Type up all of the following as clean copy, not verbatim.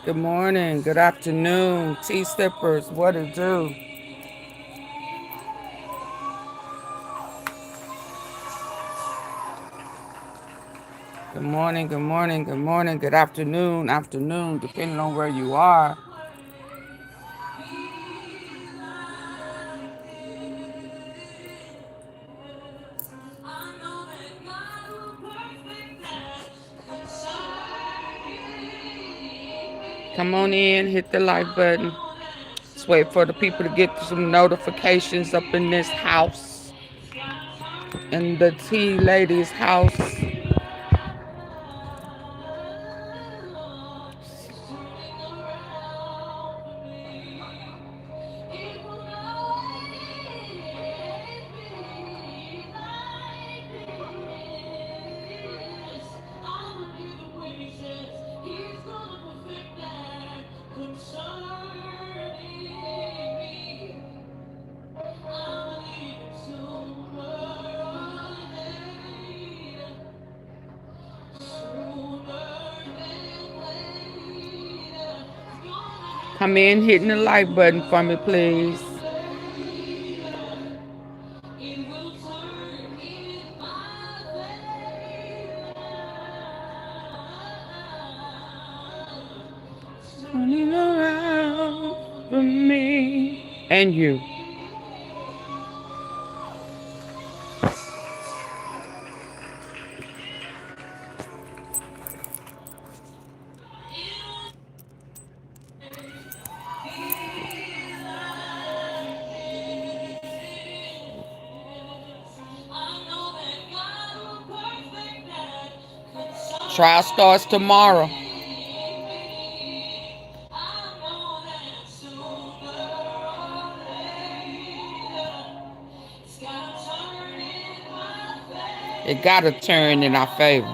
Good morning, good afternoon, tea sippers, what it do? Good morning, good morning, good morning, good afternoon, depending on where you are. Come on in, hit the like button. Let's wait for the people to get some notifications up in this house, in the tea lady's house. Come in, hitting the like button for me, please. Turning around for me and you. Trial starts tomorrow. It gotta turn in our favor.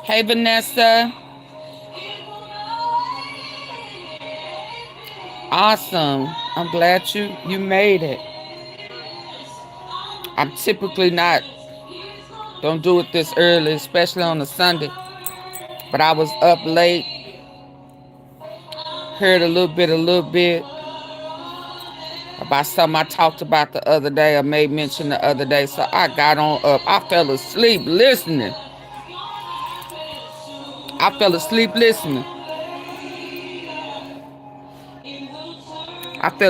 Hey, Vanessa. Awesome. I'm glad you made it. I'm typically don't do it this early, especially on a Sunday. But I was up late, heard a little bit about something I talked about the other day, or made mention the other day. So I got on up. I fell asleep listening. I fell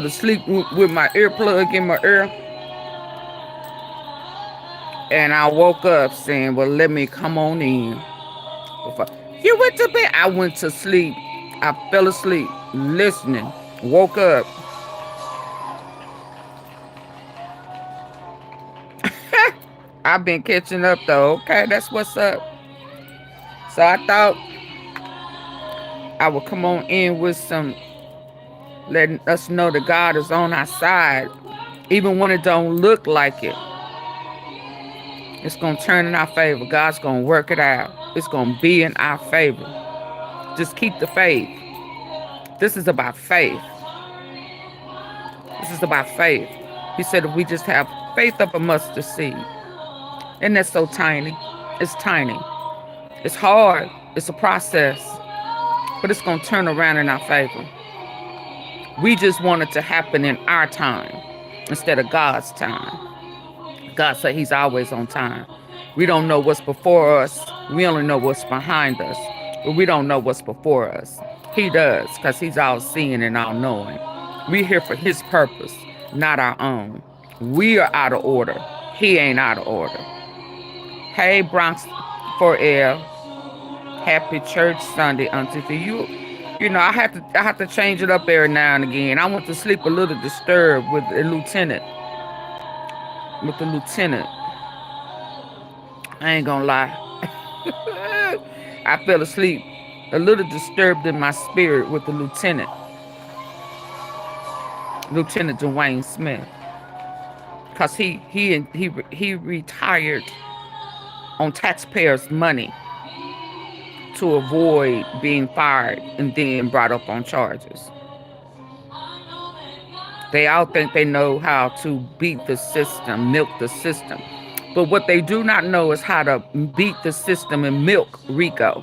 asleep with my earplug in my ear. And I woke up saying, well, let me come on in. You went to bed. I went to sleep. I fell asleep listening. Woke up. I've been catching up though. Okay, that's what's up. So I thought I would come on in with some letting us know that God is on our side. Even when it don't look like it. It's going to turn in our favor. God's going to work it out. It's going to be in our favor. Just keep the faith. This is about faith. This is about faith. He said if we just have faith of a mustard seed. And that's so tiny. It's tiny. It's hard. It's a process. But it's going to turn around in our favor. We just want it to happen in our time instead of God's time. God said he's always on time. We don't know what's before us. We only know what's behind us. But we don't know what's before us. He does, because he's all-seeing and all-knowing. We're here for his purpose, not our own. We are out of order. He ain't out of order. Hey, Bronx 4L. Happy Church Sunday, AunTeaFee. You know, I have to change it up every now and again. I went to sleep a little disturbed with the lieutenant. I ain't gonna lie. I fell asleep a little disturbed in my spirit with the Lieutenant Dwayne Smith. Because he retired on taxpayers' money to avoid being fired and then brought up on charges. They all think they know how to beat the system, milk the system. But what they do not know is how to beat the system and milk Rico.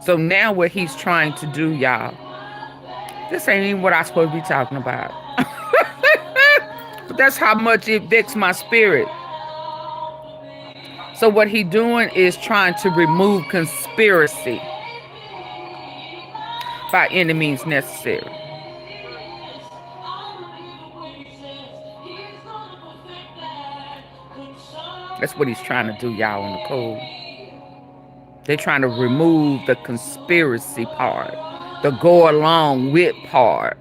So now what he's trying to do, y'all, this ain't even what I'm supposed to be talking about. But that's how much it vexed my spirit. So what he doing is trying to remove conspiracy by any means necessary. That's what he's trying to do, y'all, on the code. They're trying to remove the conspiracy part, the go along with part,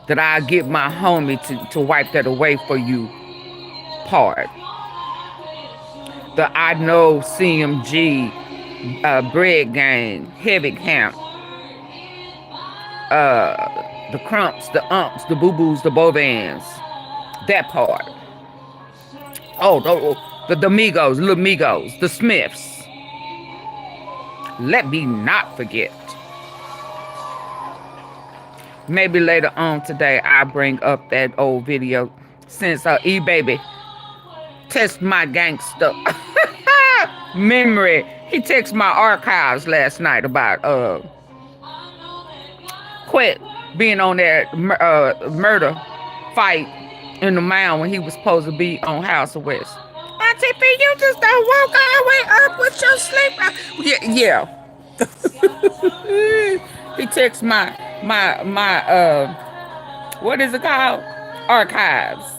that I get my homie to wipe that away for you part. The I know CMG, Bread Gang, Heavy Camp, the Crumps, the Umps, the Boo Boos, the Bovans, that part. Oh, the Migos, Little Migos, the Smiths. Let me not forget. Maybe later on today, I'll bring up that old video since E-Baby test my gangster memory. He texted my archives last night about quit being on that murder fight in the mound when he was supposed to be on house arrest. AunTeaFee, you just don't walk all the way up with your sleep. Yeah. He texts my what is it called? Archives.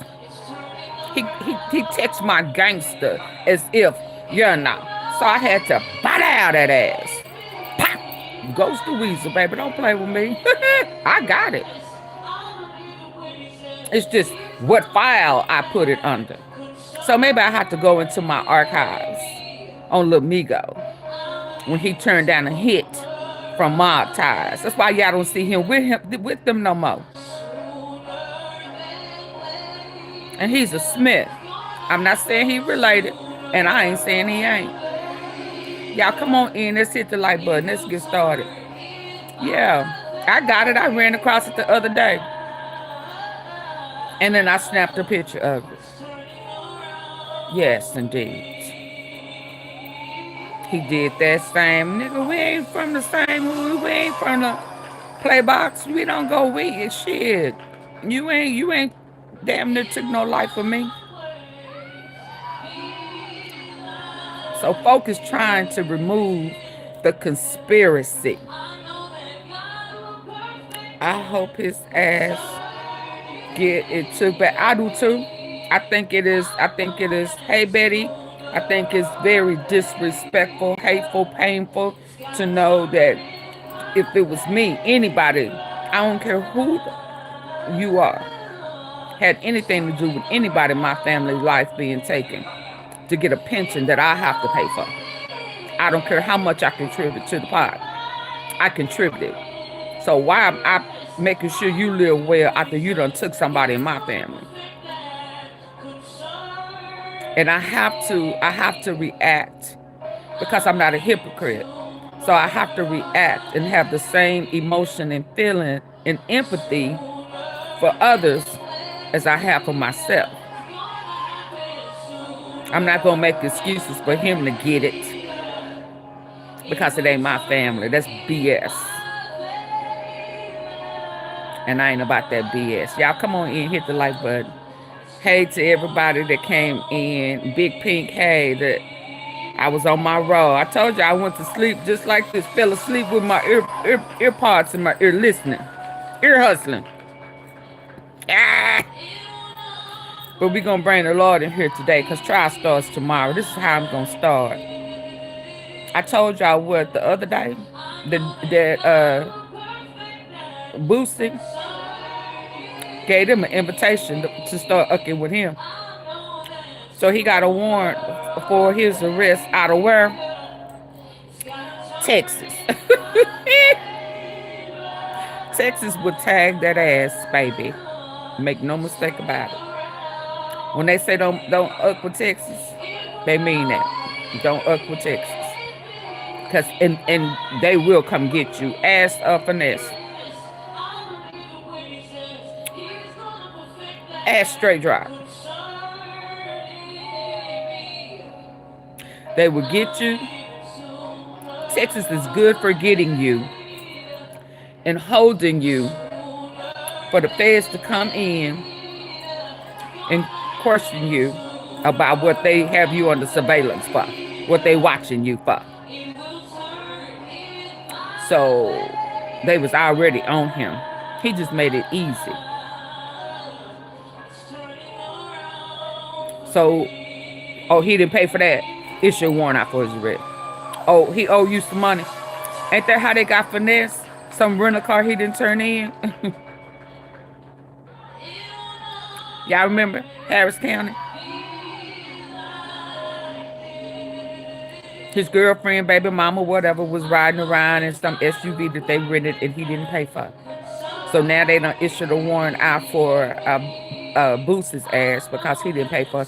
He texts my gangster as if you're not. So I had to bite out that ass. Pop! Ghost the Weasel, baby. Don't play with me. I got it. It's just what file I put it under. So maybe I have to go into my archives on LILMIGO when he turned down a hit from Mob Ties. That's why y'all don't see him with them no more. And he's a Smith. I'm not saying he related, and I ain't saying he ain't. Y'all come on in. Let's hit the like button. Let's get started. Yeah, I got it. I ran across it the other day. And then I snapped a picture of it. Yes, indeed. He did that same. Nigga, we ain't from the same. We ain't from the playbox. We don't go weed. Shit. You ain't damn near took no life from me. So folk is trying to remove the conspiracy. I hope his ass get it took back. I do too. I think it is. Hey, Betty. I think it's very disrespectful, hateful, painful to know that if it was me, anybody, I don't care who you are, had anything to do with anybody in my family life being taken to get a pension that I have to pay for. I don't care how much I contribute to the pot. I contributed. So why am I making sure you live well after you done took somebody in my family? And I have to react because I'm not a hypocrite. So I have to react and have the same emotion and feeling and empathy for others as I have for myself. I'm not going to make excuses for him to get it because it ain't my family. That's BS. And I ain't about that BS. Y'all come on in, hit the like button. Hey to everybody that came in. Big Pink, hey, that I was on my road. I told you I went to sleep just like this. Fell asleep with my ear pods in my ear listening. Ear hustling. Ah. But we're going to bring the Lord in here today because trial starts tomorrow. This is how I'm going to start. I told y'all what the other day? That Boosie gave him an invitation to start ucking with him. So he got a warrant for his arrest out of where? Texas. Texas would tag that ass, baby. Make no mistake about it. When they say don't uck with Texas, they mean that. Don't uck with Texas. Cause and they will come get you. Ass finesse. Ass straight drop. They will get you. Texas is good for getting you and holding you for the feds to come in and question you about what they have you under surveillance for, what they watching you for. So they was already on him. He just made it easy. So, oh, he didn't pay for that. Issue a warrant out for his arrest. Oh, he owed you some money. Ain't that how they got finesse? Some rental car he didn't turn in. Y'all remember Harris County? His girlfriend, baby mama, whatever, was riding around in some SUV that they rented and he didn't pay for. So now they done issued a warrant out for Boosie's ass because he didn't pay for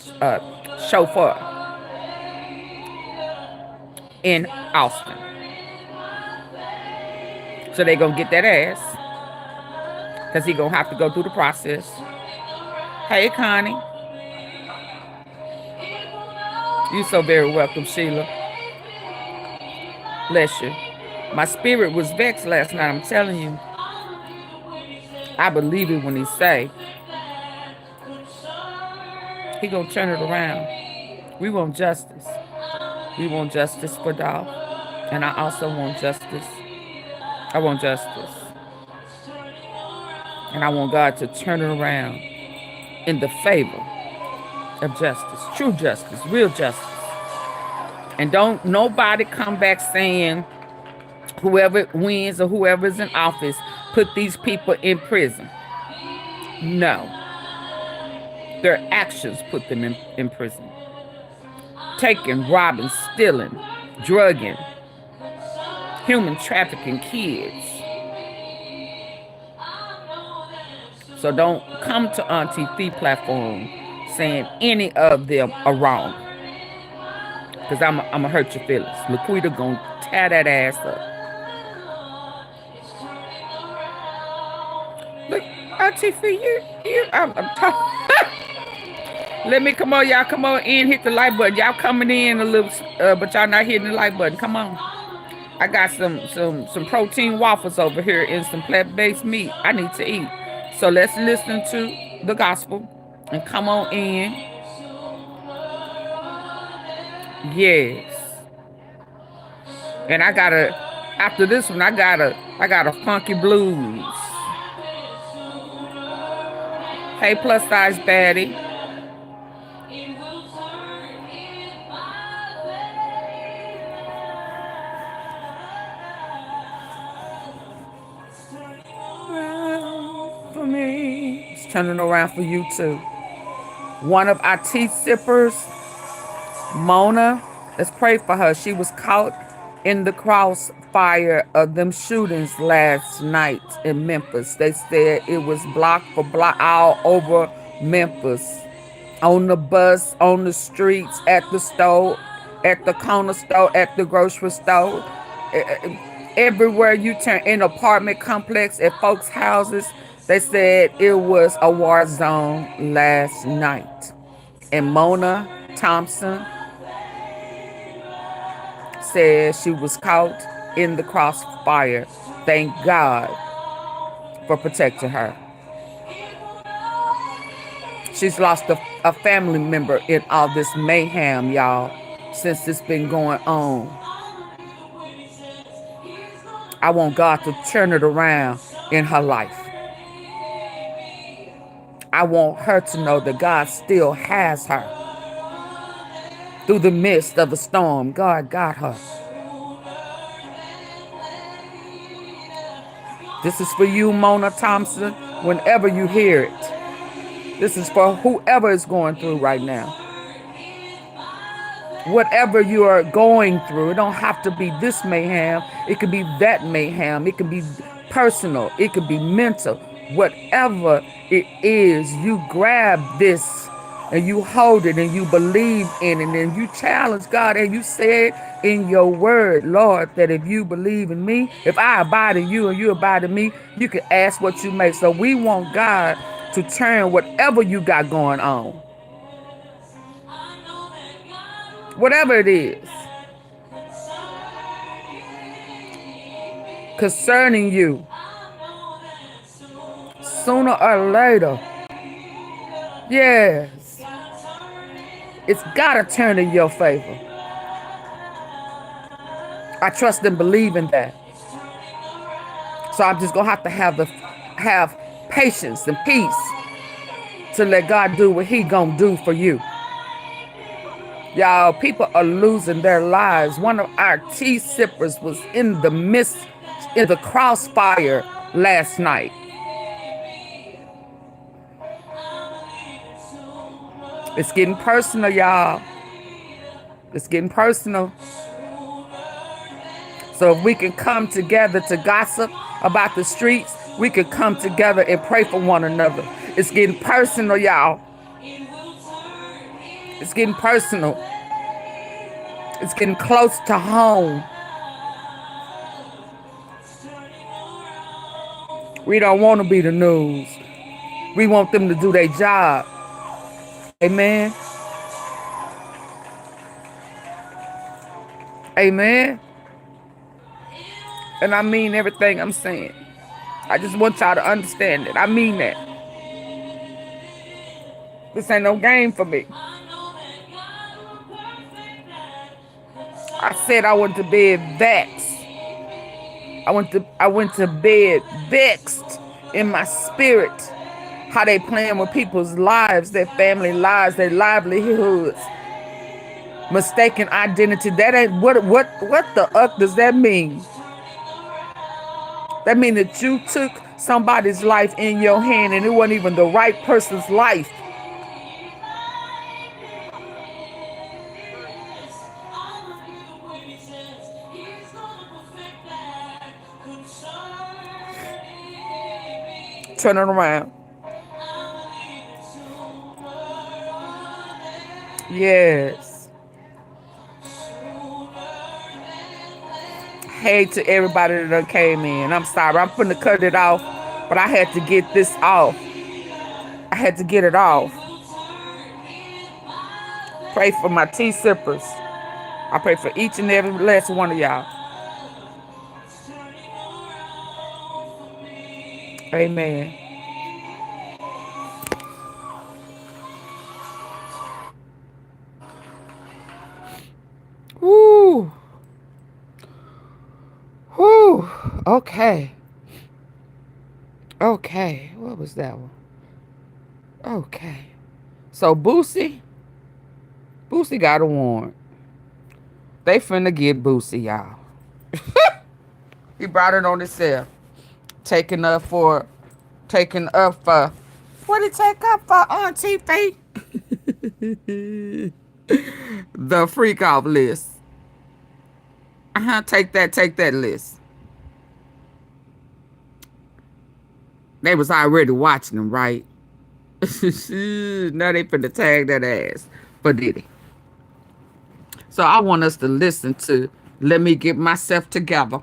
chauffeur in Austin. So they gonna get that ass because he gonna have to go through the process. Hey, Connie. You so very welcome, Sheila. Bless you. My spirit was vexed last night, I'm telling you. I believe it when he say he gonna turn it around. We want justice. We want justice for Dolph. And I also want justice. I want justice. And I want God to turn it around in the favor of justice. True justice. Real justice. And don't nobody come back saying whoever wins or whoever's in office put these people in prison. No. Their actions put them in prison. Taking, robbing, stealing, drugging, human trafficking kids. So don't come to AunTeaFee platform saying any of them are wrong. Because I'm going to hurt your feelings. Laquita going to tear that ass up. Look, AunTeaFee, I'm talking. Let me, come on, y'all, come on in, hit the like button. Y'all coming in a little, but y'all not hitting the like button. Come on. I got some protein waffles over here and some plant-based meat I need to eat. So let's listen to the gospel and come on in. Yes. And I gotta, after this one, I got a funky blues. Hey, plus size baddie. For me. It's turning around for you too. One of our tea sippers, Mona, let's pray for her. She was caught in the crossfire of them shootings last night in Memphis. They said it was block for block all over Memphis. On the bus, on the streets, at the store, at the corner store, at the grocery store. Everywhere you turn, in apartment complex, at folks' houses, they said it was a war zone last night. And Mona Thompson said she was caught in the crossfire. Thank God for protecting her. She's lost a family member in all this mayhem, y'all, since it's been going on. I want God to turn it around in her life. I want her to know that God still has her. Through the midst of the storm, God got her. This is for you, Mona Thompson, whenever you hear it. This is for whoever is going through right now. Whatever you are going through, it don't have to be this mayhem. It could be that mayhem. It could be personal. It could be mental. Whatever it is, you grab this and you hold it and you believe in it and you challenge God and you say it in your word, Lord, that if you believe in me, if I abide in you and you abide in me, you can ask what you may. So we want God to turn whatever you got going on. Whatever it is. concerning you. Sooner or later, yes, it's gotta turn in your favor. I trust and believe in that. So I'm just gonna have to have patience and peace to let God do what he gonna do for you. Y'all, people are losing their lives. One of our tea sippers was in the crossfire last night. It's getting personal, y'all. It's getting personal. So if we can come together to gossip about the streets, we can come together and pray for one another. It's getting personal, y'all. It's getting personal. It's getting close to home. We don't want to be the news. We want them to do their job. Amen. Amen. And I mean everything I'm saying. I just want y'all to understand it. I mean that. This ain't no game for me. I said I went to bed vexed. I went to bed vexed in my spirit. How they playing with people's lives, their family lives, their livelihoods. Mistaken identity. That ain't what the fuck does that mean? That means that you took somebody's life in your hand and it wasn't even the right person's life. Turn it around. Yes. Hey to everybody that done came in. I'm sorry. I'm finna cut it off, but I had to get this off. I had to get it off. Pray for my tea sippers. I pray for each and every last one of y'all. Amen. Woo. Woo. Okay. Okay. What was that one? Okay. So Boosie got a warrant. They finna get Boosie, y'all. He brought it on himself. Taking up for, what did he take up for, AunTeaFee? The freak off list. Take that list. They was already watching him, right? Now they finna tag that ass for Diddy. So I want us to listen to Let Me Get Myself Together.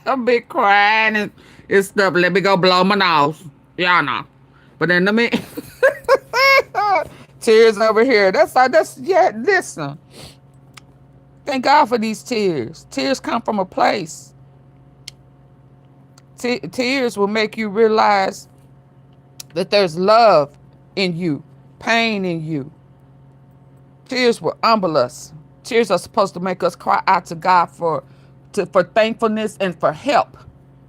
I've been crying and stuff. Let me go blow my nose. Y'all know. But then let me tears over here. Yeah, listen. Thank God for these tears. Tears come from a place. Tears will make you realize that there's love in you, pain in you. Tears will humble us. Tears are supposed to make us cry out to God for thankfulness and for help.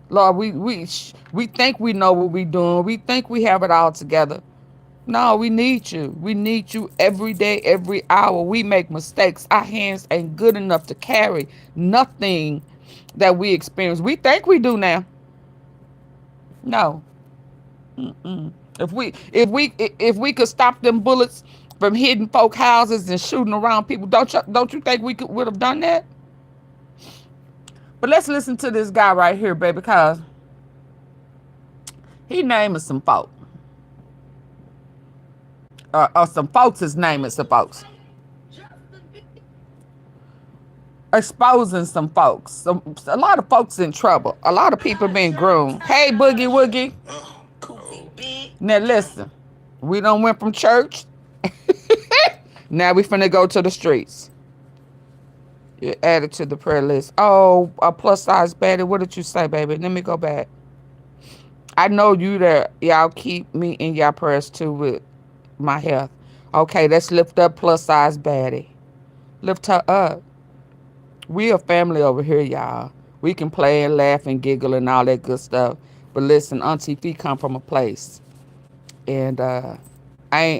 Lord, we think we know what we're doing. We think we have it all together. No, we need you. We need you every day, every hour. We make mistakes. Our hands ain't good enough to carry nothing that we experience. We think we do now. No. If we could stop them bullets from hitting folk houses and shooting around people, don't you think we would have done that? But let's listen to this guy right here, baby, because he naming some folk. Or some folks is naming some folks. Exposing some folks. A lot of folks in trouble. A lot of people being groomed. Hey, Boogie Woogie. Now listen, we done went from church. Now we finna go to the streets. Add it to the prayer list. Oh, a plus size baddie. What did you say, baby? Let me go back. I know you there. Y'all keep me in y'all prayers too with my health. Okay, let's lift up plus size baddie. Lift her up. We a family over here, y'all. We can play and laugh and giggle and all that good stuff. But listen, AunTeaFee come from a place. And I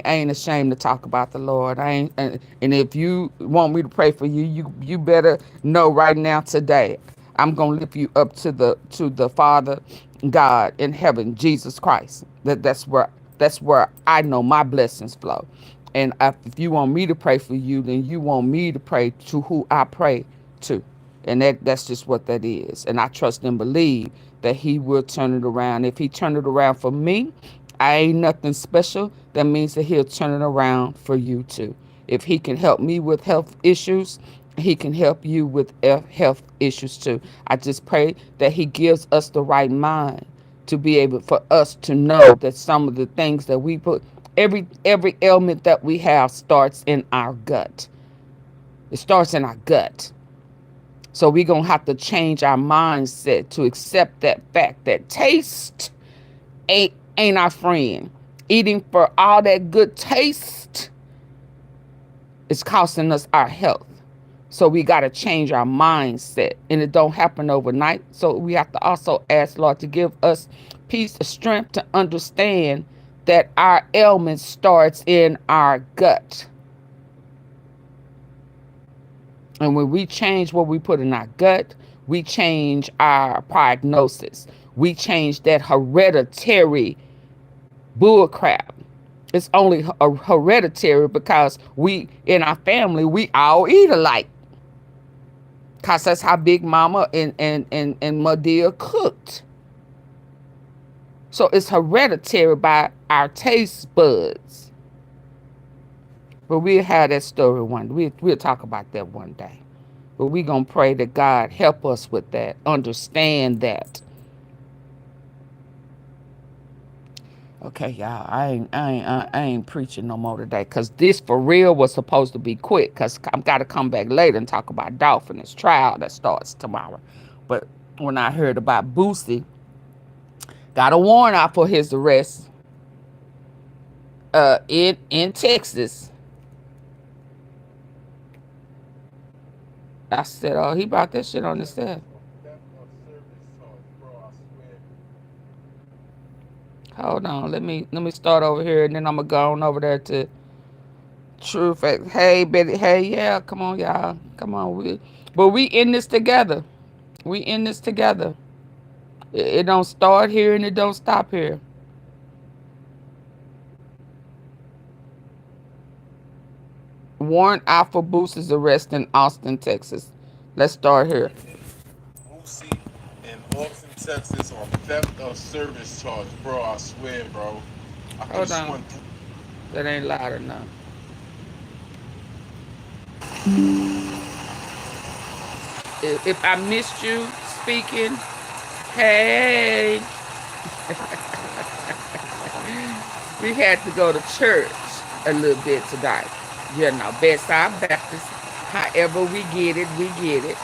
ain't ashamed to talk about the Lord. I ain't, and if you want me to pray for you, you better know right now today, I'm gonna lift you up to the Father, God in heaven, Jesus Christ. That's where I know my blessings flow. And if you want me to pray for you, then you want me to pray to who I pray to. And that's just what that is. And I trust and believe that he will turn it around. If he turned it around for me, I ain't nothing special. That means that he'll turn it around for you too. If he can help me with health issues, he can help you with health issues too. I just pray that he gives us the right mind to be able for us to know that some of the things that we put, every ailment that we have starts in our gut. It starts in our gut. So we're going to have to change our mindset to accept that fact that taste ain't our friend. Eating for all that good taste is costing us our health. So we got to change our mindset, and it don't happen overnight. So we have to also ask Lord to give us peace and strength to understand that our ailment starts in our gut. And when we change what we put in our gut, we change our prognosis. We change that hereditary bullcrap. It's only a hereditary because we, in our family, we all eat alike. Because that's how Big Mama and Madea cooked. So it's hereditary by our taste buds. But we'll have that story one day. We'll talk about that one day. But we're going to pray that God help us with that. Understand that. Okay, y'all, I ain't preaching no more today, because this for real was supposed to be quick, because I've got to come back later and talk about Dolph and his trial that starts tomorrow. But when I heard about Boosie, got a warrant out for his arrest in Texas. I said, oh, he brought that shit on himself. Hold on, let me start over here, and then I'm gonna go on over there to Truth. Hey, Betty. Hey, yeah, come on, y'all. Come on, but we in this together. We in this together. It don't start here and it don't stop here. Warrant out for Boosie's arrest in Austin, Texas. Let's start here. Boosie in Austin, Texas on theft of service charge, bro. I swear, bro. Hold on. That ain't loud enough. If I missed you speaking, hey. We had to go to church a little bit tonight. You know, Bedside Baptist. However we get it, we get it.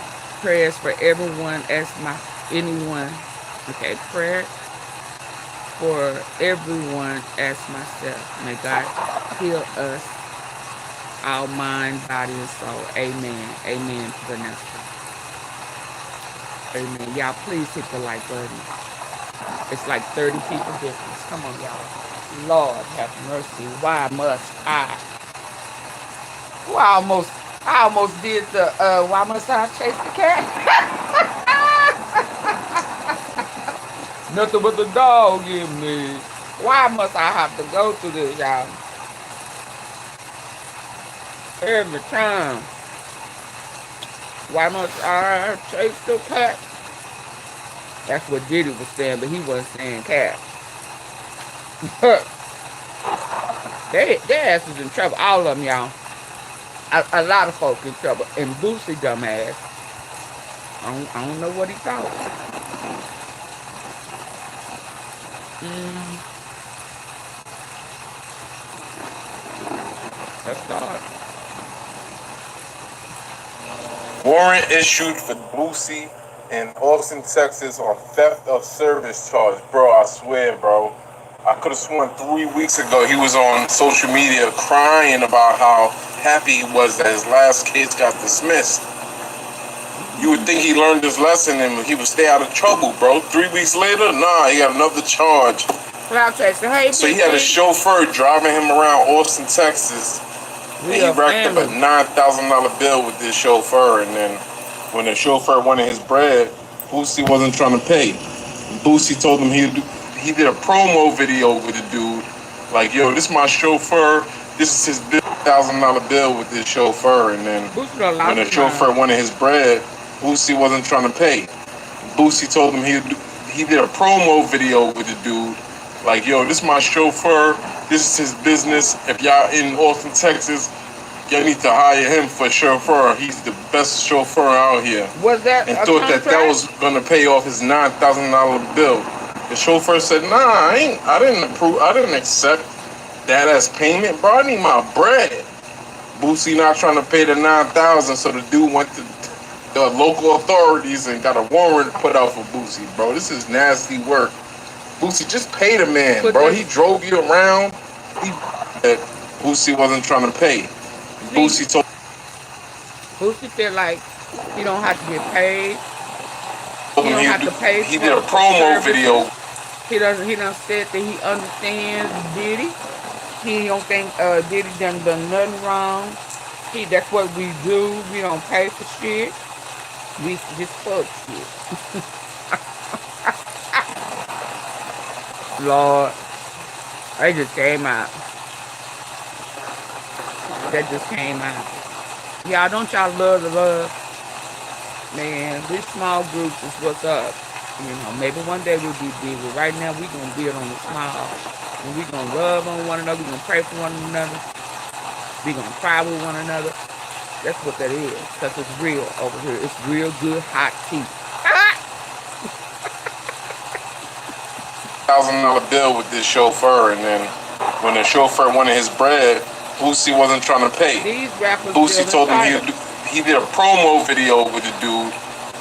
Prayers for everyone as anyone. Okay, prayer for everyone as myself. May God heal us, our mind, body, and soul. Amen. Amen, Vanessa. Amen. Y'all, please hit the like button. It's like 30 people difference. Come on, y'all. Lord have mercy. Why must I? I almost did the why must I chase the cat? Nothing but the dog in me. Why must I have to go through this, y'all? Every time. Why must I chase the cat? That's what Diddy was saying, but he wasn't saying cat. Their ass is in trouble. All of them, y'all. A lot of folk in trouble. And Boosie dumbass. I don't know what he thought. Let's start. Warrant issued for Boosie in Austin, Texas on theft of service charge. Bro, I swear, bro. I could have sworn 3 weeks ago he was on social media crying about how happy he was that his last case got dismissed. You would think he learned his lesson and he would stay out of trouble, bro. 3 weeks later, nah, he got another charge. So he had a chauffeur driving him around Austin, Texas. And he racked up a $9,000 bill with this chauffeur. And then when the chauffeur wanted his bread, Boosie wasn't trying to pay. Boosie told him he did a promo video with the dude. Like, yo, this is my chauffeur. This is his $1,000 bill with this chauffeur. And then when the chauffeur wanted his bread, Boosie wasn't trying to pay. Boosie told him he did a promo video with the dude. Like, yo, this is my chauffeur. This is his business. If y'all in Austin, Texas, y'all need to hire him for chauffeur. He's the best chauffeur out here. Was that and thought that was gonna pay off his $9,000 bill. The chauffeur said, "Nah, I didn't accept that as payment, bro. I need my bread." Boosie not trying to pay the $9,000, so the dude went to the local authorities and got a warrant put out for Boosie, bro. This is nasty work. Boosie, just pay the man, bro. He drove you around. Boosie wasn't trying to pay. Boosie feel like he don't have to get paid. He don't have to pay. He did a promo video. He done said that he understands Diddy. He don't think Diddy done nothing wrong. That's what we do. We don't pay for shit. We just fuck shit. Lord, they just came out. That just came out. Y'all, don't y'all love the love? Man, these small groups is what's up. You know, maybe one day we'll be big, but right now we gonna build on the small. And we gonna love on one another. We gonna pray for one another. We gonna cry with one another. That's what that is. Because it's real over here. It's real good hot tea. $1,000 bill with this chauffeur, and then when the chauffeur wanted his bread, Boosie wasn't trying to pay. These rappers Boosie told him he did a promo video with the dude.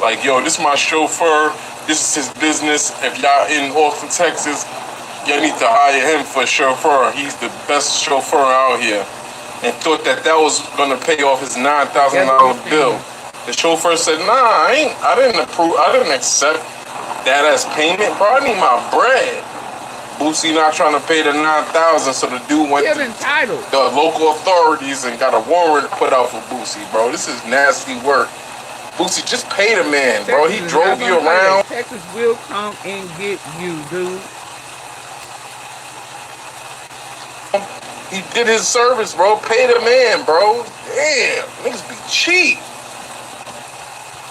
Like, yo, this is my chauffeur. This is his business. If y'all in Austin, Texas, y'all need to hire him for chauffeur. He's the best chauffeur out here. And thought that was gonna pay off his $9,000 bill. The chauffeur said, "Nah, I didn't accept that as payment, bro. I need my bread." Boosie not trying to pay the $9,000, so the dude went to the local authorities and got a warrant put out for Boosie, bro. This is nasty work. Boosie, just pay the man, bro. He drove you around. Texas will come and get you, dude. He did his service, bro. Pay the man, bro. Damn, niggas be cheap.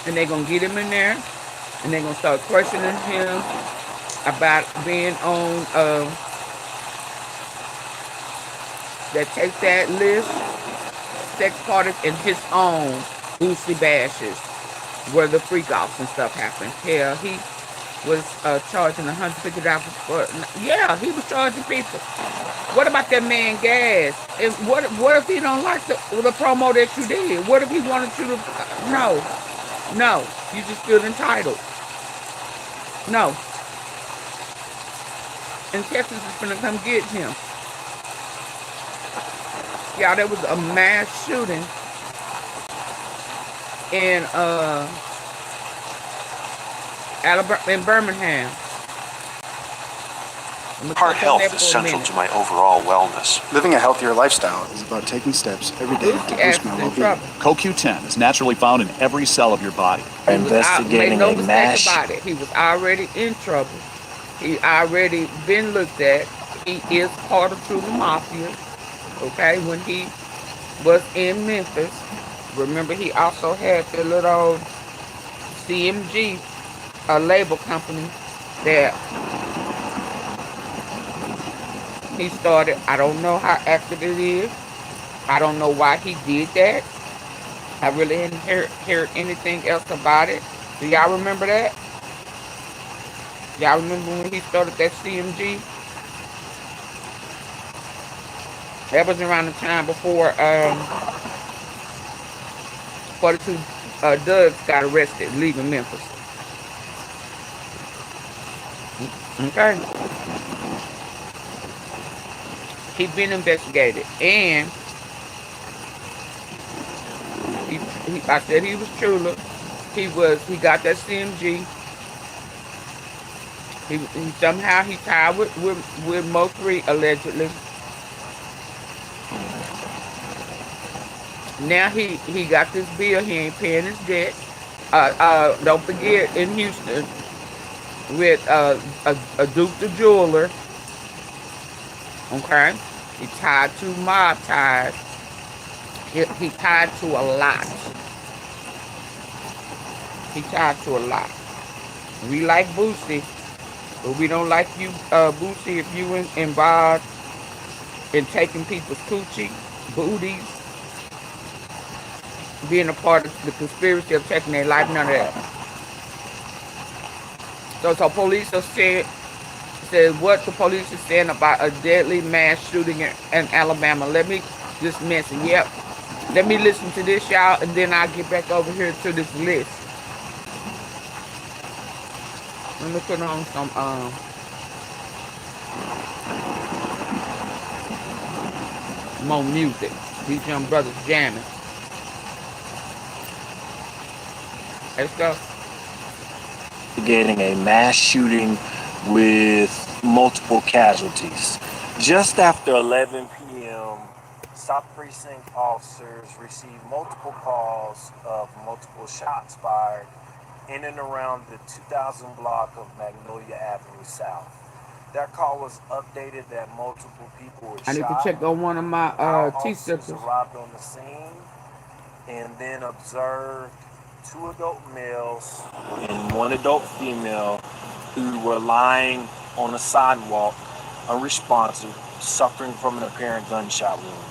And they gonna get him in there, and they gonna start questioning him about being on that Take That list, sex parties, and his own Boosie bashes, where the freak offs and stuff happened. Hell, he was charging $150 for. Yeah, he was charging people. What about that man gas? And what if he don't like the promo that you did? What if he wanted you to? No, you just feel entitled. No. And Texas is gonna come get him. Yeah, there was a mass shooting in Birmingham. Heart health is central to my overall wellness. Living a healthier lifestyle is about taking steps every day to boost my well-being. CoQ10 is naturally found in every cell of your body. Investigating a mash. He was already in trouble. He already been looked at. He is part of the mafia. Okay, when he was in Memphis, remember he also had the little CMG, a label company that he started. I don't know how active it is. I don't know why he did that. I really hadn't heard anything else about it. Do y'all remember that? Y'all remember when he started that CMG? That was around the time before 42 Doug's got arrested leaving Memphis. Okay. He been investigated. And I said he was truly. He got that CMG. He somehow he tied with Mo 3 allegedly. Now he got this bill. He ain't paying his debt. Don't forget in Houston with a Duke the jeweler. Okay, he tied to mob ties. He tied to a lot. He tied to a lot. We like Boosie, but we don't like you, Boosie, if you involved in taking people's coochie, booties, being a part of the conspiracy of taking their life, none of that. So police are said what the police is saying about a deadly mass shooting in Alabama. Let me just mention, yep. Let me listen to this, y'all, and then I'll get back over here to this list. Let me put on some more music. These young brothers jamming. Let's go. Getting a mass shooting with multiple casualties. Just after 11 p.m., South Precinct officers received multiple calls of multiple shots fired in and around the 2000 block of Magnolia Avenue South. That call was updated that multiple people were shot. I need to check on one of my T-sisters. Arrived on the scene and then observed 2 adult males and 1 adult female who were lying on a sidewalk, unresponsive, suffering from an apparent gunshot wound.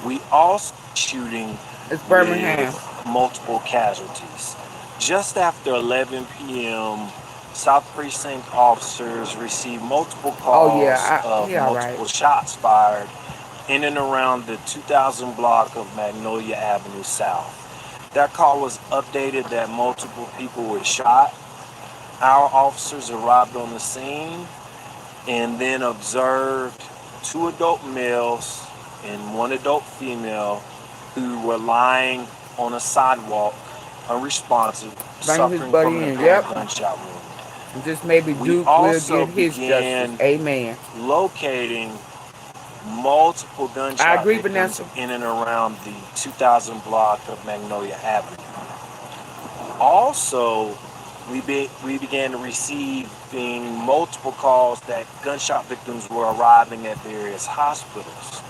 We also shooting it's Birmingham. With multiple casualties. Just after 11 p.m., South Precinct officers received multiple calls of multiple shots fired in and around the 2000 block of Magnolia Avenue South. That call was updated that multiple people were shot. Our officers arrived on the scene and then observed 2 adult males and 1 adult female who were lying on a sidewalk, unresponsive, suffering from a gunshot wound. And just maybe Duke will get his justice. Amen. Locating multiple gunshot victims in and around the 2000 block of Magnolia Avenue. Also, we began receiving multiple calls that gunshot victims were arriving at various hospitals.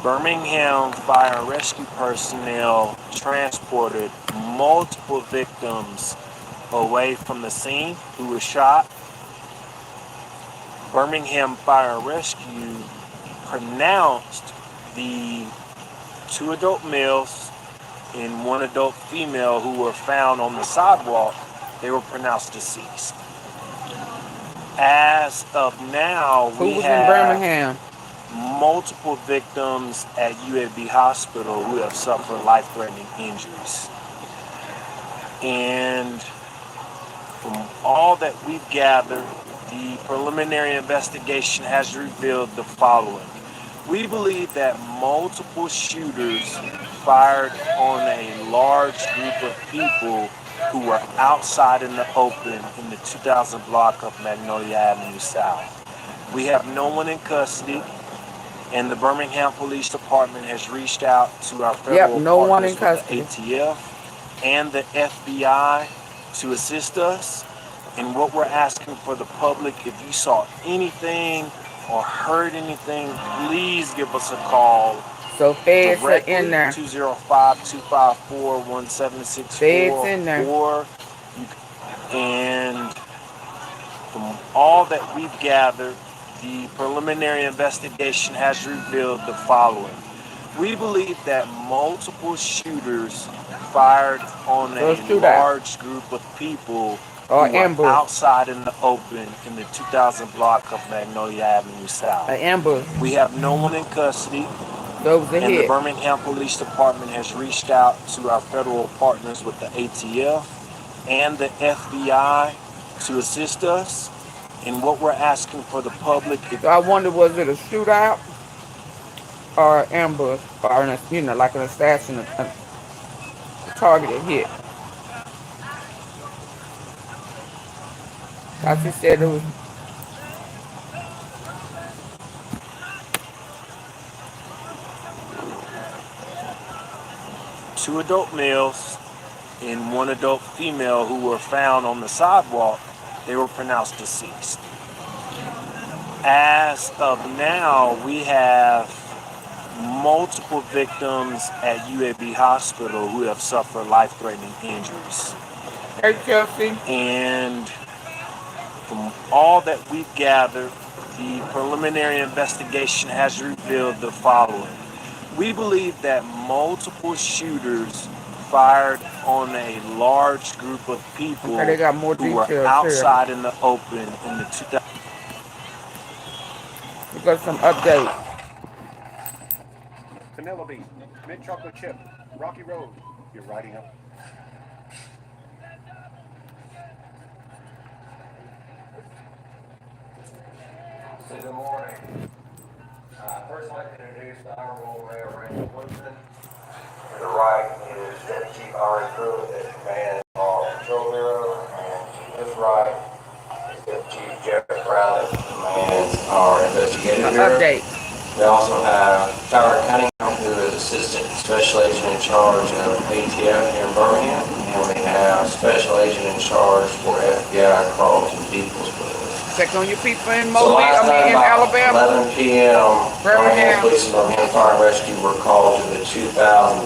Birmingham Fire and Rescue personnel transported multiple victims away from the scene who were shot. Birmingham Fire and Rescue pronounced the 2 adult males and 1 adult female who were found on the sidewalk, they were pronounced deceased. As of now, we have in Birmingham? Multiple victims at UAB Hospital who have suffered life-threatening injuries. And from all that we've gathered, the preliminary investigation has revealed the following. We believe that multiple shooters fired on a large group of people who were outside in the open in the 2000 block of Magnolia Avenue South. We have no one in custody, and the Birmingham Police Department has reached out to our federal partners with the ATF and the FBI to assist us. And what we're asking for the public, if you saw anything or heard anything, please give us a call. So feds are in there. 205-254-1764. Feds in there. And from all that we've gathered, the preliminary investigation has revealed the following. We believe that multiple shooters fired on a large group of people who were outside in the open in the 2000 block of Magnolia Avenue South. An ambush. We have no one in custody. So it was a And the hit. Birmingham Police Department has reached out to our federal partners with the ATF and the FBI to assist us. And what we're asking for the public is... So I wonder, was it a shootout or an ambush or an, you know, like an assassin, a targeted hit? As he said, it was. Two adult males and one adult female who were found on the sidewalk. They were pronounced deceased. As of now, we have multiple victims at UAB Hospital who have suffered life-threatening injuries. Hey, Chelsea. And from all that we've gathered, the preliminary investigation has revealed the following. We believe that multiple shooters fired on a large group of people Okay, they got more who were details outside in the open in the 2000. We got some updates. Penelope, mint chocolate chip, Rocky Road. You're riding up. Good morning. First, I'd like to introduce the Honorable Mayor Randall Woodson. To the right is Deputy Chief Ari Pruitt at command of Patrol Bureau, and to his right is Deputy Chief Jeff Brown at command our investigative bureau. Update. We also have Tyler Cunningham, who is Assistant Special Agent in charge of ATF here in Birmingham, and we have Special Agent in charge for FBI Carlton Peoples with us. Check on your people in So Mobile, last night in about Alabama. 11 p.m., Birmingham. Police and Birmingham Fire and Rescue were called to the 2000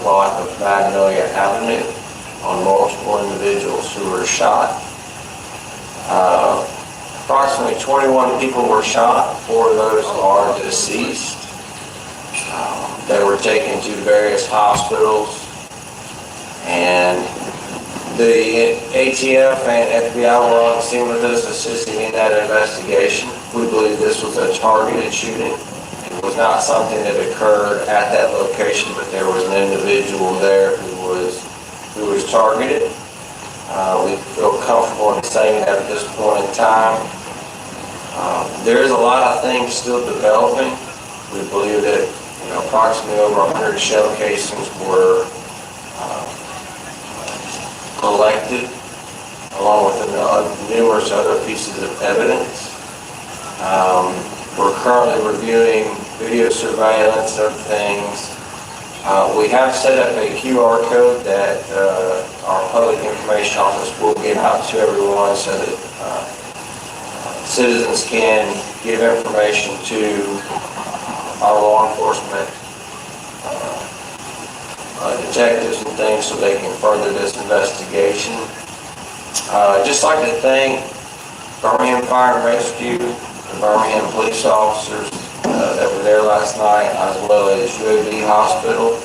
block of Magnolia Avenue on multiple individuals who were shot. Approximately 21 people were shot. 4 of those are deceased. They were taken to various hospitals, and the ATF and FBI were on the scene with us, assisting in that investigation. We believe this was a targeted shooting. It was not something that occurred at that location, but there was an individual there who was targeted. We feel comfortable in saying that at this point in time. There is a lot of things still developing. We believe that approximately over 100 shell casings were collected, along with numerous other pieces of evidence. We're currently reviewing video surveillance and other things. We have set up a QR code that our public information office will get out to everyone so that citizens can give information to our law enforcement detectives and things so they can further this investigation. Just like to thank Birmingham Fire and Rescue, the Birmingham police officers that were there last night, as well as UAB Hospital,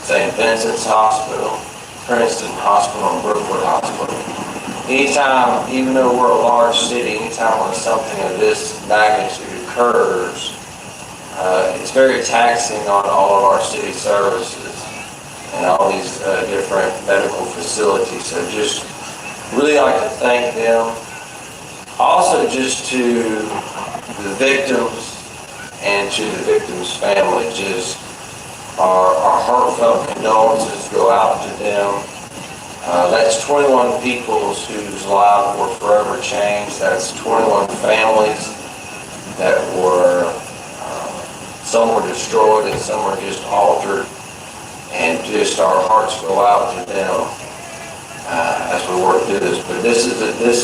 St. Vincent's Hospital, Princeton Hospital, and Brookwood Hospital. Anytime, even though we're a large city, anytime when something of this magnitude occurs, it's very taxing on all of our city services and all these different medical facilities. So just really like to thank them. Also just to the victims and to the victims' family, just our heartfelt condolences go out to them. That's 21 people whose lives were forever changed. That's 21 families that were, some were destroyed and some were just altered. And just our hearts go out to them as we work through this. But this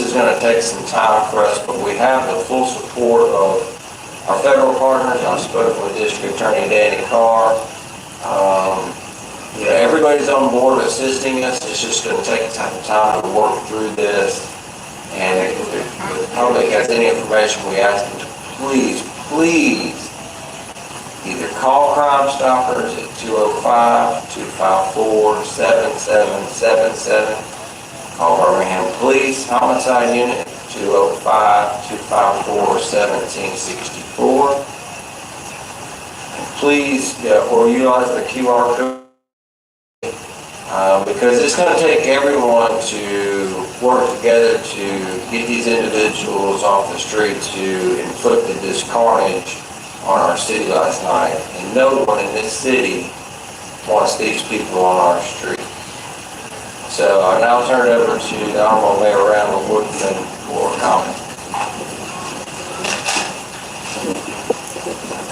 is going to take some time for us, but we have the full support of our federal partners. I've spoken with District Attorney Danny Carr. Everybody's on board assisting us. It's just going to take time to work through this. And if the public has any information, we ask them to please either call Crime Stoppers at 205-254-7777. Call Birmingham Police Homicide Unit at 205-254-1764. please, or utilize the QR code. Because it's going to take everyone to work together to get these individuals off the streets who inflicted this carnage on our city last night. And no one in this city wants these people on our street. So I now turn it over to the Honorable Mayor Randall Woodman for comment.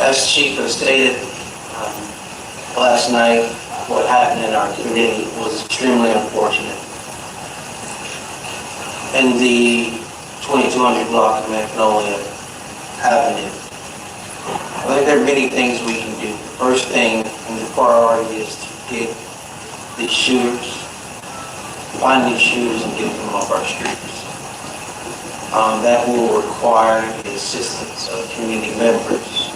As Chief has stated, last night what happened in our community was extremely unfortunate. In the 2200 block of Magnolia Avenue, I think there are many things we can do. The first thing and the priority is to get these shooters, find these shooters and get them off our streets. That will require the assistance of community members,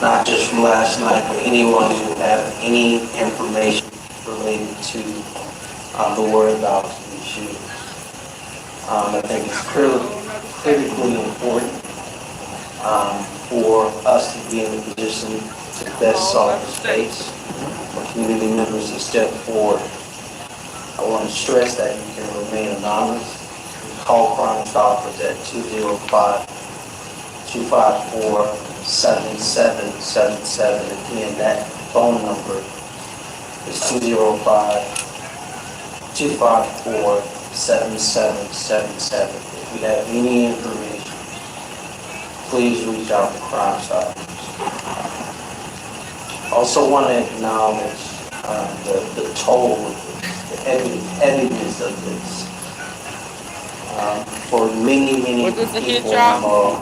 not just from last night, but anyone who have any information related to the whereabouts of these shooters. I think it's critically important for us to be in a position to best solve the space for community members to step forward. I want to stress that you can remain anonymous. Call Crime Stoppers at 205-254-7777. Again, that phone number is 205-254-7777. If you have any information, please reach out to Crime Stoppers. Also want to acknowledge the toll, the heaviness of this. For many people involved,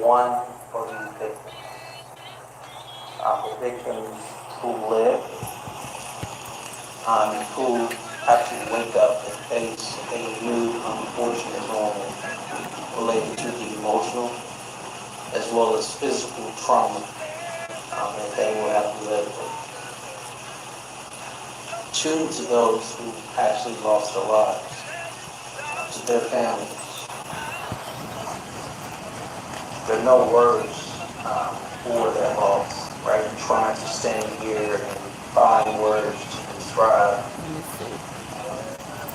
one for these victims. The victims who live, who have to wake up and face a new unfortunate moment related to the emotional as well as physical trauma that they will have to live with. To those who actually lost their lives, to their families. There are no words for their loss, right? I'm trying to stand here and find words to describe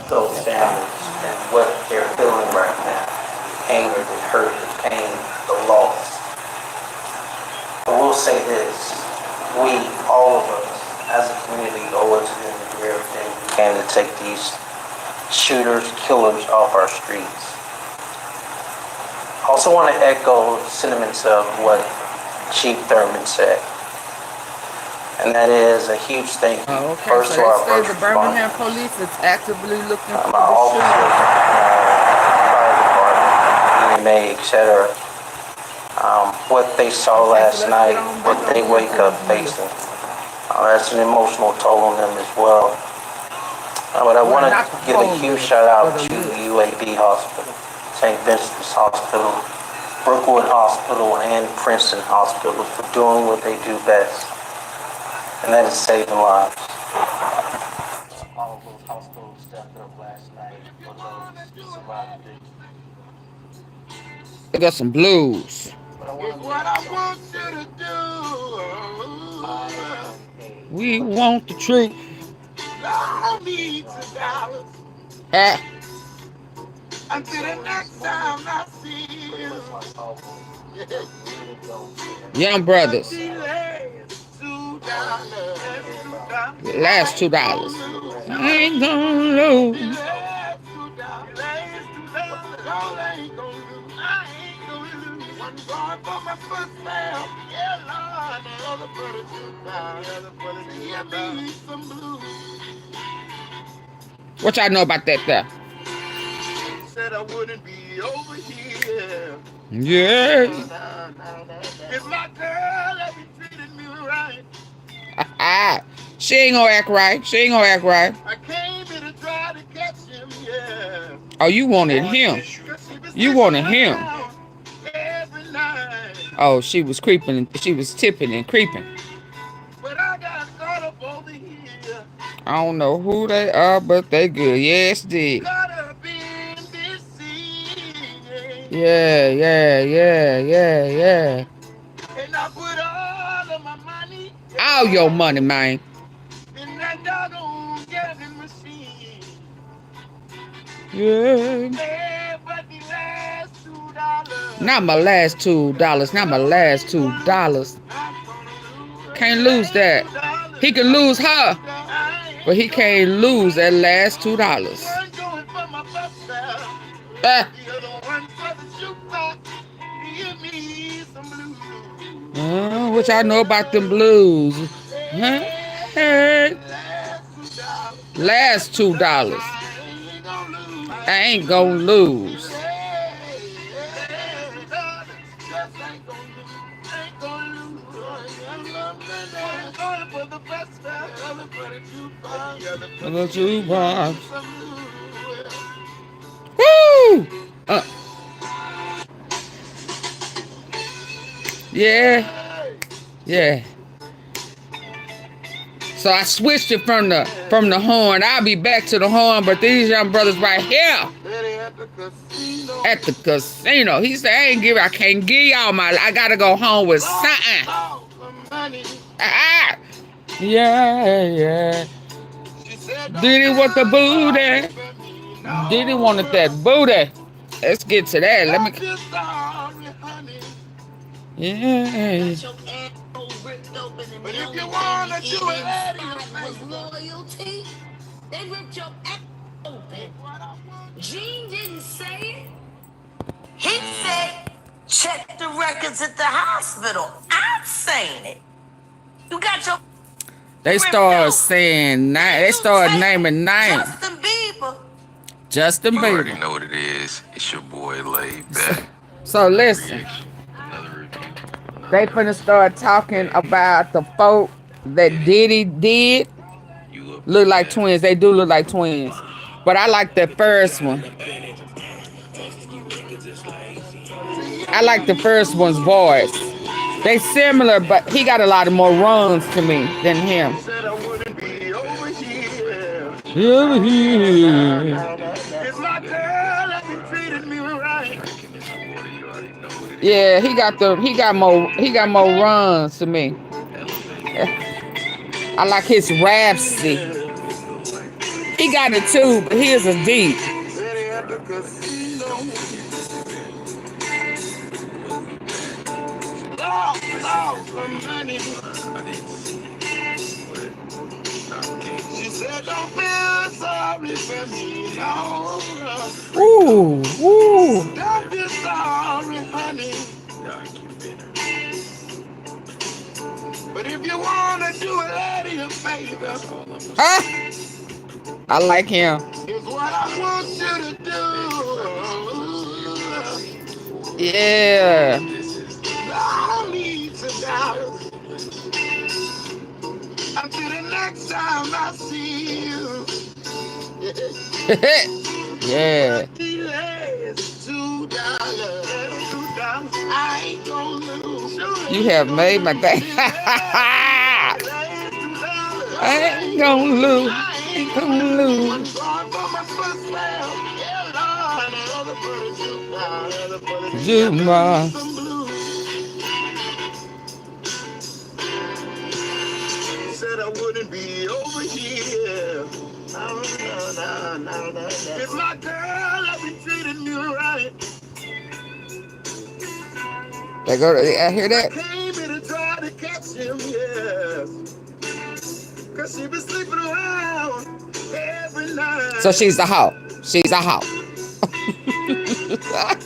those families and what they're feeling right now. Anger, the hurt, the pain, the loss. I will say this, we, all of us, as a community, owe it to them to do everything we can to take these shooters, killers off our streets. I also want to echo sentiments of what Chief Thurman said. And that is a huge thank you. Okay, First so to our they say first the Birmingham responders. police is actively looking for My the officers, fire department, EMA, etc. What they saw last night, what they wake up facing. That's an emotional toll on them as well. But I want to give a huge shout out to UAB Hospital, St. Vincent's Hospital, Brookwood Hospital, and Princeton Hospital for doing what they do best, and that is saving lives. All of those hospitals stepped up last night for those who survived it. They got some blues. What I want you to do. We want the truth. I need $2. Until the next time I see you. Young brothers. Last $2. I ain't gonna lose. What y'all know about that there? Said I wouldn't be over here. Yeah. It's my girl that be treating me right. She ain't gonna act right. She ain't gonna act right. I came here to try to catch him, yeah. Oh, you wanted him. You wanted him. Every night. Oh, she was creeping. She was tipping and creeping. But I got caught up over here. I don't know who they are, but they good. Yes, did. Caught up in this scene. Yeah. And I put all of my money All your money, man. Yeah. Not my last $2. Not my last $2. Can't lose that. He can lose her, but he can't lose that last $2. What y'all know about them blues? Huh? Hey. Last $2. I ain't gonna lose. Woo! Yeah. Yeah. So I switched it from the horn. I'll be back to the horn, but these young brothers right here at the casino. He said, I can't give y'all I gotta go home with something. Yeah. Diddy want the booty. Diddy wanted that booty. Let's get to that. Let me. Yeah. But if you wanna do it, was loyalty. They ripped your ass open. Gene didn't say it. He said, check the records at the hospital. I'm saying it. You got your. They started saying, they started naming names. Justin Bieber. You already know what it is. It's your boy Laid Back. So listen. They finna start talking about the folk that Diddy did. Look like twins. They do look like twins. But I like the first one. I like the first one's voice. They similar, but he got a lot of more runs to me than him. Yeah, he got more runs to me. I like his rhapsody. He got it too, but his is deep. Ooh, ooh. Don't be sorry, honey. But if you wanna do it out of your favor, I like him. Here's what I want you to do. Yeah. No need to doubt. Until the next time I see you. Yeah. You have made my day. I ain't gonna lose. Ain't gonna lose. Juma. Said I wouldn't be over here. No. If my girl had been treating me right. I hear that? I came here to try to catch him, yeah. Cause she been sleeping around every night. So she's a hoe. She's a hoe.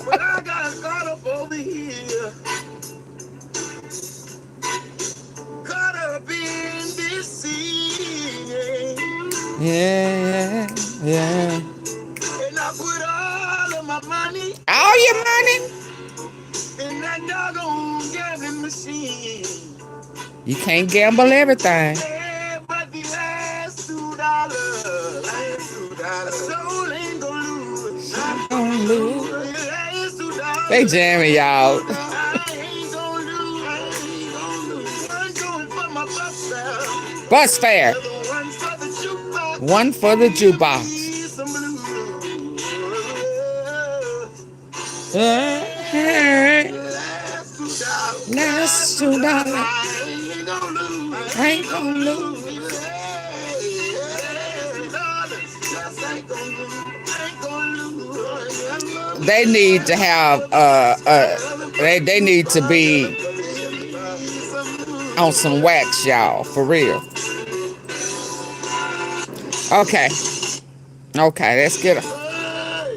But I got caught up over here. Caught up in this scene. Yeah. And I put all of my money. All your money? In that doggone gambling machine. You can't gamble everything. Yeah, but the last $2. Soul ain't gonna lose. They jamming, y'all. Bus fare. One for the jukebox. Last $2. Ain't gonna lose. They need to have they need to be on some wax, y'all, for real. Okay. Okay, let's get them.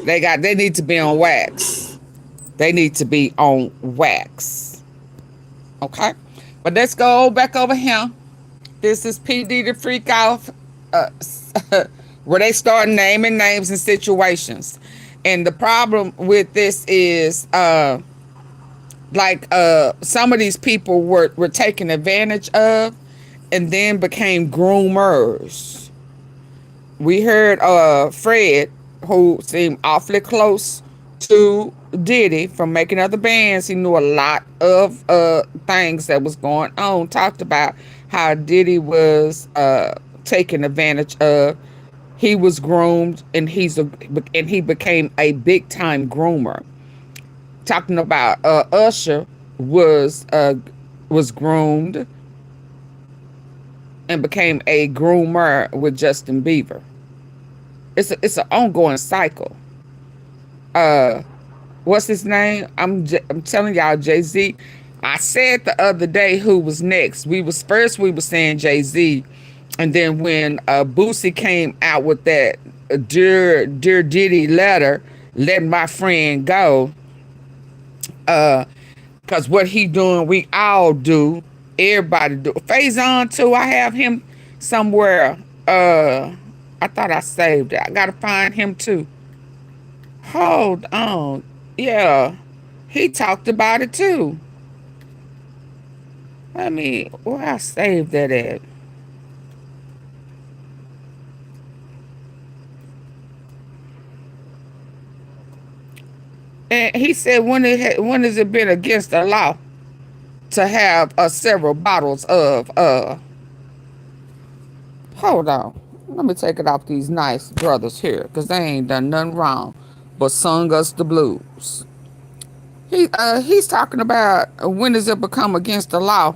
They need to be on wax. They need to be on wax. Okay? But let's go back over here. This is PD the Freak Off, where they start naming names and situations. And the problem with this is, some of these people were taken advantage of and then became groomers. We heard Fred, who seemed awfully close to Diddy from making other bands. He knew a lot of things that was going on. Talked about how Diddy was taken advantage of. He was groomed, and he became a big time groomer. Talking about Usher was groomed and became a groomer with Justin Bieber. It's an ongoing cycle. What's his name? I'm telling y'all, Jay-Z. I said the other day who was next. We were saying Jay-Z, and then when Boosie came out with that dear Diddy letter, letting my friend go, because what he doing, we all do. Everybody do. Faison too. I have him somewhere. I thought I saved it. I gotta find him too. Hold on. Yeah, he talked about it too. Let me, where I saved that at? And he said, when has it been against the law to have several bottles of hold on, let me take it off these nice brothers here, because they ain't done nothing wrong but sung us the blues. He's talking about when does it become against the law.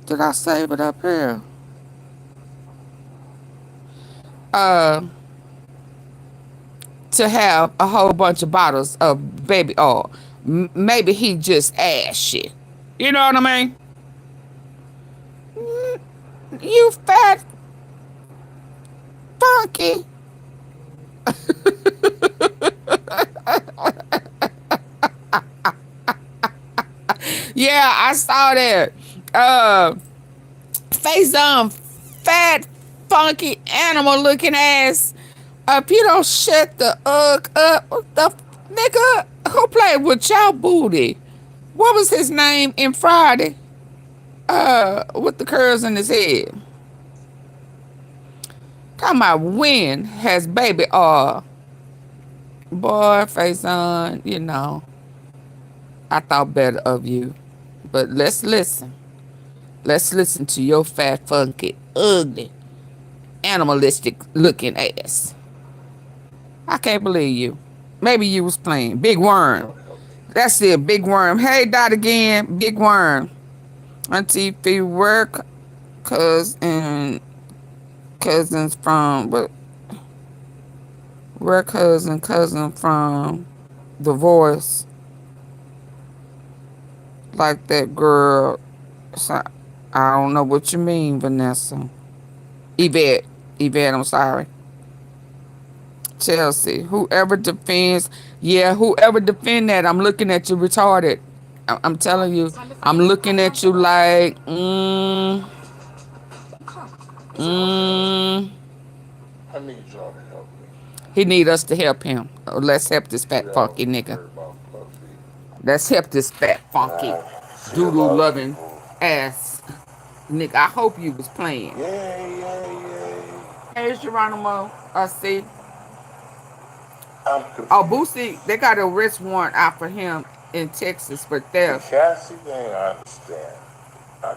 Did I save it up here? To have a whole bunch of bottles of baby oil. Maybe he just ass shit. You know what I mean? You fat funky. Yeah, I saw that. Face on fat, funky, animal looking ass. If you don't shut the up, the nigga who played with y'all booty. What was his name in Friday? With the curls in his head. Talking about when has baby boy, face on, you know. I thought better of you. But let's listen. Let's listen to your fat, funky, ugly, animalistic looking ass. I can't believe you. Maybe you was playing. Big Worm. That's it, Big Worm. Hey, Dot again, Big Worm. AunTeaFee, work cousins from, but where cousin from The Voice. Like that girl. So, I don't know what you mean, Vanessa. Yvette, I'm sorry. Chelsea, whoever defends, yeah, whoever defend that, I'm looking at you retarded. I'm telling you, I'm looking at you like, I need y'all to help me. He need us to help him. Let's help this fat funky nigga. Let's help this fat funky doodle loving ass nigga. I hope you was playing. Yeah. Hey, Geronimo. I see. Oh, Boosie, they got a arrest warrant out for him in Texas for theft. Cassie thing, I understand.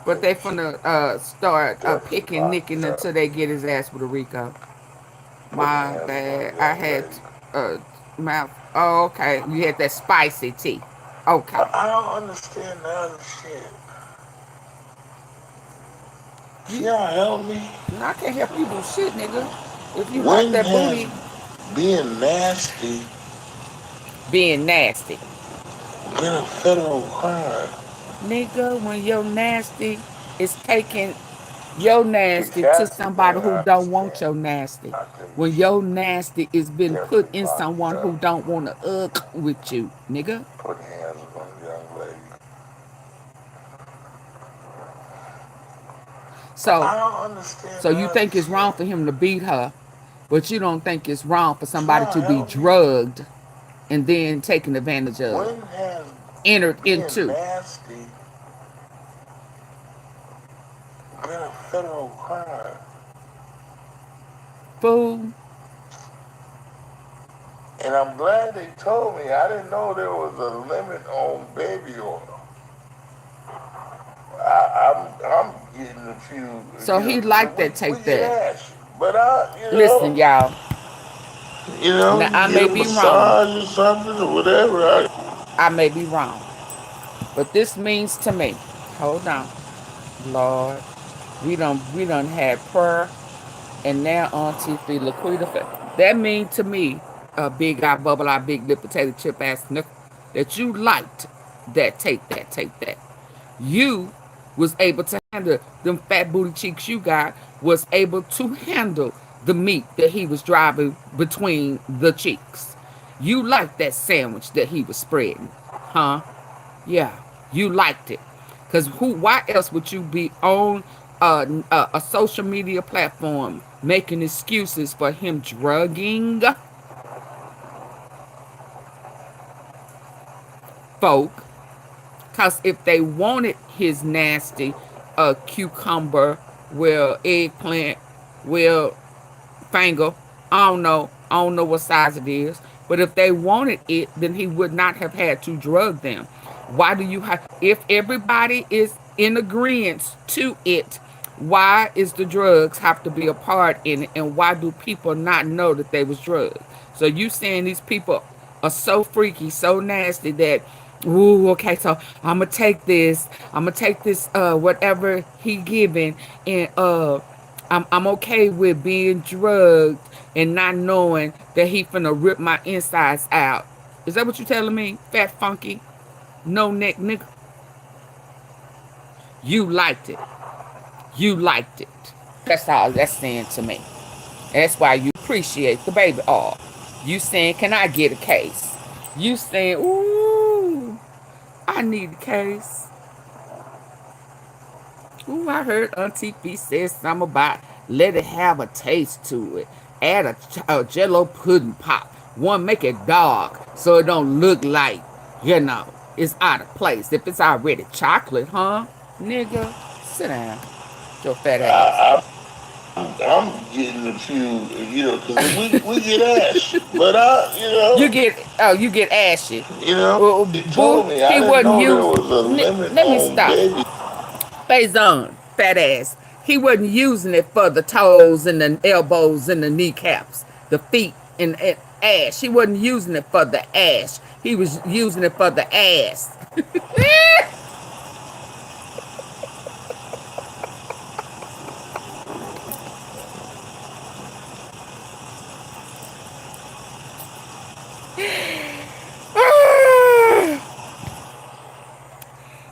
But they finna start picking Nikki until they get his ass with a Rico. My bad. I had mouth. Oh, okay. You had that spicy tea. Okay. I don't understand. You, Can y'all help me? I can't help you do shit, nigga. If you like When that has booty, being nasty being nasty. been a federal crime? Nigga, when your nasty is taking your See, nasty to Cassie somebody may who don't want understand. your nasty. I think When she your nasty is been put definitely in locked someone who up. don't want to with you, nigga. Put hands on a young lady. So, I don't understand so you none of think this it's wrong shit. for him to beat her, but you don't think it's wrong for Can somebody y'all to be help me? drugged and then taken advantage of, When has entered being into. nasty been a federal crime? Fool. And I'm glad they told me. I didn't know there was a limit on baby oil. I'm getting a few, So he like that, we take get that. ash. But Listen, y'all. Now you I get may a be wrong. massage or something or whatever. I may be wrong. But this means to me, hold on, Lord, we done had prayer and now AunTeaFee Laquita. That mean to me, big eye bubble eye, big lip potato chip ass nigga, that you liked that, take that. You was able to handle them fat booty cheeks you got, was able to handle the meat that he was driving between the cheeks. You liked that sandwich that he was spreading, huh? Yeah, you liked it. Cause why else would you be on a social media platform making excuses for him drugging folk? Cause if they wanted his nasty cucumber, well, eggplant, well, finger, I don't know what size it is. But if they wanted it, then he would not have had to drug them. Why do you have, if everybody is in agreement to it, why is the drugs have to be a part in it? And why do people not know that they was drugged? So you saying these people are so freaky, so nasty that, ooh, okay, so I'm gonna take this whatever he giving, and I'm okay with being drugged and not knowing that he finna rip my insides out. Is that what you telling me, fat funky no neck nigga? You liked it. You liked it. That's all that's saying to me. That's why you appreciate the baby all. You saying, can I get a case? You saying, ooh, I need a case. Ooh, I heard AunTeaFee say something about let it have a taste to it. Add a jello pudding pop. One, make it dark so it don't look like, it's out of place. If it's already chocolate, huh? Nigga, sit down. Your fat ass. I'm getting a few, because we get ash. But You get ashy. they Boo, told me. I he didn't wasn't know there used. was a limit Let me on stop. baby. Faison, fat ass. He wasn't using it for the toes and the elbows and the kneecaps, the feet and ass. He wasn't using it for the ass. He was using it for the ass.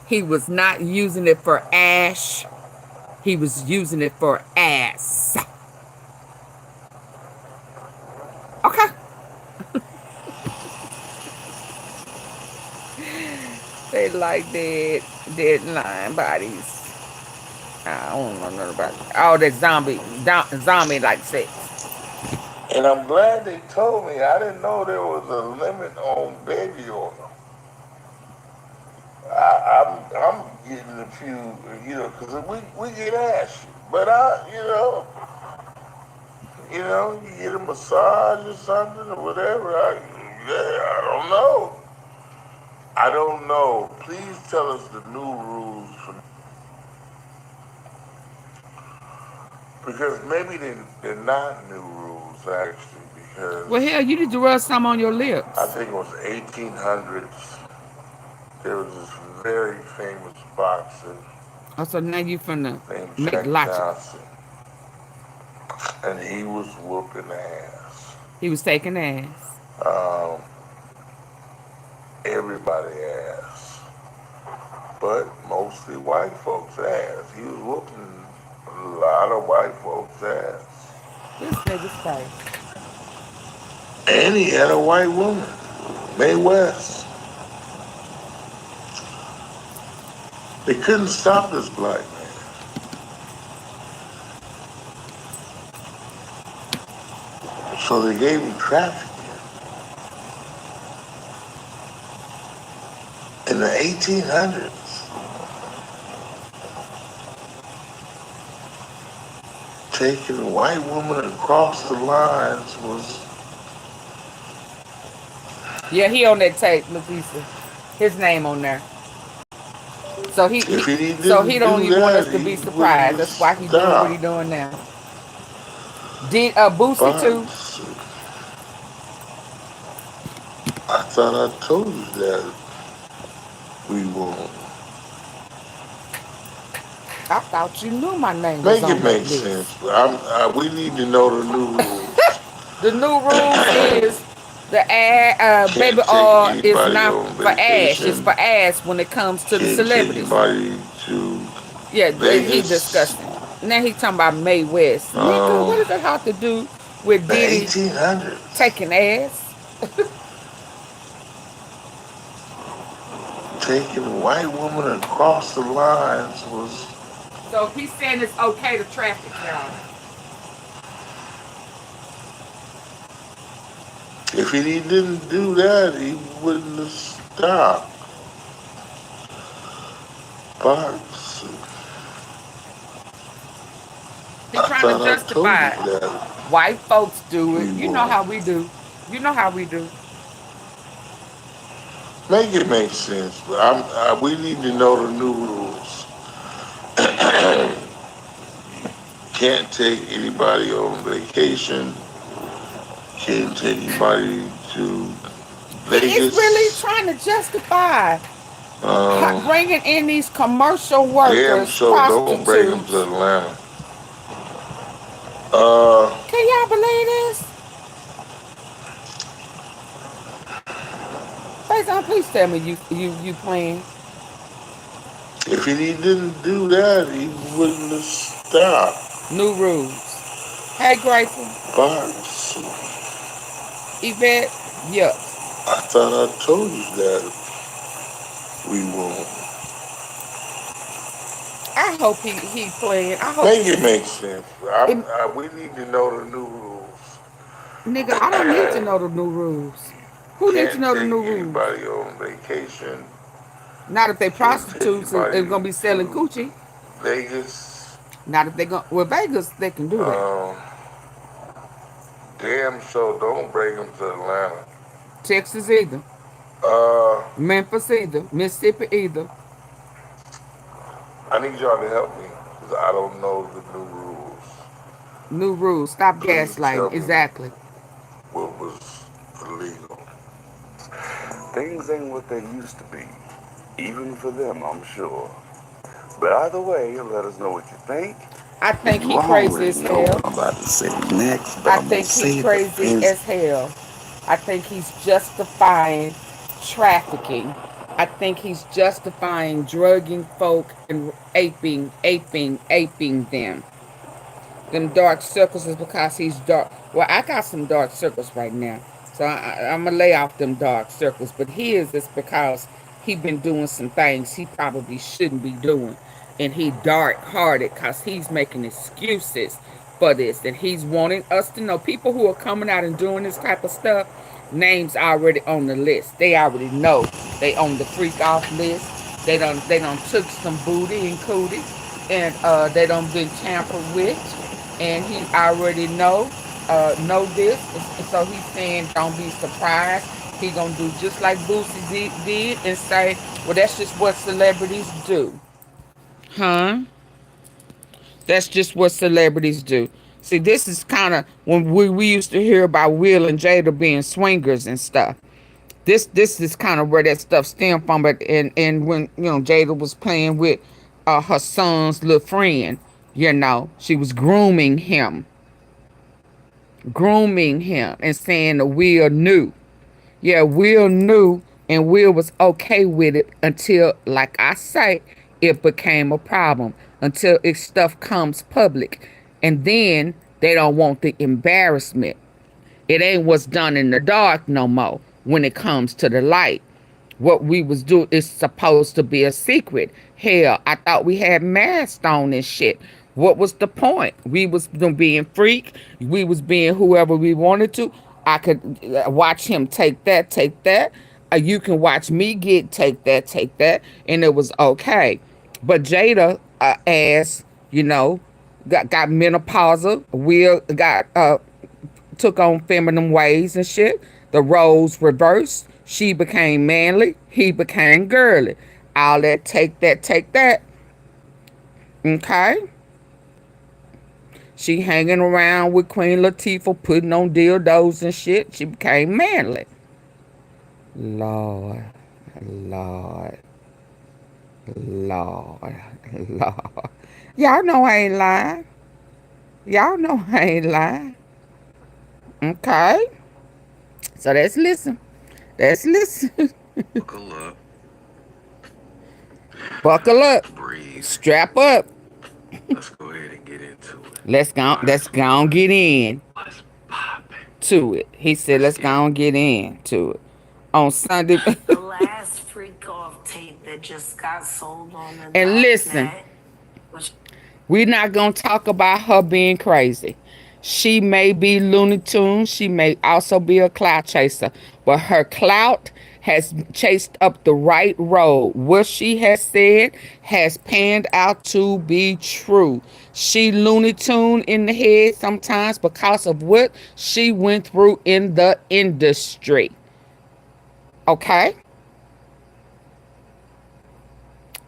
He was not using it for ash. He was using it for ass. Okay. They like dead lion bodies. I don't know nothing about it. All that zombie like sex. And I'm glad they told me. I didn't know there was a limit on baby oil. I'm getting a few, because we get ash. But you get a massage or something or whatever. I don't know. I don't know. Please tell us the new rules because maybe they're not new rules actually because Well, hell, you need to rub some on your I lips. think it was 1800s. There was this very famous boxer. Oh, so now you finna named make Jack logic. Johnson, and he was whooping ass. He was taking ass. Um, everybody ass, but mostly white folks ass. He was whooping a lot of white folks ass. This nigga's crazy. And he had a white woman, Mae West. They couldn't stop this black man. So they gave him trafficking. In the 1800s, taking a white woman across the lines was... Yeah, he on that tape, Lisa. His name on there. So he don't even want us to be surprised. That's why he's doing what he's doing now. Did Boosie too? I thought I told you that we won't. I thought you knew my name was Make on it that make list. sense. We need to know the new rules. The new rules is the baby oil is not for ash. It's for ass when it comes to the celebrities. Yeah, he disgusting. Now he talking about Mae West. Nigga, what does that have to do with Diddy 1800s. taking ass? Taking a white woman across the lines was... So he's saying it's okay to traffic, y'all. If he didn't do that, he wouldn't have stopped. But He's trying to justify it. White folks do it. You know how we do. You know how we do. Make it make sense. But we need to know the new rules. Can't take anybody on vacation. Can't take anybody to Vegas. He's really trying to justify bringing in these commercial workers, damn sure don't bring them to Atlanta. Can y'all believe this? Faison, please tell me you playing. If he didn't do that, he wouldn't have stopped. New rules. Hey, Grateful. Box. Yvette, yup. I thought I told you that we won't. I hope he playing. I hope Make it make sense. We need to know the new rules. Nigga, I don't need to know the new rules. Who needs to know the new rules? Anybody on vacation. Not if they prostitutes and gonna be selling coochie. Vegas. Not if they go. Well, Vegas they can do that. Damn sure don't bring them to Atlanta. Texas either. Memphis either. Mississippi either. I need y'all to help me because I don't know the new rules. New rules. Stop gaslighting. Exactly. What was illegal? Things ain't what they used to be, even for them, I'm sure. But either way, let us know what you think. I think he crazy as hell. What I'm about to say next, but I think he's crazy as hell. I think he's justifying trafficking. I think he's justifying drugging folk and aping them. Them dark circles is because he's dark. Well, I got some dark circles right now. So I'm going to lay off them dark circles. But his is because he been doing some things he probably shouldn't be doing. And he dark-hearted because he's making excuses for this. And he's wanting us to know. People who are coming out and doing this type of stuff, names already on the list. They already know they on the freak-off list. They done took some booty and cootie. And they done been tampered with. And he already know this. So he's saying don't be surprised. He gonna do just like Boosie did and say, well, that's just what celebrities do. Huh? That's just what celebrities do. See, this is kind of when we used to hear about Will and Jada being swingers and stuff. This is kind of where that stuff stemmed from. But and when Jada was playing with her son's little friend. You know, she was grooming him and saying that Will knew. Yeah, Will knew, and Will was okay with it until, like I say, it became a problem, until stuff comes public. And then they don't want the embarrassment. It ain't what's done in the dark no more when it comes to the light. What we was doing is supposed to be a secret. Hell, I thought we had masks on and shit. What was the point? We was being freak. We was being whoever we wanted to. I could watch him take that. You can watch me take that. And it was okay. But Jada ass, you know, got menopausal. Will got took on feminine ways and shit. The roles reversed. She became manly. He became girly. All that, take that. Okay? She hanging around with Queen Latifah, putting on dildos and shit. She became manly. Lord. Y'all know I ain't lying. Okay? So let's listen. Buckle up. Buckle up. Breathe. Strap up. Let's go ahead and get into it. Let's go and get in to it. He said, let's go and get into it. On Sunday. The last freak off tape that just got sold on the And listen, we're not going to talk about her being crazy. She may be Looney Tunes. She may also be a clout chaser. But her clout has chased up the right road. What she has said has panned out to be true. She Looney Tune in the head sometimes because of what she went through in the industry. Okay?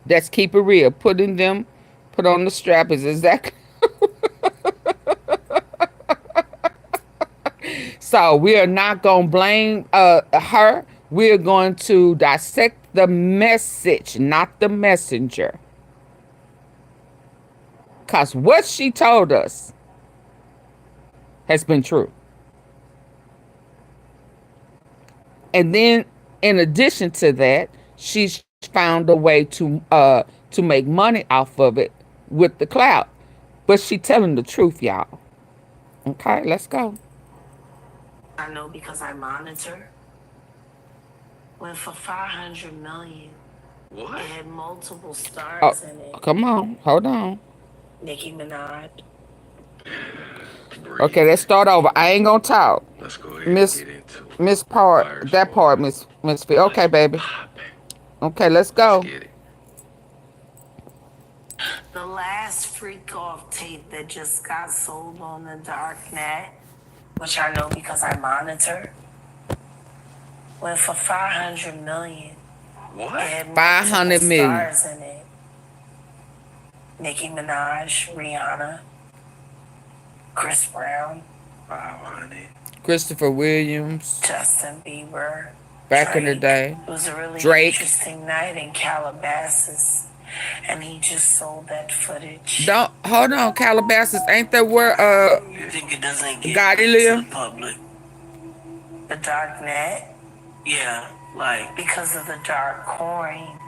Let's keep it real. Put on the strap is exactly. So we are not going to blame her. We're going to dissect the message, not the messenger. Because what she told us has been true. And then, in addition to that, she's found a way to make money off of it with the clout. But she telling the truth, y'all. Okay, let's go. I know because I monitor. Went for 500 million. What? It had multiple stars in it. Come on, hold on. Nicki Minaj. Okay, let's start over. I ain't gonna talk. Let's go ahead and get into it. Miss part, that part, Miss Fee. Okay, baby. Okay, let's go. Let's get it. The last freak off tape that just got sold on the dark net, which I know because I monitor, went for 500 million. What? It had 500 million. stars in it. Nicki Minaj, Rihanna, Chris Brown, 500. Christopher Williams. Justin Bieber. Back Drake. in the day. It was a really Drake. interesting night in Calabasas, and he just sold that footage. Hold on, Calabasas. Ain't that where You think it doesn't get Gotti to live? the public? The dark net? Yeah, like because of the dark coin.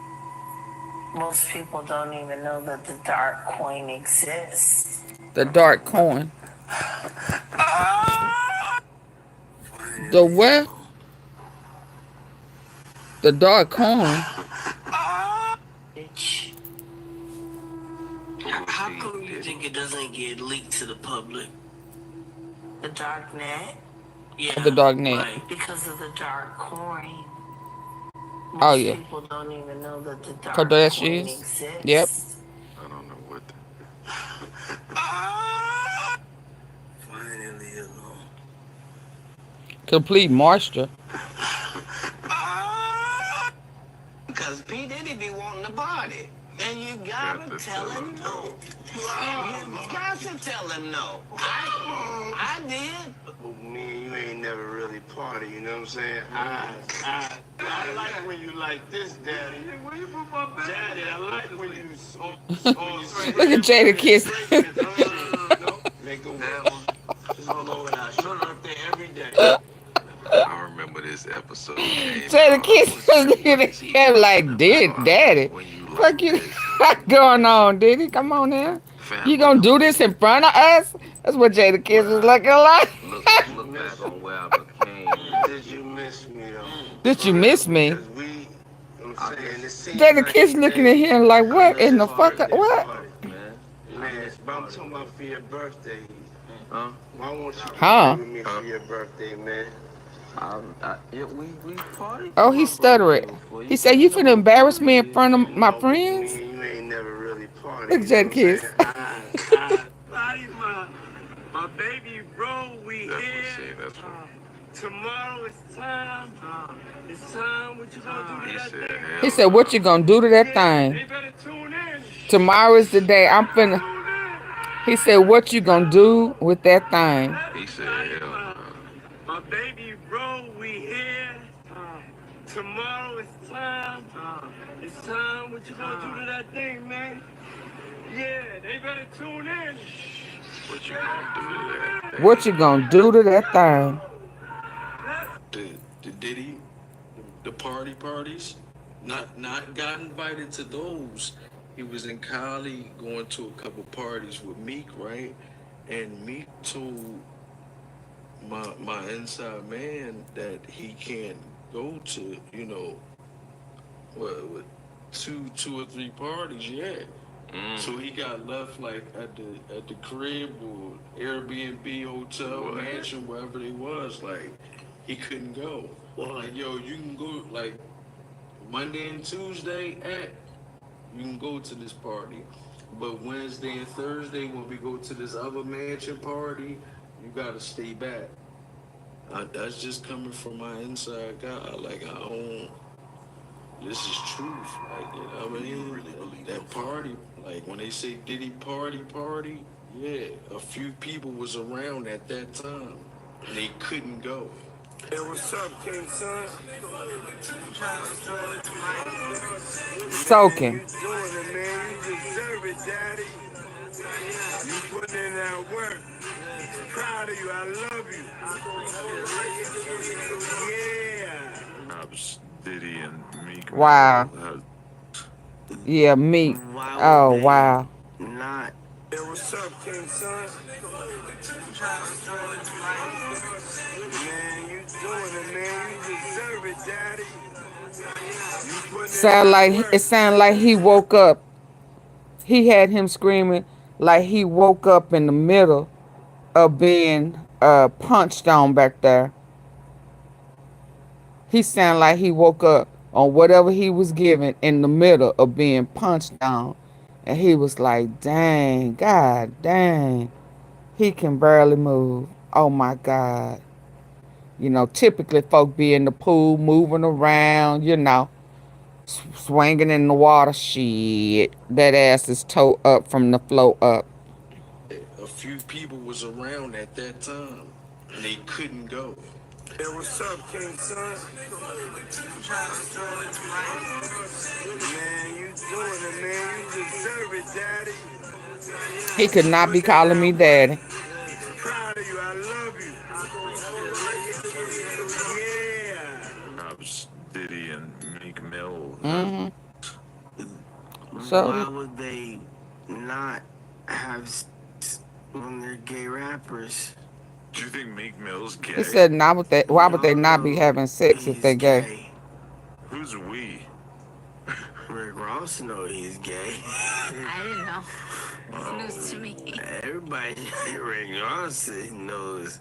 Most people don't even know that the dark coin exists. The dark coin. The what? The dark coin. How come you think it doesn't get leaked to the public? The dark net? Yeah. The dark net. Like, because of the dark coin. Most Oh, yeah. people don't even know that the dark Kardashians. coin exists. Yep. I don't know what the... Finally alone. Complete moisture. Because P. Diddy be wanting the body. And you gotta tell him no. You got to tell tell him no. I did. Me, you ain't never really party, you know what I'm saying? I like when you like this, Daddy. Where you put my baby? Daddy, I like when you Look at Jada Kiss. Make a will. Just all over that. Your birthday every day. I remember this episode came Jada out. Kiss was looking at him like, Daddy. Fuck you got going on, Diddy? Come on now. You gonna do this in front of us? That's what Jada Kiss was looking like. Look back on where I became. Did you miss me, though? Did you miss me? Because we, I'm saying, it seems Jada like Kiss looking at him like, what in the fuck? What? Man, but I'm talking about for your birthday. Huh? Why won't you Huh? with me for your birthday, man? We party. Oh, he stuttered. He said, you finna embarrass me in front of my friends? You ain't never really party. Look at Jada Kiss. My baby, bro, we here. Tomorrow it's time. It's time. What you gonna do to that thing? He said, what you gonna do to that thing? They better tune in. Tomorrow is the day. I'm finna. He said, what you gonna do with that thing? He said, My baby, bro, we here. Tomorrow it's time. It's time. What you gonna do to that thing, man? Yeah, they better tune in. what you gonna do to that? What you gonna do to that thing? The Diddy, the parties, not got invited to those. He was in Cali going to a couple parties with Meek, right? And Meek told my inside man that he can't go to, you know, what two or three parties yet. So he got left like at the crib or Airbnb, hotel, mansion, wherever they was. Like he couldn't go. Like yo, you can go like Monday and Tuesday you can go to this party, but Wednesday and Thursday when we go to this other mansion party, you gotta stay back. That's just coming from my inside guy. Like I don't. This is truth. Like you know what I mean? Really believe that party. Like when they say Diddy party, yeah, a few people was around at that time. They couldn't go. Hey, what's up, King son? Soaking. You doing it, man. You deserve it, Daddy. You putting in that work. Proud of you. I love you. Yeah. Diddy and Meek. Wow. Yeah, Meek. Oh, wow. Not. Hey, what's up, King son? Man, you doing it, man. You deserve it, Daddy. It sounded like he woke up. He had him screaming like he woke up in the middle of being punched on back there. He sounded like he woke up on whatever he was given in the middle of being punched on. And he was like, dang, God, dang. He can barely move. Oh, my God. You know, typically folk be in the pool, moving around, you know, swinging in the water. Shit. That ass is toe up from the floor up. A few people was around at that time. And they couldn't go. Hey, what's up, King son? Man, you doing it, man. You deserve it, Daddy. He could not be calling me daddy. Proud of you. I love you. Yeah. Diddy and Meek Mill. So why would they not have when they're gay rappers? Do you think Meek Mill's gay? he said, why would they not be having sex if they gay? Who's we? Rick Ross knows he's gay. I didn't know. It's news to me. Everybody, Rick Ross knows.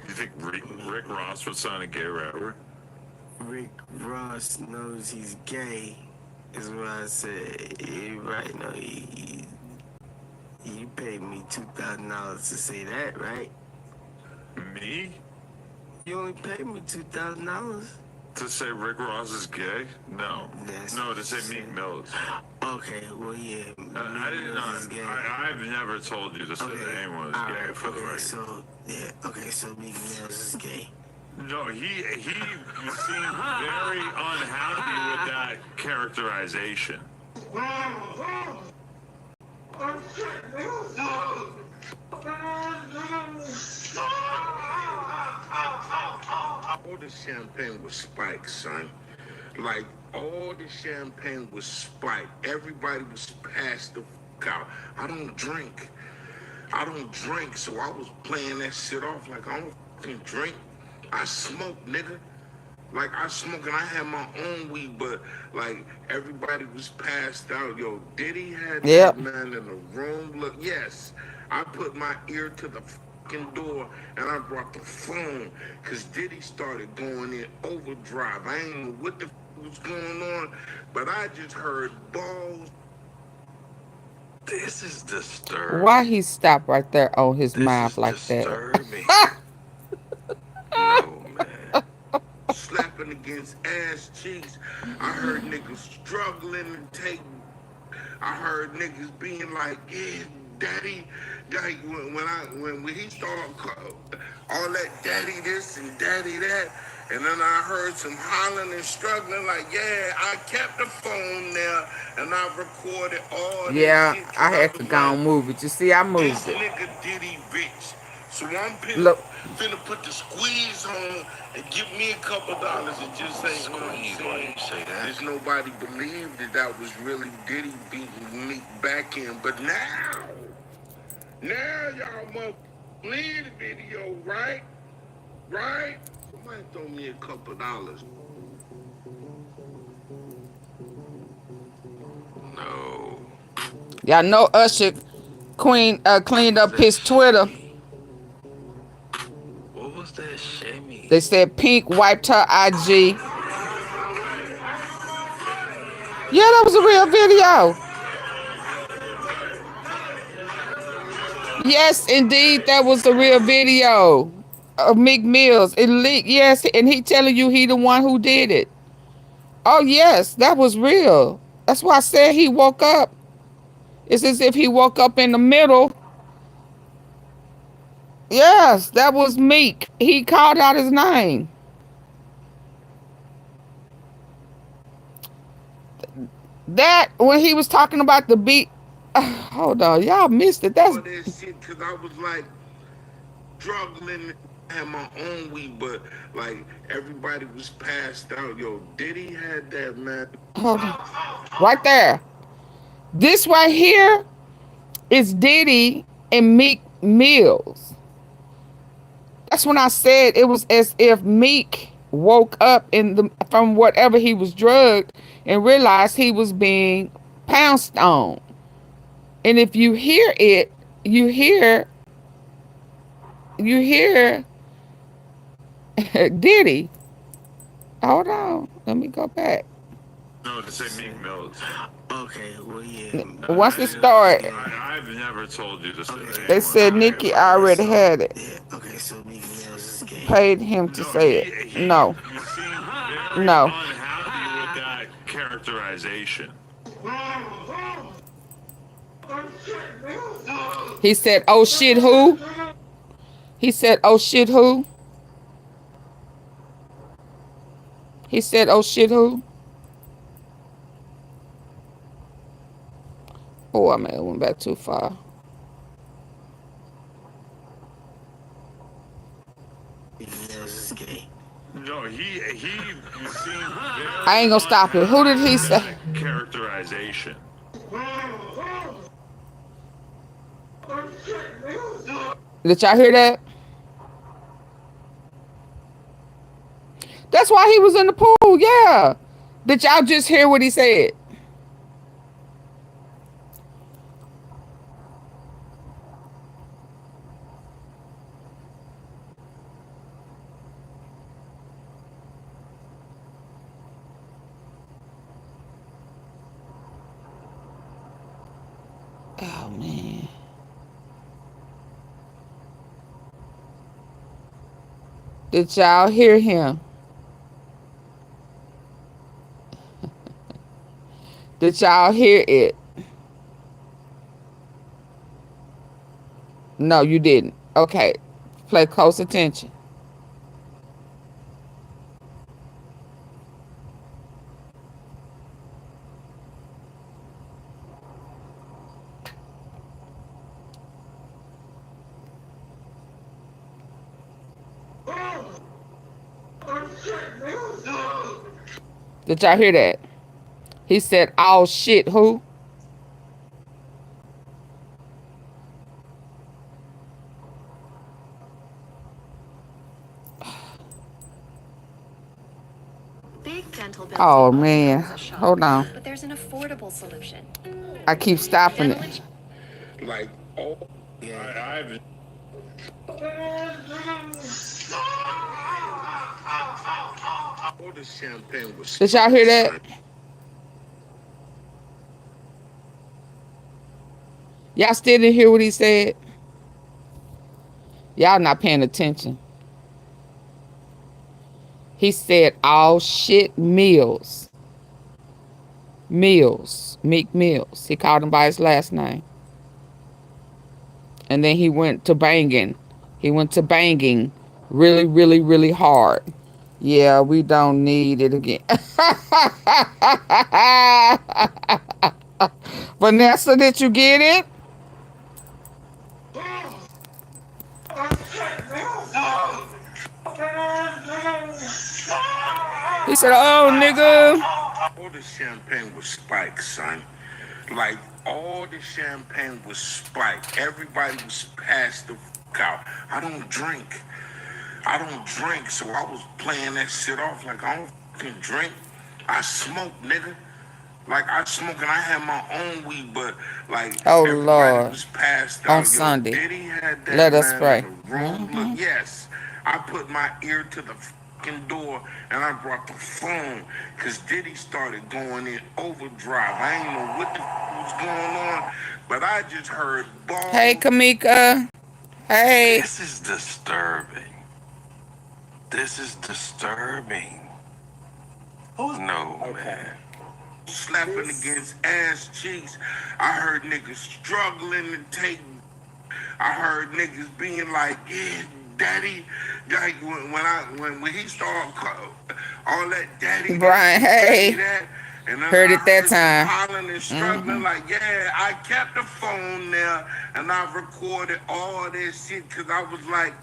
You think Rick Ross would sign a gay rapper? Rick Ross knows he's gay, is what I said. Everybody know you paid me $2,000 to say that, right? Me? You only paid me $2,000. To say Rick Ross is gay? No. No, to say Meek Mill is. Okay, well, yeah. I did not. I've never told you to say that anyone is gay for the record. So, yeah, okay, so Meek Mill is gay. No, he seemed very unhappy with that characterization. All the champagne was spiked, son. Like, all the champagne was spiked. Everybody was passed the fuck out. I don't drink, so I was playing that shit off like I don't fucking drink. I smoke, nigga. Like, I smoke and I had my own weed, but, like, everybody was passed out. Yo, Diddy had that man in the room. Look, yes, I put my ear to the fucking door and I brought the phone because Diddy started going in overdrive. I ain't know what the was going on, but I just heard balls. This is disturbing. Why he stopped right there on his mouth like that? No, man. Slapping against ass cheeks. I heard niggas struggling and taking. I heard niggas being like, yeah, daddy. Like when he started all that daddy this and daddy that, and then I heard some hollering and struggling like, yeah, I kept the phone there and I recorded all Yeah, this shit. I had to go and move it. You see, I moved This it. nigga Diddy bitch. So I'm finna put the squeeze on and give me a couple dollars and just say, you know what I'm saying? There's nobody believed that was really Diddy beating Meek back in. But now y'all must believe the video, right? Right? Somebody throw me a couple dollars. No. Y'all know Usher cleaned up his Twitter. What was that shimmy? They said Pink wiped her IG. Yeah, that was a real video. Yes, indeed, that was the real video of Meek Mills. It leaked, yes, and he telling you he the one who did it. Oh, yes, that was real. That's why I said he woke up. It's as if he woke up in the middle. Yes, that was Meek. He called out his name. That, when he was talking about the beat. Hold on, y'all missed it. That's all that shit because I was like struggling. I had my own weed, but like everybody was passed out. Yo, Diddy had that, man. Hold on. Right there. This right here is Diddy and Meek Mills. That's when I said it was as if Meek woke up from whatever he was drugged and realized he was being pounced on. And if you hear it, you hear Diddy. Hold on. Let me go back. No, to say Meek Mills. Okay, well, yeah. Once it started, I've never told you to say that. they said Nikki already had it. Yeah, okay, so Meek Mills is gay. Paid him to say it. No. No. Unhappy with that characterization. He said, oh shit, who? He said, oh shit, who? He said, oh shit, who? Oh, I may have went back too far. No, he seemed I ain't gonna stop it. Who did he say? Characterization. Did y'all hear that? That's why he was in the pool, yeah. Did y'all just hear what he said? Oh, man. Did y'all hear him? Did y'all hear it? No, you didn't. Okay. Play close attention. Did y'all hear that? He said, "Oh shit, who?" Big dental bills. Oh man, hold on. But there's an affordable solution. I keep stopping it. Like, oh, I've. All the champagne was. Did y'all hear that? Y'all still didn't hear what he said? Y'all not paying attention. He said, "All shit Mills." Mills. Meek Mills. He called him by his last name. And then he went to banging. He went to banging really, really, really hard. Yeah, we don't need it again. Vanessa, did you get it? He said, "Oh, nigga." All the champagne was spiked, son. Like, all the champagne was spiked. Everybody was passed the fuck out. I don't drink. So I was playing that shit off like I don't fucking drink. I smoke, nigga. Like, I smoke and I had my own weed, but like, oh, everybody Lord. was passed out. On Sunday. Diddy had that Let us man pray. in the room. Look, yes, I put my ear to the fucking door and I brought the phone because Diddy started going in overdrive. I ain't know what the was going on, but I just heard balls. Hey, Kamika. Hey. This is disturbing. This is disturbing. No, man. Slapping against ass cheeks. I heard niggas struggling to take. I heard niggas being like, "Yeah, daddy." Like when he started all that daddy. Brian, hey. That, and then heard I it that heard time. Hollering and struggling like, yeah, I kept the phone there and I recorded all this shit because I was like,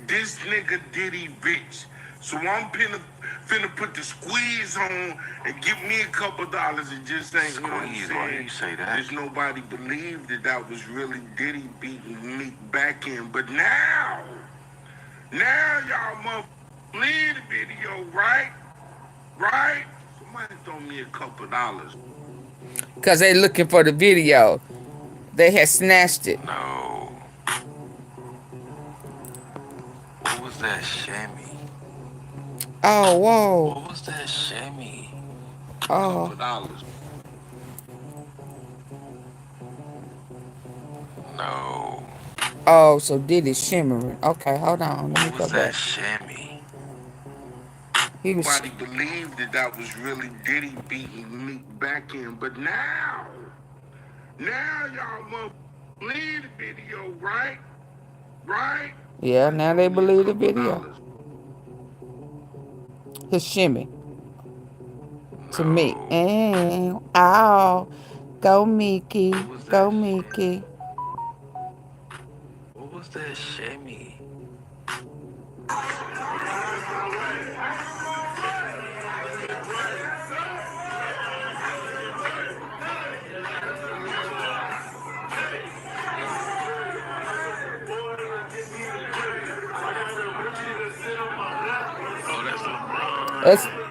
this nigga Diddy bitch. So I'm finna put the squeeze on and give me a couple dollars and just say, you know what I'm saying? Why do you say that? There's nobody believed that was really Diddy beating Meek back in. But now y'all motherfuckers believe the video, right? Right? Somebody throw me a couple dollars. Because they looking for the video. They had snatched it. No. What was that shimmy? Oh, whoa. What was that shimmy? Oh. Couple dollars. No. Oh, so Diddy shimmering. Okay, hold on. Let me go back. Shimmy? He was. Nobody believed that was really Diddy beating Meek back in, but now y'all must believe the video, right? Right? Yeah, now they believe the video. His shimmy. To me. And oh, go Mickey. Go Mickey. What was that shimmy?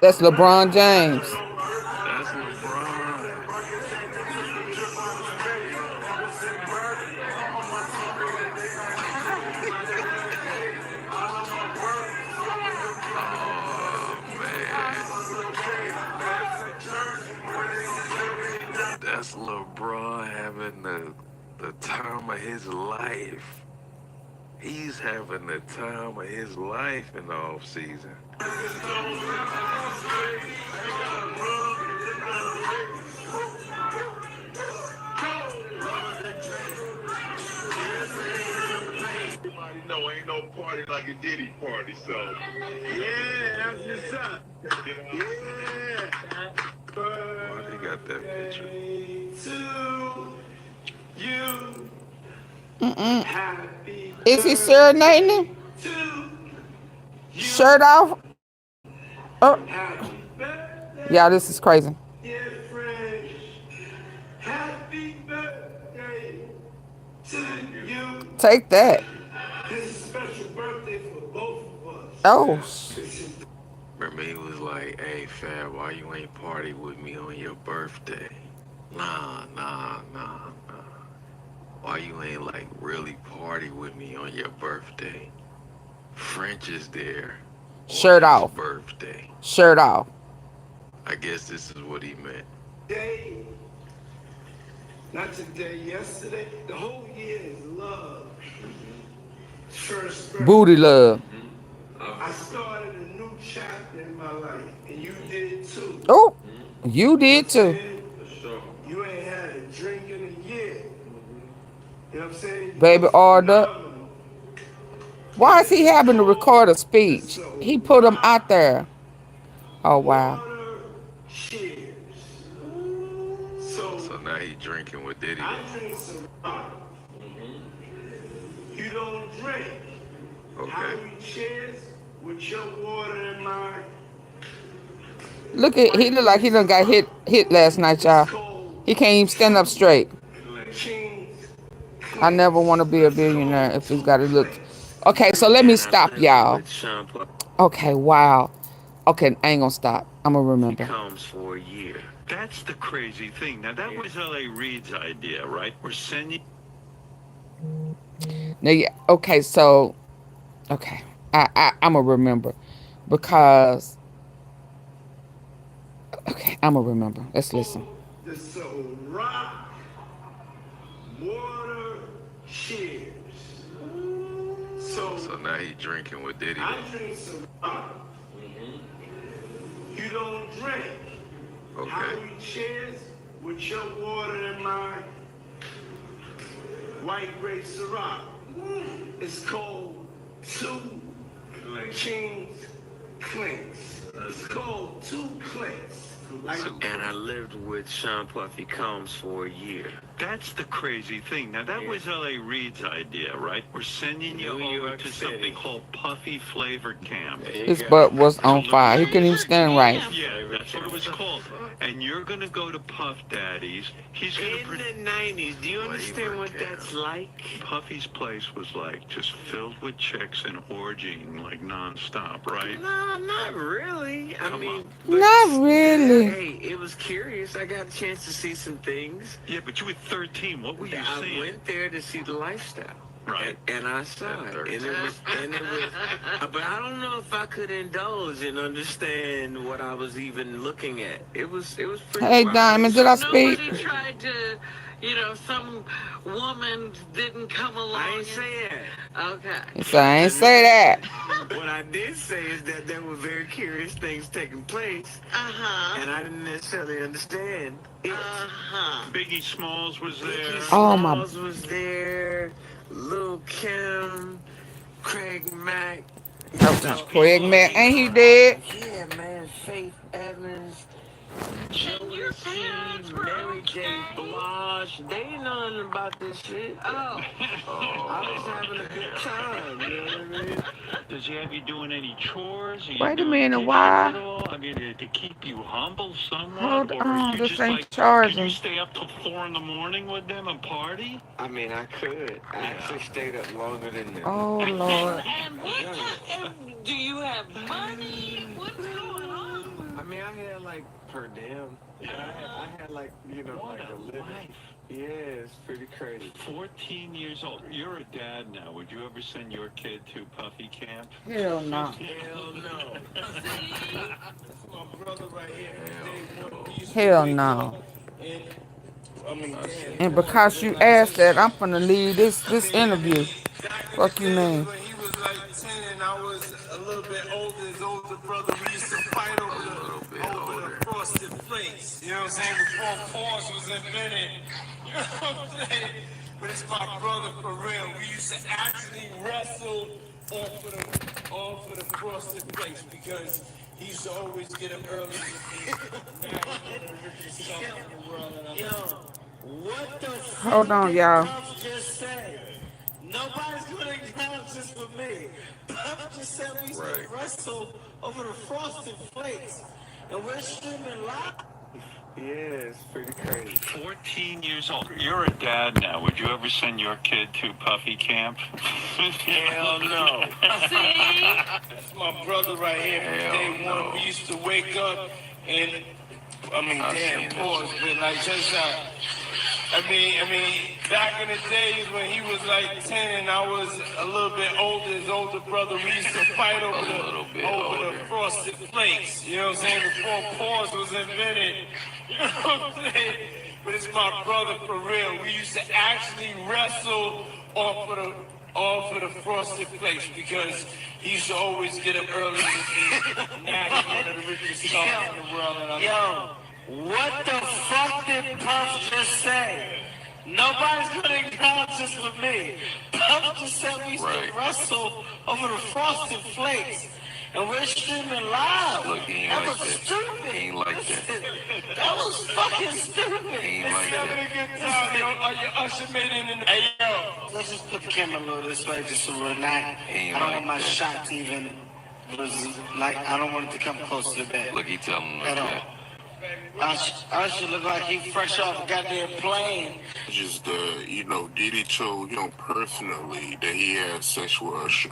That's LeBron James. That's LeBron. That's LeBron having the time of his life. He's having the time of his life in the off season. already know ain't no party like a Diddy party, so. Yeah, that's what's up. Yeah. Why they got that picture? To you. Is he serenading him? Shirt off? Oh. Yeah, this is crazy. Take that. This is a special birthday for both of us. Oh. Remember, he was like, hey, Fab, why you ain't party with me on your birthday? Nah. Why you ain't, like, really party with me on your birthday? French is there. Shirt off. Birthday. Shirt off. I guess this is what he meant. Day. Not today, yesterday. The whole year is love. First birthday. Booty love. I started a new chapter in my life, and you did too. Oh, you did too. You ain't had a drink in a year. You know what I'm saying? Baby order. Why is he having to record a speech? He put him out there. Oh, wow. So now he drinking with Diddy. I drink some water. You don't drink. Okay. How we cheers with your water in mine. Look at, he look like he done got hit last night, y'all. He can't even stand up straight. I never want to be a billionaire if he's got to look. Okay, so let me stop, y'all. Okay, wow. Okay, I ain't gonna stop. I'm gonna remember. Comes for a year. That's the crazy thing. Now, that was L.A. Reid's idea, right? We're sending... Now, yeah, okay, so, okay. I'm gonna remember. Because, okay, I'm gonna remember. Let's listen. So rock, water, cheers. So now he drinking with Diddy. I drink some rock. You don't drink. Okay. How we cheers with your water in mine. White grape Ciroc. It's called Two Kings Clinks. It's called Two Clinks. And I lived with Sean Puffy Combs for a year. That's the crazy thing. Now, that was L.A. Reid's idea, right? We're sending you over to something called Puffy Flavor Camp. His butt was on fire. He couldn't even stand right. Yeah, that's what it was called. And you're going to go to Puff Daddy's. He's going to... In the 90s, do you understand what that's like? Puffy's place was like just filled with chicks and orgying like nonstop, right? No, not really. I mean... Not really. Hey, it was curious. I got a chance to see some things. Yeah, but you were 13. What were you seeing? I went there to see the lifestyle. Right. And I saw it. And it was, but I don't know if I could indulge and understand what I was even looking at. It was pretty Hey, wild. Diamond, did I speak? Nobody tried to, you know, some woman didn't come along. I ain't say that. Okay. So I ain't say that. What I did say is that there were very curious things taking place. Uh-huh. And I didn't necessarily understand it. Uh-huh. Biggie Smalls was there. Oh, my. Smalls was there. Lil' Kim, Craig Mack. Oh, Craig Mack, ain't he dead? Yeah, man. Faith Evans, And your parents were Mary J. Blige. They ain't know nothing about this shit. Oh. I was having a good time, you know what I mean? Does he have you doing any chores? Are you Wait a doing minute, dishes why? at all? I mean, to keep you humble somewhat? Hold or on, you this just ain't like, charging. Can you stay up till 4 in the morning with them and party? I mean, I could. I actually stayed up longer than them. Oh, Lord. And do you have money? What's going on? I mean, I had like per diem. I had like, you know, What like a a living. life. Yeah, it's pretty crazy. 14 years old. You're a dad now. Would you ever send your kid to Puffy camp? Hell no. Hell no. That's my brother right here. Hell no. And because you asked that, I'm gonna leave this interview. Fuck you, man. When he was like 10 and I was a little bit older, his older brother, we used to fight over the frosted flakes. You know what I'm saying? Before pause was invented. You know what I'm saying? But it's my brother for real. We used to actually wrestle all for the frosted flakes because he used to always get them early. Yo, what the Hold fuck on, did y'all. Puff just say? Nobody's gonna acknowledge this for me. Puff just said we used to wrestle over the frosted flakes, and we're streaming live. Yeah, it's pretty crazy. 14 years old. You're a dad now. Would you ever send your kid to Puffy camp? Hell no. See? That's my brother right here from day one. We used to wake up and, damn, pause, but like just I mean, back in the days when he was like 10 and I was a little bit older, his older brother, we used to fight over the frosted flakes. You know what I'm saying? Before pause was invented. You know what I'm saying? But it's my brother for real. We used to actually wrestle off of the frosted flakes because he used to always get up early. Now he's one of the richest stars in the world. And yo, what the fuck did Puff just say? Nobody's gonna acknowledge this with me. Puff just said we used to wrestle over the frosted flakes. And we're streaming live. Look, he ain't that like was that. stupid. He ain't like that. That was fucking stupid. He ain't like Having a that. good time, yo. Are you Usher made it in the... Hey, yo. Let's just put the camera a little this way just so we're not... I don't want my shot to even... I don't want it to come close to the bed. Look, he telling him At all. Usher look like he fresh off a goddamn plane. Just, Diddy told him personally that he had sex with Usher.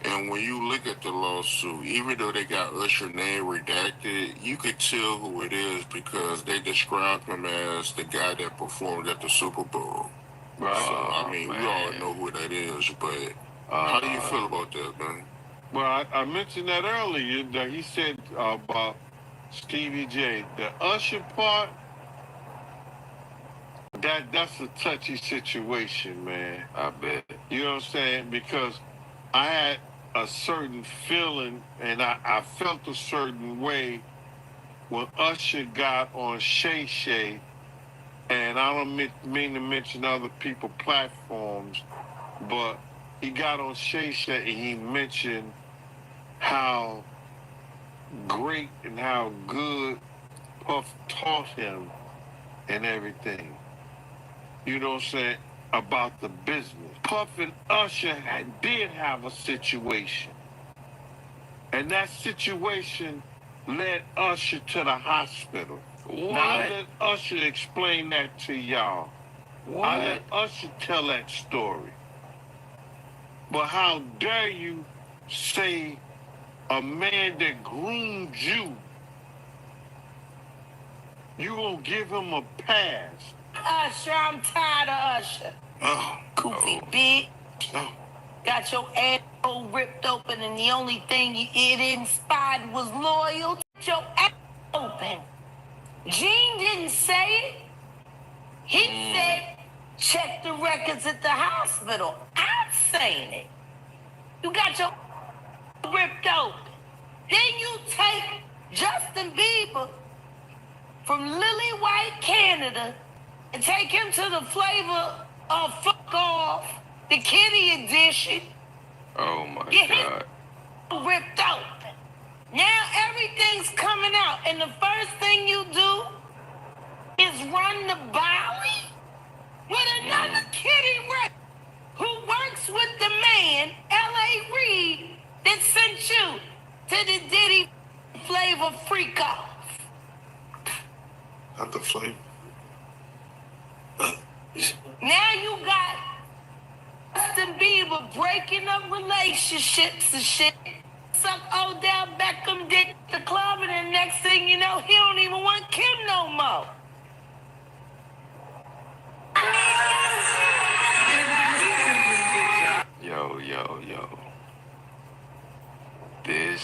And when you look at the lawsuit, even though they got Usher's name redacted, you could tell who it is because they described him as the guy that performed at the Super Bowl. So, we all know who that is, but how do you feel about that, man? Well, I mentioned that earlier, that he said about Stevie J. The Usher part, that's a touchy situation, man. I bet. You know what I'm saying? Because I had a certain feeling, and I felt a certain way when Usher got on Shay Shay, and I don't mean to mention other people's platforms, but he got on Shay Shay and he mentioned how great and how good Puff taught him and everything. You know what I'm saying? About the business. Puff and Usher did have a situation. And that situation led Usher to the hospital. Now, I let Usher explain that to y'all. I let Usher tell that story. But how dare you say a man that groomed you, you gonna give him a pass? Usher, I'm tired of Usher. Goofy bitch. Got your asshole ripped open and the only thing it inspired was loyalty. Your ass open. Gene didn't say it. He said, check the records at the hospital. I'm saying it. You got your ripped open. Then you take Justin Bieber from Lily White, Canada, and take him to the flavor of Fuck Off, the Kitty edition. Oh my God. Ripped open. Now everything's coming out, and the first thing you do is run the Bowie with another Kitty record who works with the man, L.A. Reid, that sent you to the Diddy flavor freak off. Not the flavor. Now you got Justin Bieber breaking up relationships and shit. Suck Odell Beckham dick at the club, and then next thing you know, he don't even want Kim no more. Yo. This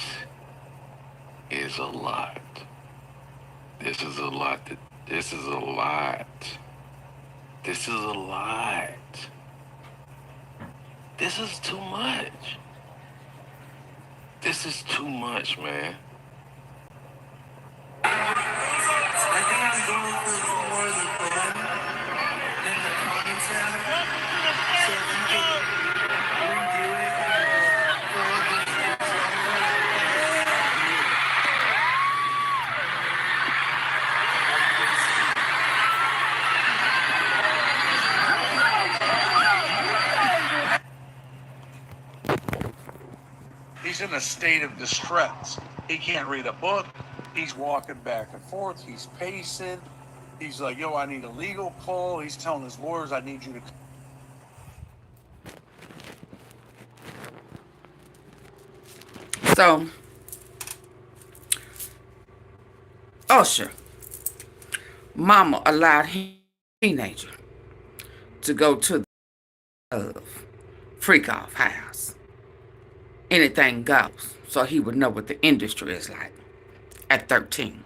is a lot. This is a lot. This is a lot. This is a lot. This is too much. This is too much, man. I think I'm going for more of the fun than the content. So if you can redo it He's in a state of distress. He can't read a book. He's walking back and forth. He's pacing. He's like, yo, I need a legal call. He's telling his lawyers, I need you to... So, Usher, mama allowed him, teenager, to go to the freak off house. Anything goes. So he would know what the industry is like at 13.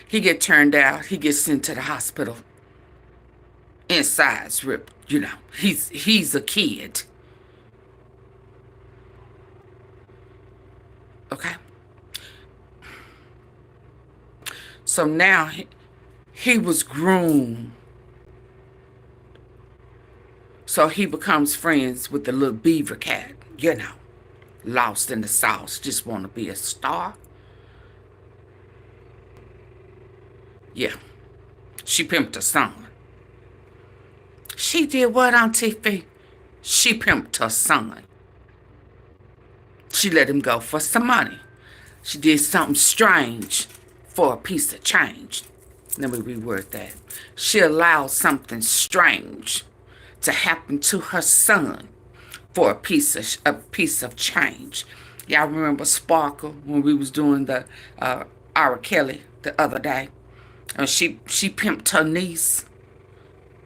He get turned out. He gets sent to the hospital. Inside's ripped. You know, he's a kid. Okay. So now he was groomed. So he becomes friends with the little beaver cat, you know, lost in the sauce, just want to be a star. Yeah, she pimped her son. She did what, AunTeaFee? She pimped her son. She let him go for some money. She did something strange for a piece of change. Let me reword that. She allowed something strange to happen to her son for a piece of change. Y'all remember Sparkle when we was doing the R. Kelly the other day? And she pimped her niece.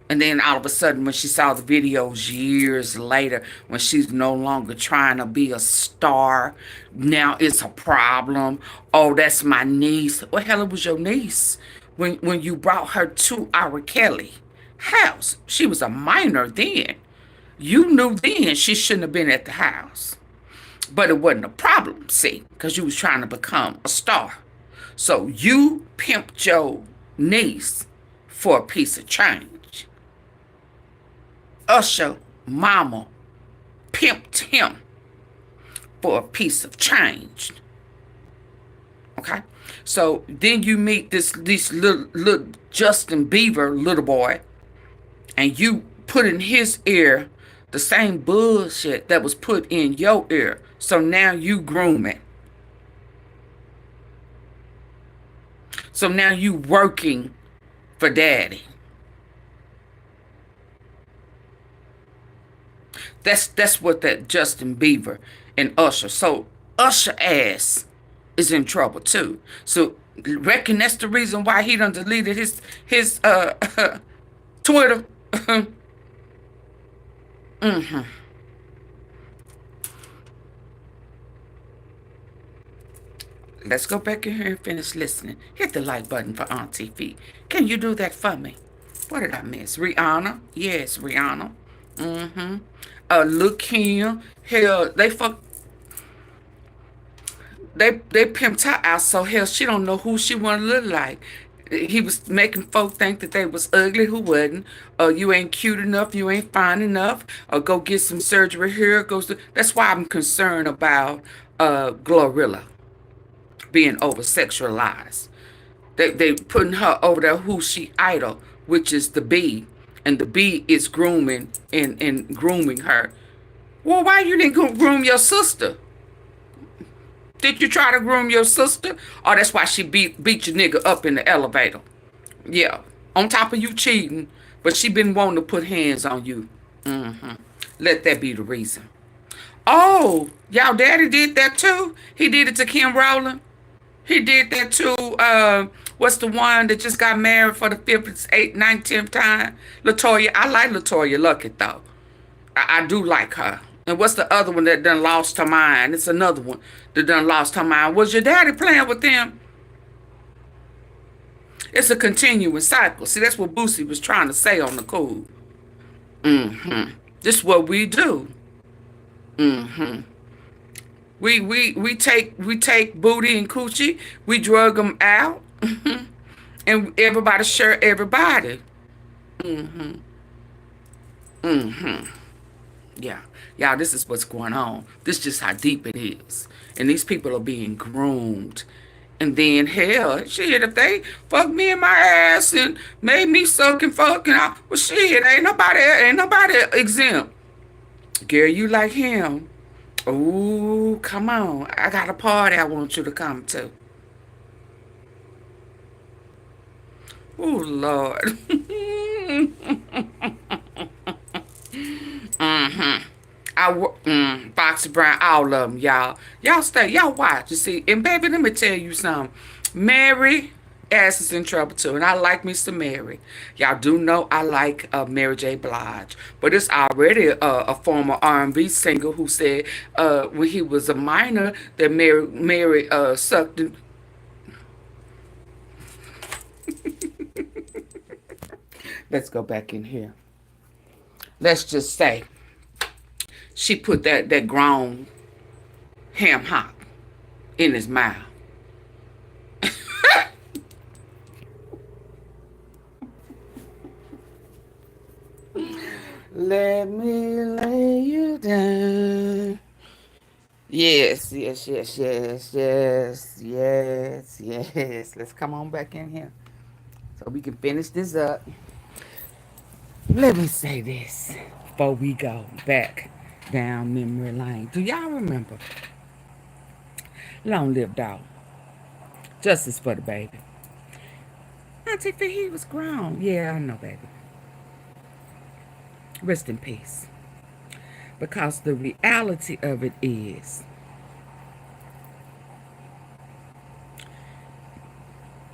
And then all of a sudden, when she saw the videos years later, when she's no longer trying to be a star, now it's a problem. Oh, that's my niece. Well, hell, it was your niece when you brought her to R. Kelly house. She was a minor then. You knew then she shouldn't have been at the house. But it wasn't a problem, see, because you was trying to become a star. So you pimped your niece for a piece of change. Usher mama pimped him for a piece of change. Okay? So then you meet this little Justin Bieber little boy, and you put in his ear the same bullshit that was put in your ear. So now you grooming. So now you working for daddy. That's what that Justin Bieber and Usher. So Usher ass is in trouble too. So reckon that's the reason why he done deleted his Twitter. Let's go back in here and finish listening. Hit the like button for AunTeaFee. Can you do that for me? What did I miss? Rihanna? Yes, Rihanna. Look here. Hell, they pimped her out, so hell, she don't know who she want to look like. He was making folk think that they was ugly who wasn't. You ain't cute enough, you ain't fine enough, or go get some surgery here. That's why I'm concerned about Glorilla being over-sexualized. They putting her over there who she idol, which is the bee. And the bee is grooming and grooming her. Well, why you didn't groom your sister? Did you try to groom your sister? Oh, that's why she beat your nigga up in the elevator. Yeah, on top of you cheating, but she been wanting to put hands on you. Let that be the reason. Oh, y'all daddy did that too? He did it to Kim Rowland? He did that to, what's the one that just got married for the 5th, 8th, 9th, 10th time? LaToya. I like LaToya Luckett, though. I do like her. And what's the other one that done lost her mind? It's another one that done lost her mind. Was your daddy playing with them? It's a continuing cycle. See, that's what Boosie was trying to say on the cool. This is what we do. We take booty and coochie, we drug them out, and everybody share everybody. Yeah. Y'all, this is what's going on. This is just how deep it is. And these people are being groomed. And then, hell, shit, if they fuck me in my ass and made me suck and fuck, and well, shit, ain't nobody exempt. Gary, you like him. Ooh, come on. I got a party I want you to come to. Ooh, Lord. Foxy Brown, all of them, y'all. Y'all stay, y'all watch. You see, and baby, let me tell you something. Mary ass is in trouble too, and I like me some Mary. Y'all do know I like Mary J. Blige, but it's already a former R&B singer who said when he was a minor that Mary sucked. Let's go back in here. Let's just say she put that grown ham hock in his mouth. Let me lay you down. Yes. Let's come on back in here so we can finish this up. Let me say this before we go back down memory lane. Do y'all remember? Long live Dolph. Justice for the baby. AunTeaFee, he was grown. Yeah, I know, baby. Rest in peace. Because the reality of it is,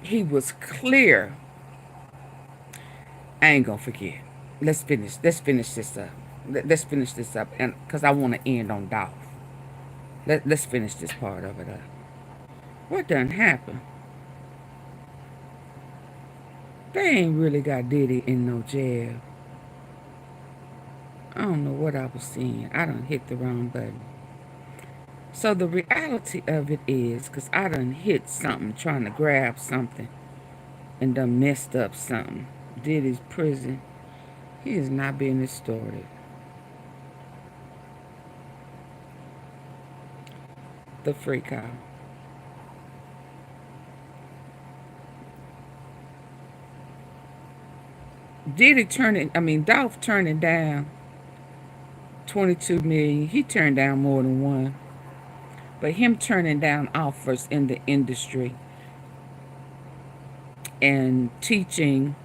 he was clear. I ain't gonna forget. Let's finish this up. Let's finish this up, and because I want to end on Dolph. Let's finish this part of it up. What done happened? They ain't really got Diddy in no jail. I don't know what I was seeing. I done hit the wrong button. So the reality of it is, because I done hit something trying to grab something and done messed up something. Diddy's prison. He is not being distorted. The freak out. Dolph turning down 22 million. He turned down more than one. But him turning down offers in the industry and teaching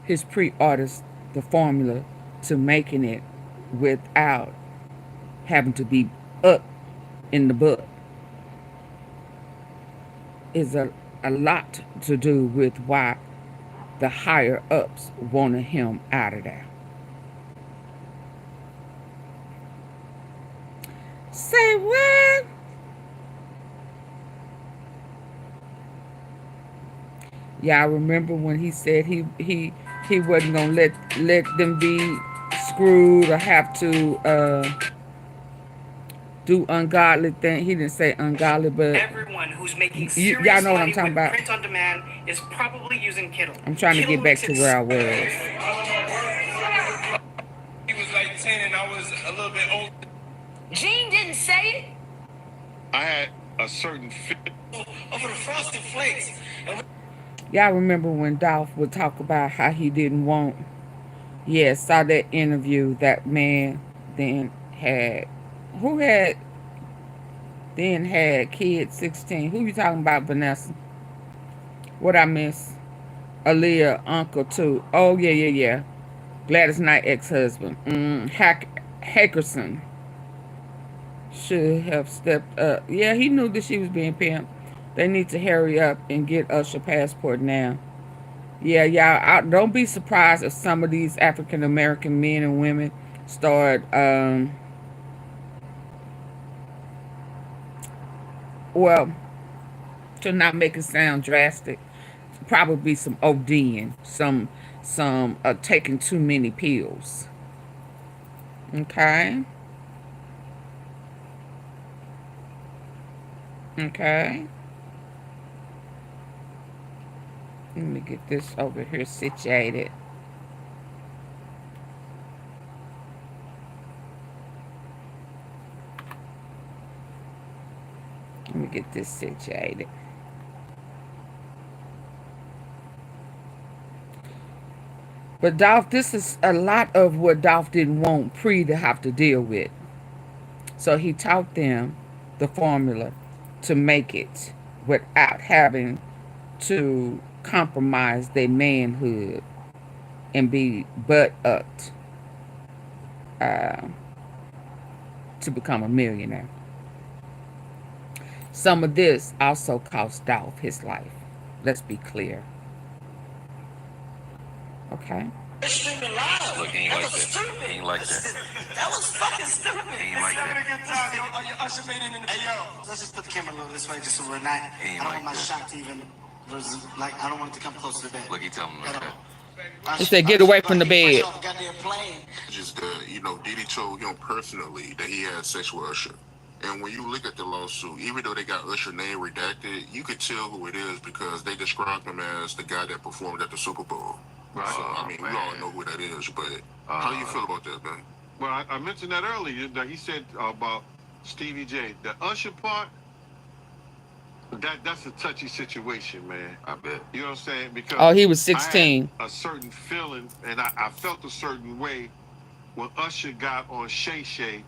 his pre-artists the formula to making it without having to be up in the book is a lot to do with why the higher ups wanted him out of there. Say what? Y'all remember when he said he wasn't gonna let them be screwed or have to do ungodly thing. He didn't say ungodly, but everyone who's making serious y'all know what I'm money talking with about. print on demand is probably using Tidal. I'm trying to get back to where I was. He was like 10 and I was a little bit older. Gene didn't say it. I had a certain fit over the Frosted Flakes. Y'all remember when Dolph would talk about how he didn't want... Yeah, saw that interview. That man then had... Who had... Then had kids 16. Who you talking about, Vanessa? What I miss? Aaliyah, uncle too. Oh, yeah. Gladys Knight ex-husband. Hackerson should have stepped up. Yeah, he knew that she was being pimped. They need to hurry up and get Usher passport now. Yeah, y'all, don't be surprised if some of these African-American men and women start, well, to not make it sound drastic, probably some ODing, some taking too many pills. Okay? Okay? Let me get this over here situated. Let me get this situated. But Dolph, this is a lot of what Dolph didn't want Pre to have to deal with. So he taught them the formula to make it without having to compromise their manhood and be butt-upped to become a millionaire. Some of this also cost Dolph his life. Let's be clear. Okay? Look, he ain't like that. He ain't like that. That was fucking stupid. He ain't like that. Hey, yo, let's just put the camera a little this way just so we're not. I don't want my shot to even, like, I don't want it to come close to the bed. Look, he tell him like that. He said, get away from the bed. Just Diddy told him personally that he had sex with Usher. And when you look at the lawsuit, even though they got Usher's name redacted, you could tell who it is because they described him as the guy that performed at the Super Bowl. Right. So, I mean, we all know who that is, but how do you feel about that, man? Well, I mentioned that earlier, that he said about Stevie J. The Usher part, that's a touchy situation, man. I bet. You know what I'm saying? Because oh, he was 16. I had a certain feeling, and I felt a certain way when Usher got on Shay Shay,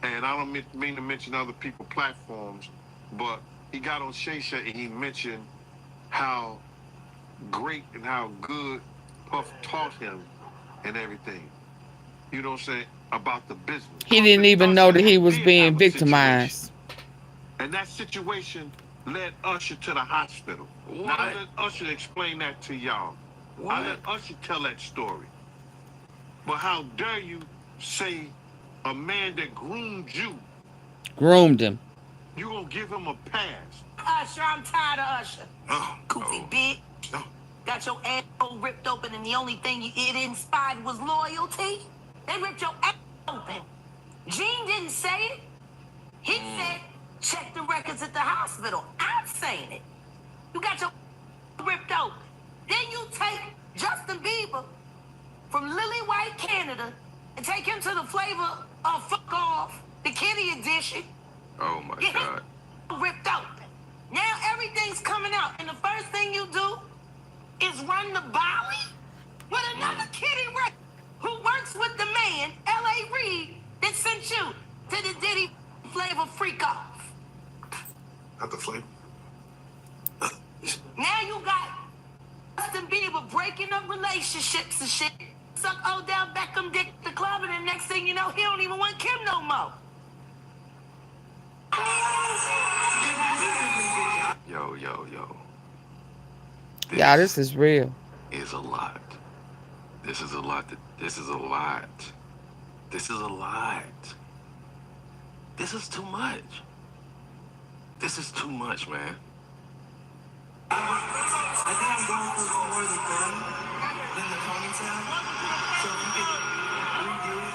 and I don't mean to mention other people's platforms, but he got on Shay Shay and he mentioned how great and how good Puff taught him and everything. You know what I'm saying? About the business. He didn't even know that he was being victimized. And that situation led Usher to the hospital. Now, I let Usher explain that to y'all. I let Usher tell that story. But how dare you say a man that groomed you, groomed him, you gonna give him a pass? Usher, I'm tired of Usher. Goofy bitch. Got your asshole ripped open and the only thing it inspired was loyalty? They ripped your ass open. Gene didn't say it. He said, check the records at the hospital. I'm saying it. You got your ripped open. Then you take Justin Bieber from Lily White, Canada, and take him to the flavor of Fuck Off, the Kitty edition. Oh my God. Ripped open. Now everything's coming out, and the first thing you do is run the Bolly with another Kitty record who works with the man, L.A. Reid, that sent you to the Diddy flavor freak off. Not the flavor. Now you got Justin Bieber breaking up relationships and shit. Suck Odell Beckham dick at the club, and the next thing you know, he don't even want Kim no more. Yo. Yeah, this is real. Is a lot. This is a lot. This is a lot. This is a lot. This is too much. This is too much, man. I think I'm going for more of the bun than the ponytail. So if you could redo it,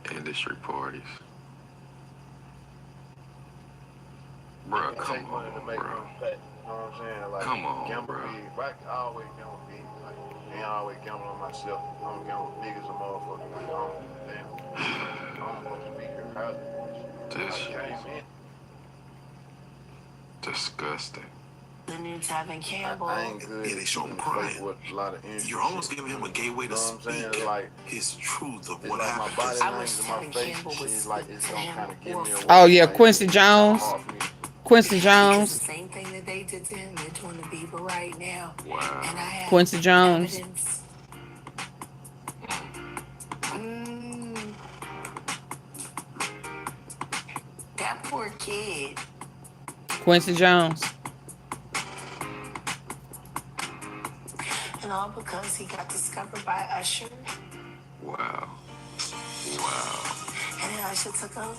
Industry parties. Bro, come on, bro. Come on, bro. I always gamble big. Like, they always gamble on myself. I don't gamble big as a motherfucker. I'm supposed to be here early. This shit is disgusting. The new Tavin Campbell. Yeah, they show him crying. You're almost giving him a gateway to speak like, his truth of what like happened. my body I language wish in my Tavin face, Campbell was like it's gonna kind of give me away. Oh yeah, Like, Quincy Jones. Quincy The Jones. same thing that they did to him, they're doing to Bieber right now. Wow. And I have Quincy Jones. evidence. That poor kid. Quincy Jones. And all because he got discovered by Usher. Wow. And then Usher took him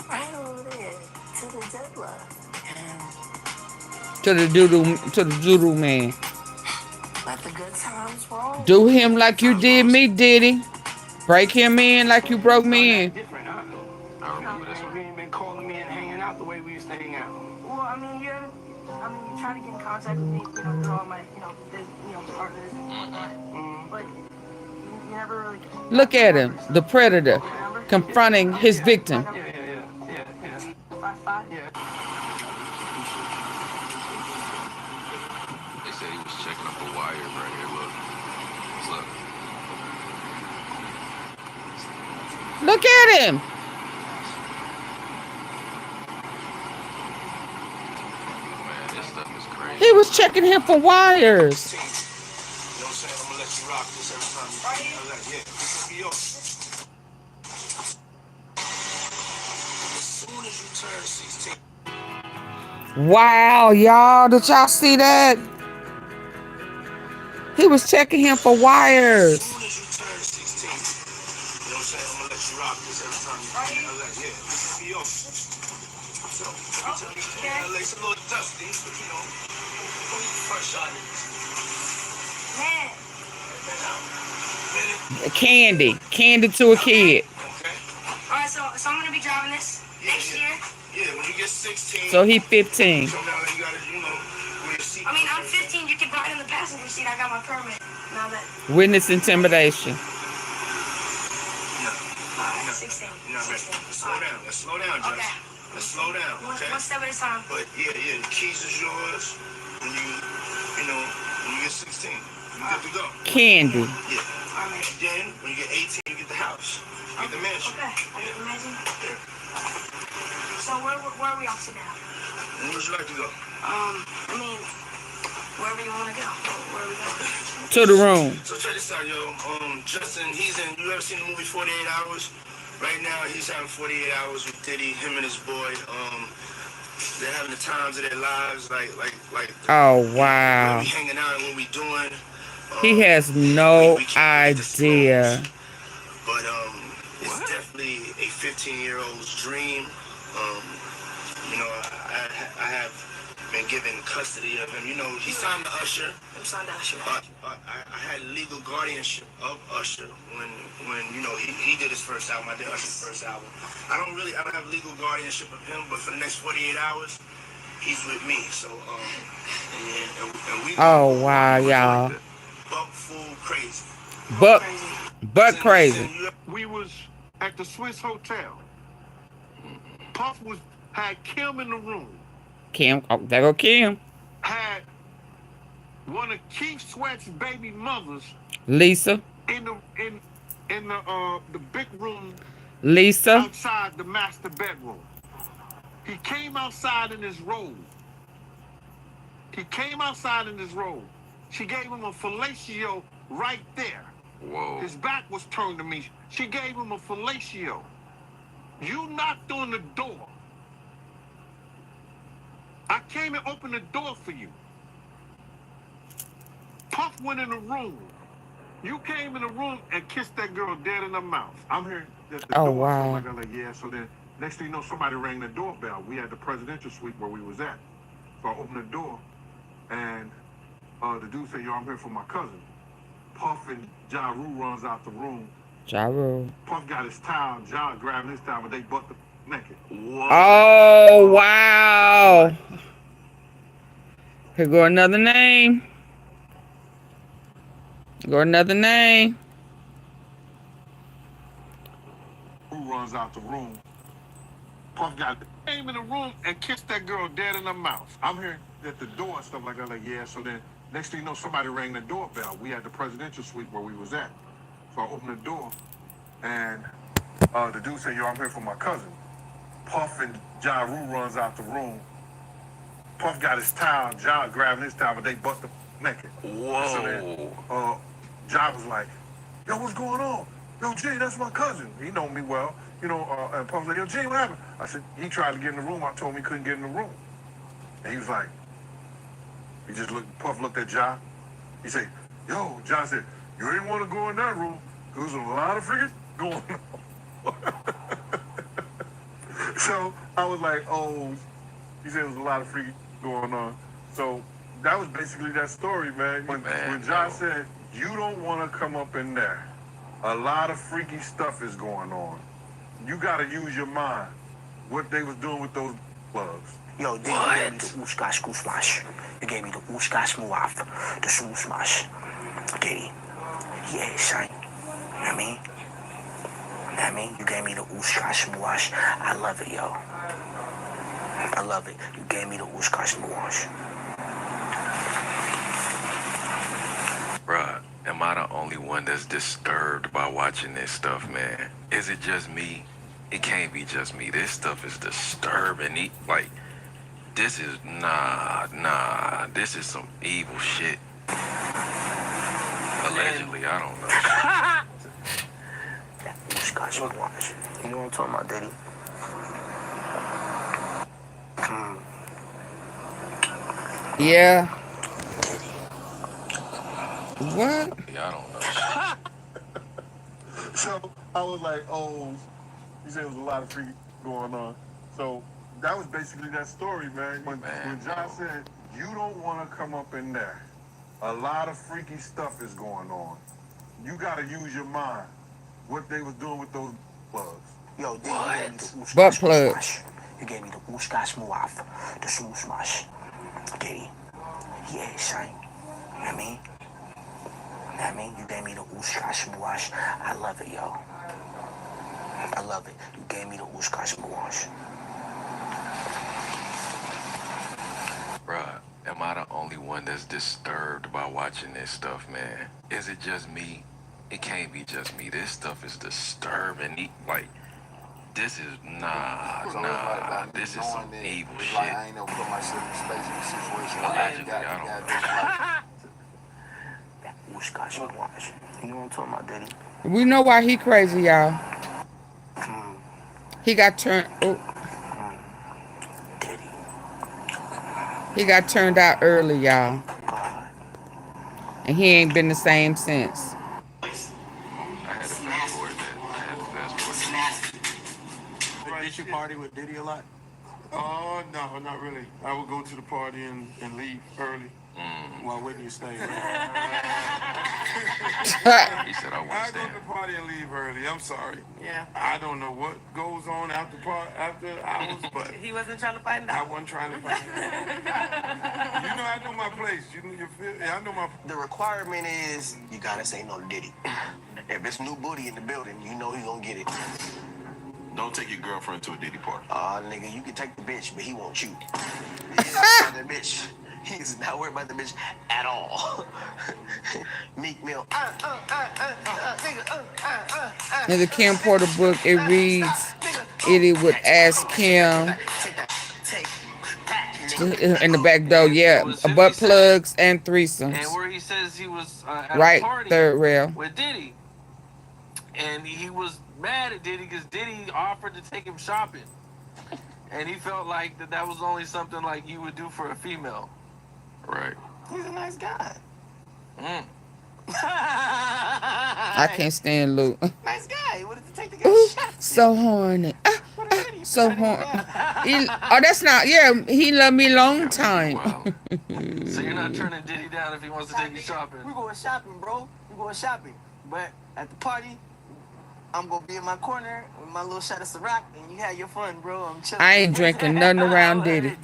right over there to the deadlock. To the doodoo man. Let the good times roll. Do him like you did me, Diddy. Break him in like you broke me in. different, huh? I remember this one. You ain't been calling me and hanging out the way we used to hang out. Well, I mean, you try to get in contact with me, through all my, partners and whatnot. But, Look at him, the predator, confronting his victim. They said he was checking up the wires right here. Look. Look at him. Man, this stuff is crazy. He was checking him for wires. You know what I'm saying? I'm gonna let you rock this every time you right here. Yeah, this will be yours. As soon as you turn 16. Wow, y'all, did y'all see that? He was checking him for wires. As soon as you turn 16. You know what I'm saying? I'm gonna let you rock this every time you right here. Yeah, this will be yours. So, okay. It's a little dusty, but you know, fresh out of Candy to a kid. Okay. Alright, so I'm gonna be driving this next year. Yeah, when you get 16. So he 15. So now you gotta, you know, I mean, I'm 15. You can ride in the passenger seat. I got my permit. Now that. Witness intimidation. 16. Slow down. Let's slow down, Judge. Okay. Let's slow down. Okay. One step at a time. But yeah, the keys is yours. When you get 16, you get to go. Candy. Yeah. Then when you get 18, you get the house. You get the mansion. Okay. I get the mansion. Yeah. So where are we off to now? Where would you like to go? I mean, wherever you want to go. Where are we going? To the room. So check this out, yo. Justin, you ever seen the movie 48 Hours? Right now, he's having 48 hours with Diddy, him and his boy. They're having the times of their lives, like. Oh, wow. What we hanging out and what we doing. He has no idea. But it's definitely a 15-year-old's dream. You know, I have been given custody of him. You know, he signed to Usher. I had legal guardianship of Usher when you know he did his first album. I did Usher's first album. I don't have legal guardianship of him, but for the next 48 hours, he's with me. So and we. Oh wow, y'all. Buck fool crazy. Buck crazy. We was at the Swiss Hotel. Puff had Kim in the room. Kim, oh, there go Kim. Had one of Keith Sweat's baby mothers, Lisa, in the big room, Lisa, outside the master bedroom. He came outside in his robe. She gave him a fellatio right there. Whoa. His back was turned to me. She gave him a fellatio. You knocked on the door. I came and opened the door for you. Puff went in the room. You came in the room and kissed that girl dead in the mouth. I'm here at the door. Wow. So like, yeah, so then next thing you know, somebody rang the doorbell. We had the presidential suite where we was at. So I opened the door and the dude said, yo, I'm here for my cousin. Puff and Ja Rule runs out the room. Ja Rule. Puff got his towel, Ja grabbing his towel, but they butt the naked. Whoa. Oh, wow. Here go another name. Rule runs out the room. Puff came in the room and kissed that girl dead in the mouth. I'm here at the door and stuff like that. Like, yeah, so then next thing you know, somebody rang the doorbell. We had the presidential suite where we was at. So I opened the door and the dude said, yo, I'm here for my cousin. Puff and Ja Rule runs out the room. Puff got his towel, Ja grabbing his towel, but they butt the naked. Whoa. So then Ja was like, yo, what's going on? Yo, G, that's my cousin. He know me well. You know, and Puff was like, yo, G, what happened? I said, he tried to get in the room. I told him he couldn't get in the room. And he was like, he just looked, Puff looked at Ja. He said, yo, Ja said, you ain't want to go in that room. There was a lot of freaking going on. So I was like, oh, he said there was a lot of freaking going on. So that was basically that story, man. When Ja said, you don't want to come up in there, a lot of freaky stuff is going on. You got to use your mind. What they was doing with those plugs. Yo, Diddy gave me the oosh-gosh goosh-wash. You gave me the oosh-gosh move-off, the shoo-smash. Okay? Yeah, son. I mean? I mean, you gave me the oosh-gosh wash. I love it, yo. I love it. You gave me the oosh-gosh wash. Bruh, am I the only one that's disturbed by watching this stuff, man? Is it just me? It can't be just me. This stuff is disturbing. Like, this is, nah. This is some evil shit. Allegedly, I don't know. That oosh-gosh wash. You know what I'm talking about, Diddy? Yeah. What? Yeah, I don't know. So I was like, oh, you said there was a lot of freaky going on. So that was basically that story, man. When John said, you don't want to come up in there. A lot of freaky stuff is going on. You got to use your mind. What they was doing with those plugs. Yo, what? Butt plugs. You gave me the oosh-gosh muaf, the swoosh-wash. Diddy. Yeah, son. You know what I mean? I mean, you gave me the oosh-gosh wash. I love it, yo. I love it. You gave me the oosh-gosh wash. Bruh, am I the only one that's disturbed by watching this stuff, man? Is it just me? It can't be just me. This stuff is disturbing. Like, this is, nah. This is some evil shit. I ain't never put myself in space in a situation. Allegedly, I don't know. That oosh-gosh wash. You know what I'm talking about, Diddy? We know why he crazy, y'all. He got turned. Oh. He got turned out early, y'all. And he ain't been the same since. Did you party with Diddy a lot? Oh, no, not really. I would go to the party and leave early. Why wouldn't you stay? He said I wouldn't I stay. go to the party and leave early. I'm sorry. Yeah. I don't know what goes on after hours, but He wasn't trying to find out. I wasn't trying to find out. You know, I know my place. I know my. The requirement is you gotta say no to Diddy. If it's new booty in the building, you know he gonna get it. Don't take your girlfriend to a Diddy party. Nigga, you can take the bitch, but he won't you. That bitch. He's not worried about the bitch at all. Meek Mill. In the Kim Porter book, it reads, Eddie would ask Kim in the back door, yeah, butt plugs and threesomes. And where he says he was at Right, a party third rail. with Diddy. And he was mad at Diddy because Diddy offered to take him shopping. And he felt like that was only something like you would do for a female. Right. He's a nice guy. I can't stand Luke. Nice guy. He wanted to take the guy shopping. So horny. So horny. That's not, yeah, he loved me long time. So you're not turning Diddy down if he wants to take you shopping? We're going shopping, bro. We're going shopping. But at the party, I'm going to be in my corner with my little shot of Ciroc, and you have your fun, bro. I'm chilling. I ain't drinking nothing around Diddy.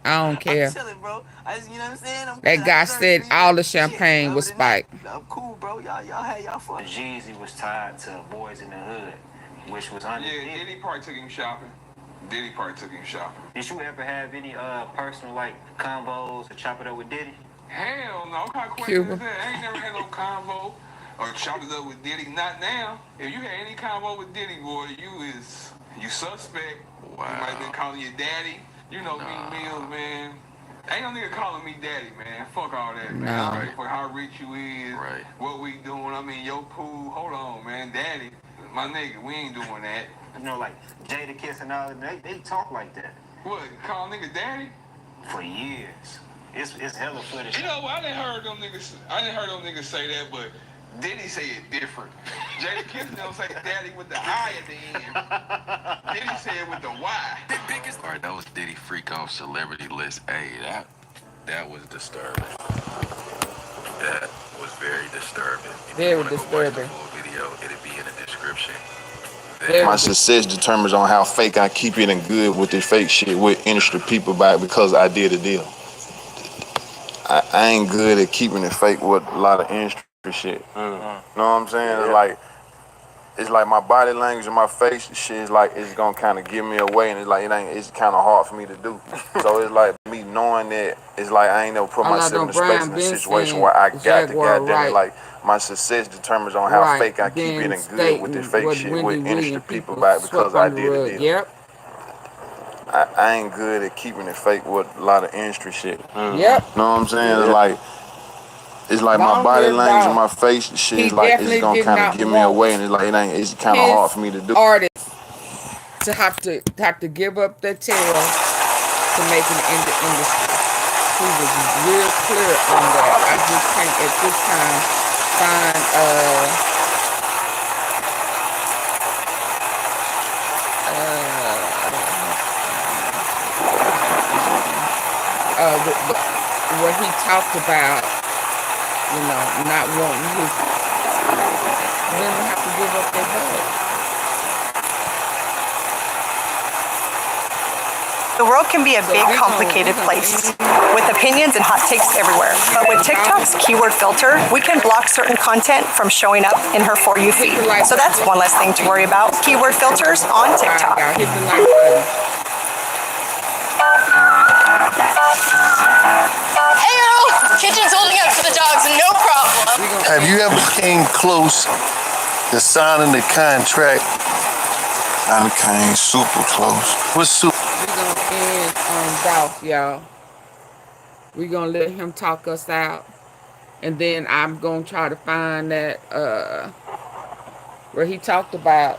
I don't care. I'm chilling, bro. You know what I'm saying? That guy said all the champagne was spiked. I'm cool, bro. Y'all had y'all fun. Jeezy was tied to Boys in the Hood, which was under. Yeah, Diddy probably took him shopping. Did you ever have any personal like combos or chop it up with Diddy? Hell no. What kind of question is that? I ain't never had no convo or chop it up with Diddy. Not now. If you had any convo with Diddy, boy, you suspect. Wow. You might have been calling you daddy. You know Meek Mills, man. Ain't no nigga calling me daddy, man. Fuck all that, man. No. Right? For how rich you is, what we doing. I mean, yo, cool. Hold on, man. Daddy, my nigga, we ain't doing that. You know, like Jada Kiss and all that, they talk like that. What? Call nigga daddy? For years. It's hella footage. You know what? I didn't heard them niggas say that, but Diddy say it different. Jada Kiss don't say daddy with the I at the end. Diddy say it with the Y. All right, that was Diddy Freak Off Celebrity List. Hey, that was disturbing. That was very disturbing. Very disturbing. Full video, it'll be in the description. My success determines on how fake I keep it and good with this fake shit with industry people about because I did a deal. I ain't good at keeping it fake with a lot of industry shit. You know what I'm saying? Yeah. Like, it's like my body language and my face shit is like it's gonna kind of give me away, and it's like it's kind of hard for me to do. So it's like me knowing that it's like I ain't never put myself in a space in a situation where I got to goddamn it, like my success determines on how fake I keep it and good with this fake shit with industry people back because I did a deal. Yep. I ain't good at keeping it fake with a lot of industry shit. Yep. Know what I'm saying? It's like my body language and my face shit is like it's gonna kind of give me away, and it's like it's kind of hard for me to do. Artists to have to give up their tail to make it in the industry. He was real clear on that. I just can't at this time find where he talked about, you know, not wanting his women have to give up their bud. The world can be a big, complicated place with opinions and hot takes everywhere. But with TikTok's keyword filter, we can block certain content from showing up in her For You feed. So that's one less thing to worry about. Keyword filters on TikTok. Kitchen's holding up for the dogs, no problem. Have you ever came close to signing the contract? I came super close. What's super? We're gonna end on Dolph, y'all. We're gonna let him talk us out. And then I'm gonna try to find that where he talked about,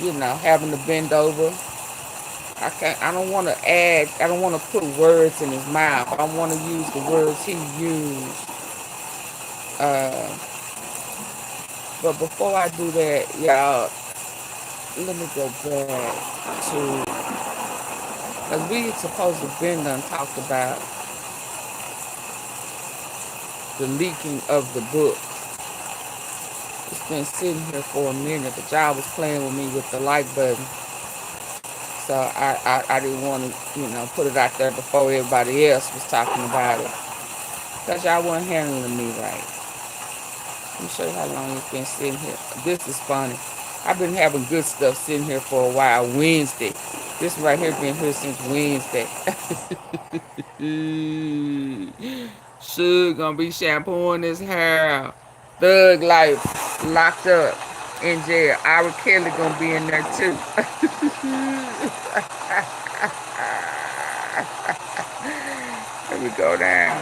you know, having to bend over. I don't want to put words in his mouth. I want to use the words he used. But before I do that, y'all, let me go back to, because we supposed to been done talked about the leaking of the book. It's been sitting here for a minute, but y'all was playing with me with the like button. So I didn't want to, you know, put it out there before everybody else was talking about it. Because y'all weren't handling me right. Let me show you how long it's been sitting here. This is funny. I've been having good stuff sitting here for a while. Wednesday. This right here been here since Wednesday. Suge gonna be shampooing his hair. Thug Life locked up in jail. Ira Kelly gonna be in there too. Let me go down.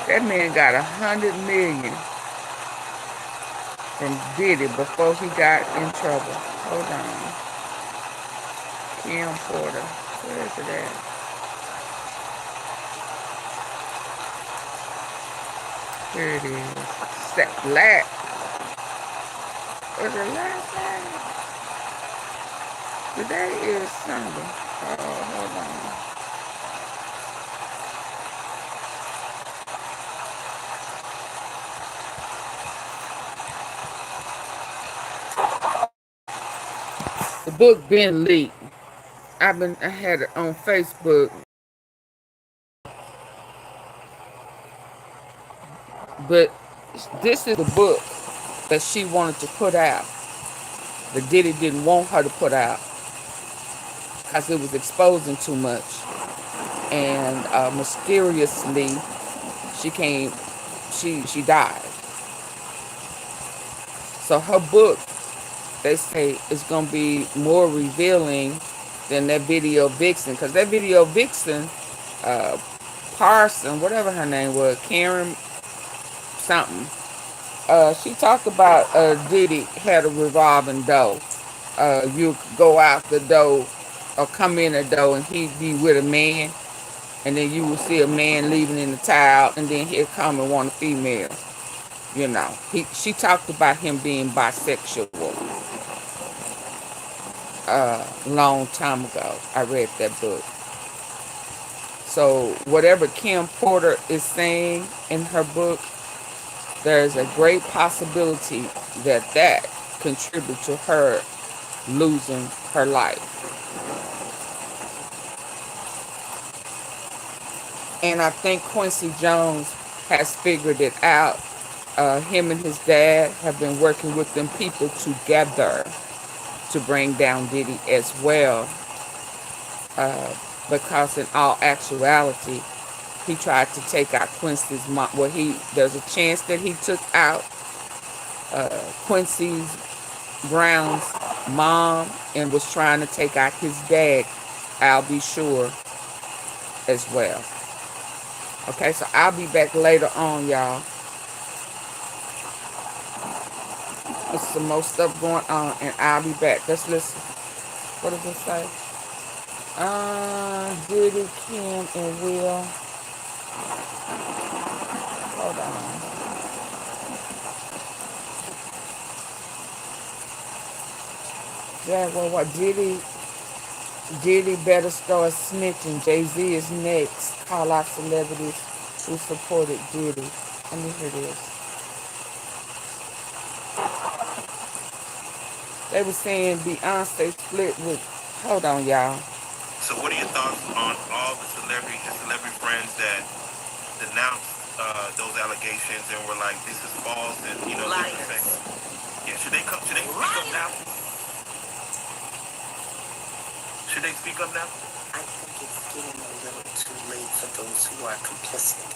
That man got 100 million from Diddy before he got in trouble. Hold on. Kim Porter. Where is it at? Here it is. Black. Was it last night? Today is Sunday. Oh, hold on. The book been leaked. I had it on Facebook. But this is the book that she wanted to put out. But Diddy didn't want her to put out because it was exposing too much. And mysteriously, she died. So her book, they say, is going to be more revealing than that video vixen. Because that video vixen, Parson, whatever her name was, Karen something, she talked about Diddy had a revolving door. You could go out the door or come in the door and he'd be with a man. And then you would see a man leaving in the towel and then he'd come and want a female. You know, she talked about him being bisexual. Long time ago, I read that book. So whatever Kim Porter is saying in her book, there's a great possibility that contributed to her losing her life. And I think Quincy Jones has figured it out him and his dad have been working with them people together to bring down Diddy as well. Because in all actuality, he tried to take out Quincy's mom. Well, there's a chance that he took out Quincy Brown's mom and was trying to take out his dad, I'll be sure, as well. Okay, so I'll be back later on, y'all. There's some more stuff going on, and I'll be back. Let's listen. What does it say? Diddy, Kim, and Will. Hold on. Yeah, well, what Diddy better start snitching. Jay-Z is next. Call out celebrities who supported Diddy. Let me hear this. They were saying Beyonce split with. Hold on, y'all. So what are your thoughts on all the celebrity friends that denounced those allegations and were like, this is false and, you know, different things? Yeah, should they speak up now? Should they speak up now? I think it's getting a little too late for those who are complicit.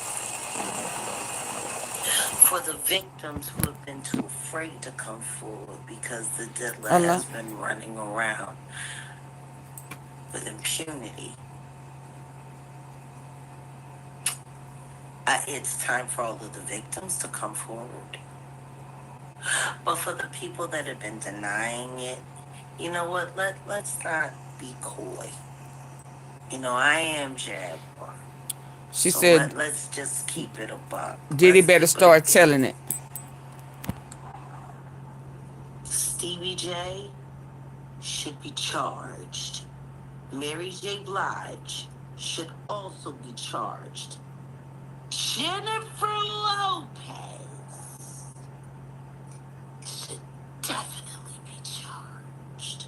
For the victims who have been too afraid to come forward because the diddler has been running around with impunity. It's time for all of the victims to come forward. But for the people that have been denying it, you know what? Let's not be coy. You know, I am Jaguar. She said, let's just keep it a buck. Diddy better start telling it. Stevie J should be charged. Mary J. Blige should also be charged. Jennifer Lopez should definitely be charged.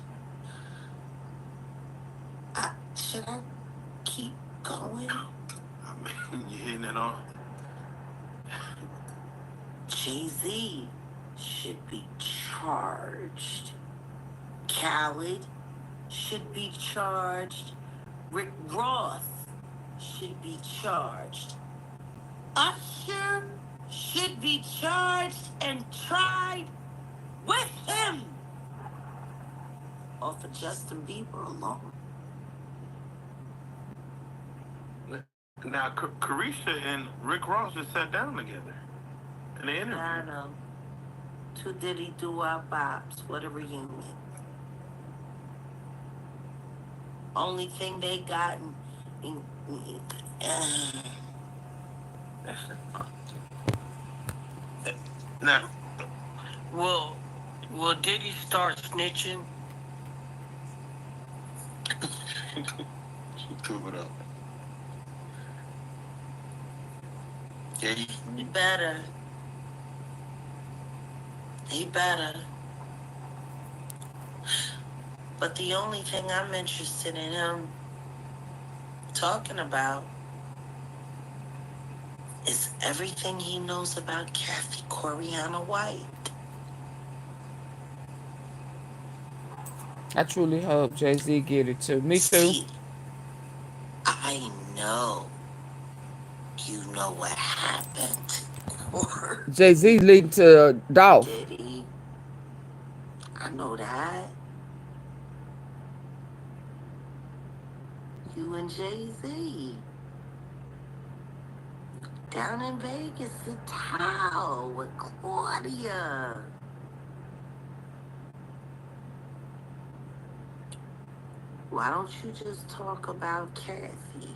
Should I keep going? I mean, you're hitting it on. Jay-Z should be charged. Khaled should be charged. Rick Ross should be charged. Usher should be charged and tried with him. Or for Justin Bieber alone. Now, Carisha and Rick Ross just sat down together in the interview. I know. Two Diddy doo-wop-bops. What a reunion. Only thing they got now, will Diddy start snitching? Prove it up. Yeah, he better. He better. But the only thing I'm interested in him talking about is everything he knows about Kathy Coriana White. I truly hope Jay-Z get it too. Me too. See, I know you know what happened. Jay-Z leading to Dolph. Diddy. I know that. You and Jay-Z. Down in Vegas at Tidal with Claudia. Why don't you just talk about Kathy?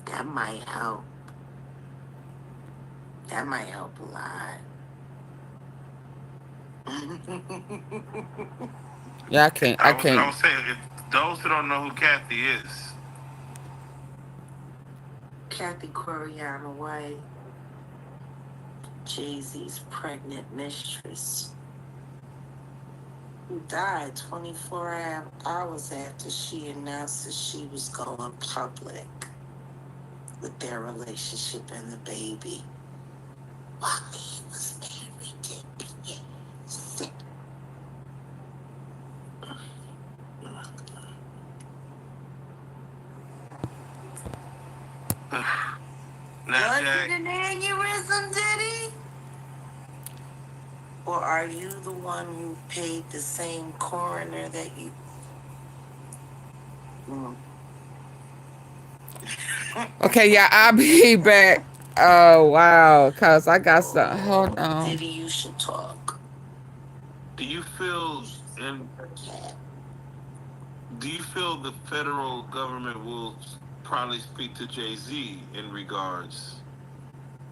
That might help. That might help a lot. Yeah, I can't. I was saying, if those who don't know who Kathy is. Kathy Coriana White, Jay-Z's pregnant mistress, who died 24 hours after she announced that she was going public with their relationship and the baby. while he was married to Beyonce. Was it an aneurysm, Diddy? Or are you the one who paid the same coroner that you... Okay, yeah, I'll be back. Oh, wow. Because I got some. Hold on. Diddy, you should talk. Do you feel the federal government will probably speak to Jay-Z in regards?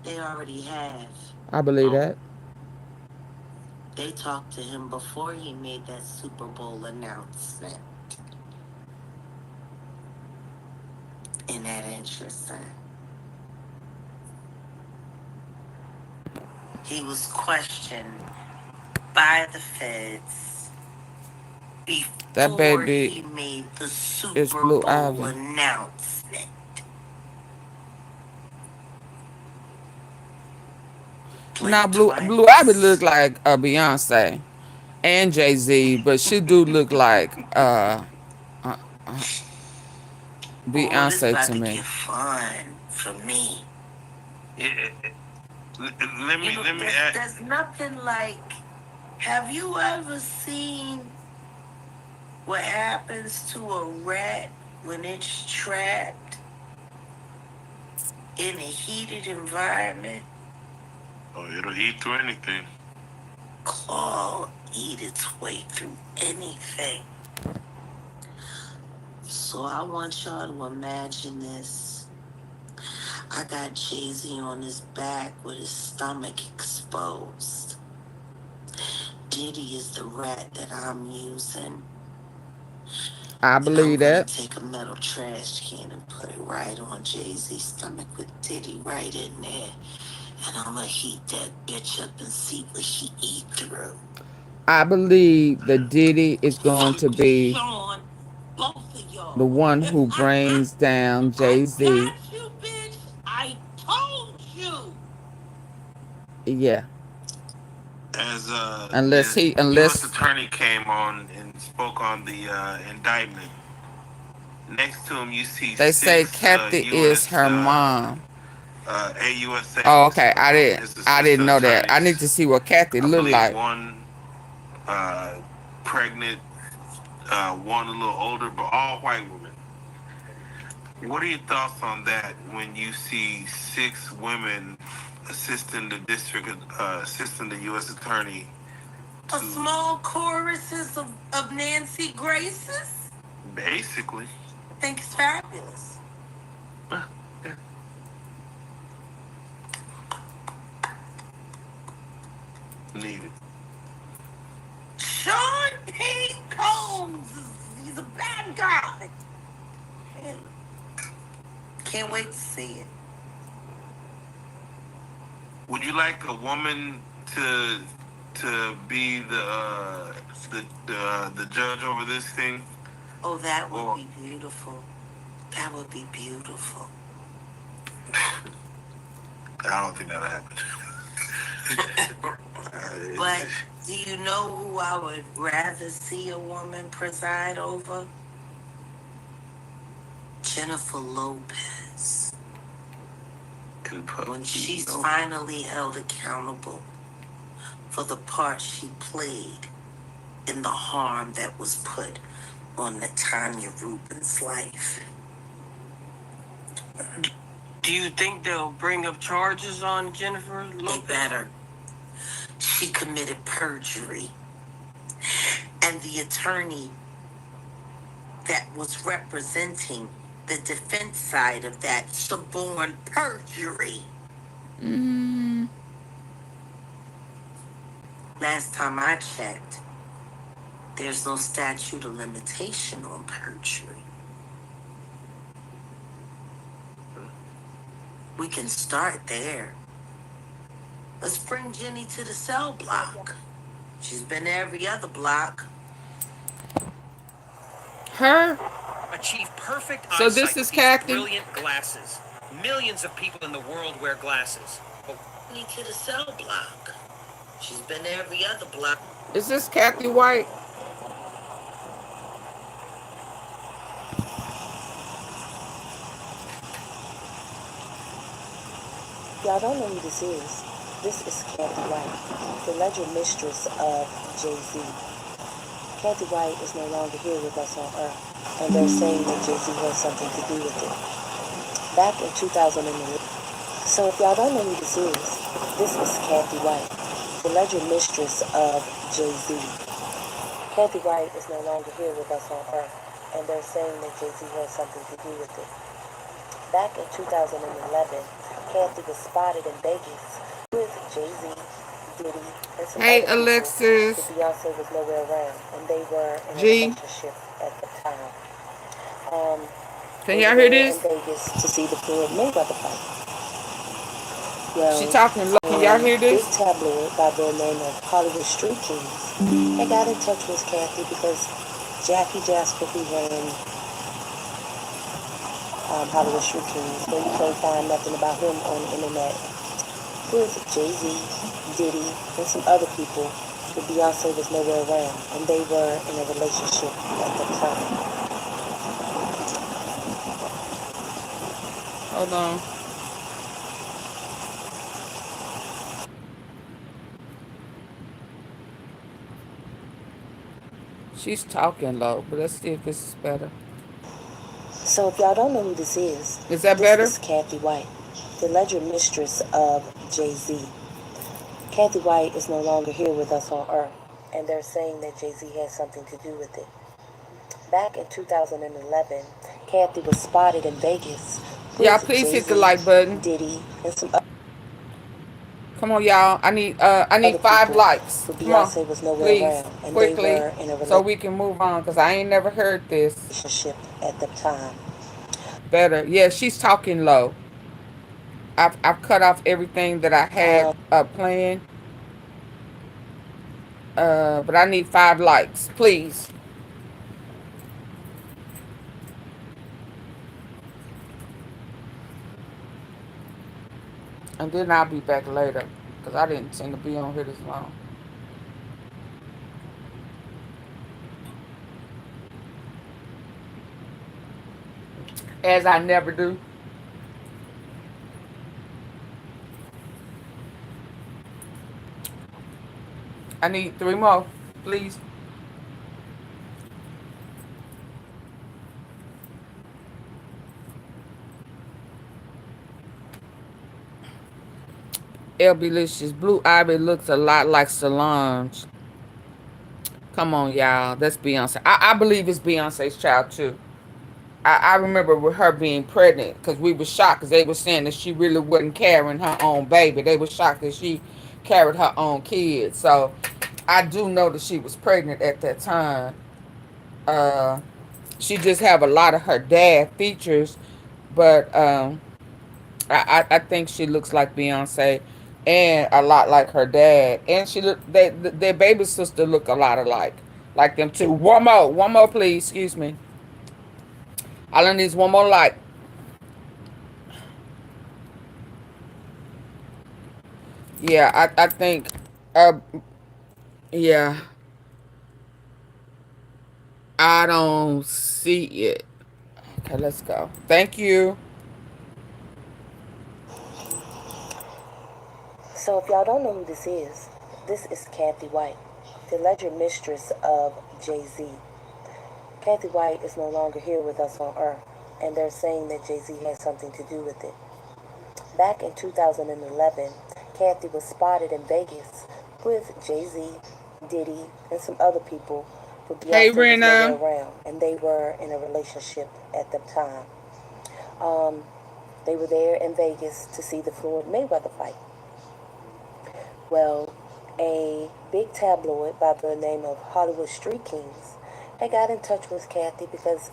They already have. I believe that. They talked to him before he made that Super Bowl announcement. Isn't that interesting? He was questioned by the feds That before baby he made the is Super Blue Bowl Ivy. announcement. Now, Blue Ivy look like Beyonce and Jay-Z, but she do look like Beyonce about to to me. get fun for me. Let me There's nothing like. Have you ever seen what happens to a rat when it's trapped in a heated environment? Oh, it'll eat through anything. Claw eat its way through anything. So I want y'all to imagine this. I got Jay-Z on his back with his stomach exposed. Diddy is the rat that I'm using. I believe that. Take a metal trash can and put it right on Jay-Z's stomach with Diddy right in there. And I'm gonna heat that bitch up and see what he eat through. I believe that Diddy is going to be Sean, both of y'all. the one who brings down Jay-Z. Got you, bitch. I told you. Yeah. As Unless U.S. attorney came on and spoke on the indictment. Next to him, you see they say Kathy is her mom. Oh, okay. I didn't know that. I need to see what Kathy looked like. One pregnant, one a little older, but all white women. What are your thoughts on that when you see 6 women assisting the assisting the U.S. attorney? A small choruses of Nancy Graces? Basically. I think it's fabulous. Yeah. Needed. Sean P. Combs, he's a bad guy. Can't wait to see it. Would you like a woman to be the judge over this thing? Oh, that would be beautiful. That would be beautiful. I don't think that'll happen. But do you know who I would rather see a woman preside over? Jennifer Lopez. When she's finally held accountable for the part she played in the harm that was put on Tanya Rubin's life. Do you think they'll bring up charges on Jennifer Lopez? They better. She committed perjury. And the attorney that was representing the defense side of that suborned perjury. Last time I checked, there's no statute of limitation on perjury. We can start there. Let's bring Jenny to the cell block. She's been to every other block. Her? Achieve perfect So eyesight this is with these Kathy? brilliant glasses. Millions of people in the world wear glasses. But to the cell block. She's been to every other block. Is this Kathy White? Y'all don't know who this is. This is Kathy White, the alleged mistress of Jay-Z. Kathy White is no longer here with us on Earth, and they're saying that Jay-Z has something to do with it. Back in 2011. So if y'all don't know who this is Kathy White, the alleged mistress of Jay-Z. Kathy White is no longer here with us on Earth, and they're saying that Jay-Z has something to do with it. Back in 2011, Kathy was spotted in Vegas with Jay-Z, Diddy, and some Hey, other Alexis. people. Beyonce was nowhere around, and they were in a G. relationship at the time. Can y'all hear this? In Vegas to see the Floyd Mayweather fight. Well, she talking low. Can y'all hear this? Big tabloid by the name of Hollywood Street Kings. They got in touch with Kathy because Jackie Jasper, who ran Hollywood Street Kings, where you can't find nothing about him on the internet, with Jay-Z, Diddy, and some other people, but Beyonce was nowhere around, and they were in a relationship at the time. Hold on. She's talking low, but let's see if this is better. So if y'all don't know who this is that better? This is Kathy White, the alleged mistress of Jay-Z. Kathy White is no longer here with us on Earth, and they're saying that Jay-Z has something to do with it. Back in 2011, Kathy was spotted in Vegas. Y'all please hit the like button. Diddy, and some Come on, y'all. I need 5 likes. Come on, was nowhere please, around, and quickly, they were in a so we can move on. Cause I ain't never heard this. Relationship at the time. Better, yeah. She's talking low. I've cut off everything that I had planned. But I need 5 likes, please. And then I'll be back later, because I didn't intend to be on here this long. As I never do. I need 3 more, please. LBlicious. Blue Ivy looks a lot like Solange. Come on, y'all. That's Beyonce. I believe it's Beyonce's child, too. I remember with her being pregnant, because we were shocked, because they were saying that she really wasn't carrying her own baby. They were shocked that she carried her own kid. So I do know that she was pregnant at that time. She just have a lot of her dad features, but I think she looks like Beyonce and a lot like her dad. And she look their baby sister look a lot alike, like them too. One more, please. Excuse me. All I need is 1 more like. Yeah, I think, yeah. I don't see it. Okay, let's go. Thank you. So if y'all don't know who this is Kathy White, the alleged mistress of Jay-Z. Kathy White is no longer here with us on Earth, and they're saying that Jay-Z has something to do with it. Back in 2011, Kathy was spotted in Vegas with Jay-Z, Diddy, and some other people, but Beyonce was nowhere around, and they were in a relationship at the time. They were there in Vegas to see the Floyd Mayweather fight. Well, a big tabloid by the name of Hollywood Street Kings, they got in touch with Kathy because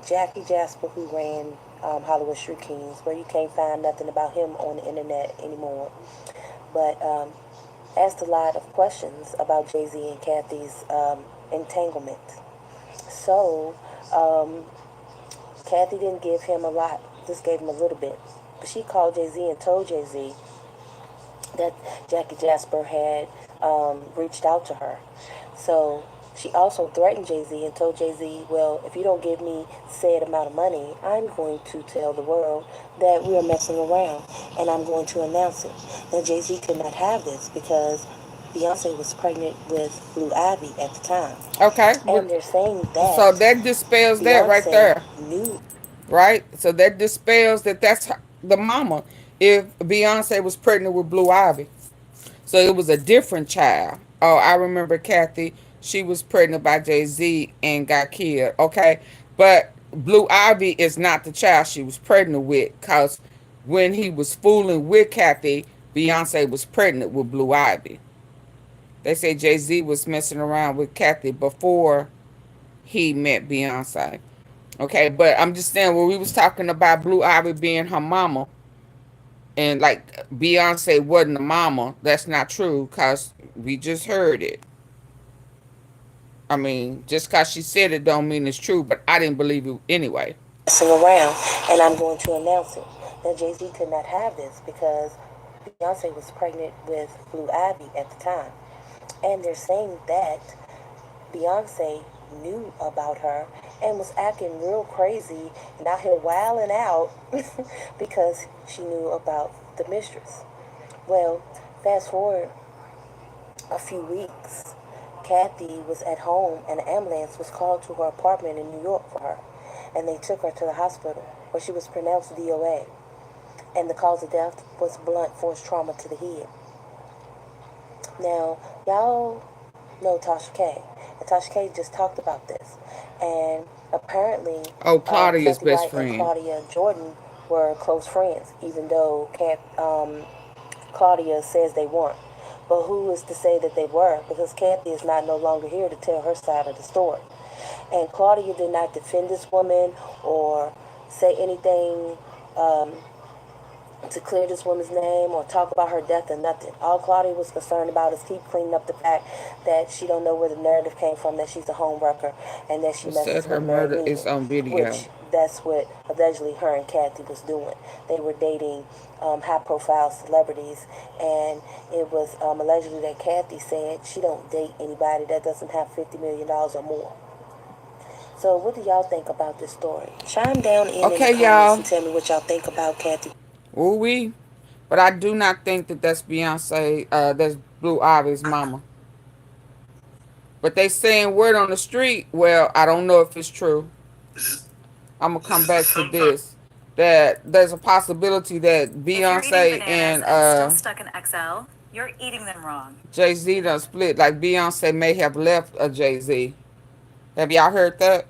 Jackie Jasper, who ran Hollywood Street Kings, where you can't find nothing about him on the internet anymore, but asked a lot of questions about Jay-Z and Kathy's entanglement. So Kathy didn't give him a lot, just gave him a little bit. But she called Jay-Z and told Jay-Z that Jackie Jasper had reached out to her. So she also threatened Jay-Z and told Jay-Z, well, if you don't give me said amount of money, I'm going to tell the world that we are messing around, and I'm going to announce it. Now, Jay-Z could not have this because Beyonce was pregnant with Blue Ivy at the time. Okay. And they're saying that. So that dispels that right there. Knew. Right? So that dispels that that's the mama if Beyonce was pregnant with Blue Ivy. So it was a different child. Oh, I remember Kathy. She was pregnant by Jay-Z and got killed. Okay. But Blue Ivy is not the child she was pregnant with, because when he was fooling with Kathy, Beyonce was pregnant with Blue Ivy. They say Jay-Z was messing around with Kathy before he met Beyonce. Okay, but I'm just saying, when we was talking about Blue Ivy being her mama, and like Beyonce wasn't the mama, that's not true, because we just heard it. I mean, just because she said it don't mean it's true, but I didn't believe it anyway. Messing around, and I'm going to announce it. Now, Jay-Z could not have this because Beyonce was pregnant with Blue Ivy at the time. And they're saying that Beyonce knew about her and was acting real crazy and out here wilding out because she knew about the mistress. Well, fast forward a few weeks, Kathy was at home and an ambulance was called to her apartment in New York for her, and they took her to the hospital where she was pronounced DOA, and the cause of death was blunt force trauma to the head. Now, y'all know Tasha K, and Tasha K just talked about this, and apparently Claudia's Kathy best Wright friend and Claudia Jordan were close friends, even though Claudia says they weren't. But who is to say that they were? Because Kathy is no longer here to tell her side of the story. And Claudia did not defend this woman or say anything to clear this woman's name or talk about her death or nothing. All Claudia was concerned about is keep cleaning up the fact that she don't know where the narrative came from, that she's a home worker, and that she messes her with Mary murder is on video. Which that's what allegedly her and Kathy was doing. They were dating high-profile celebrities, and it was allegedly that Kathy said she don't date anybody that doesn't have $50 million or more. So what do y'all think about this story? Chime down in the comments and tell me what y'all think about Kathy. Ooh-wee. But I do not think that that's Beyonce, that's Blue Ivy's mama. But they saying word on the street, well, I don't know if it's true. I'm going to come back to this. That there's a possibility that Beyonce and still stuck in XL, you're eating them wrong. Jay-Z done split. Like Beyonce may have left a Jay-Z. Have y'all heard that?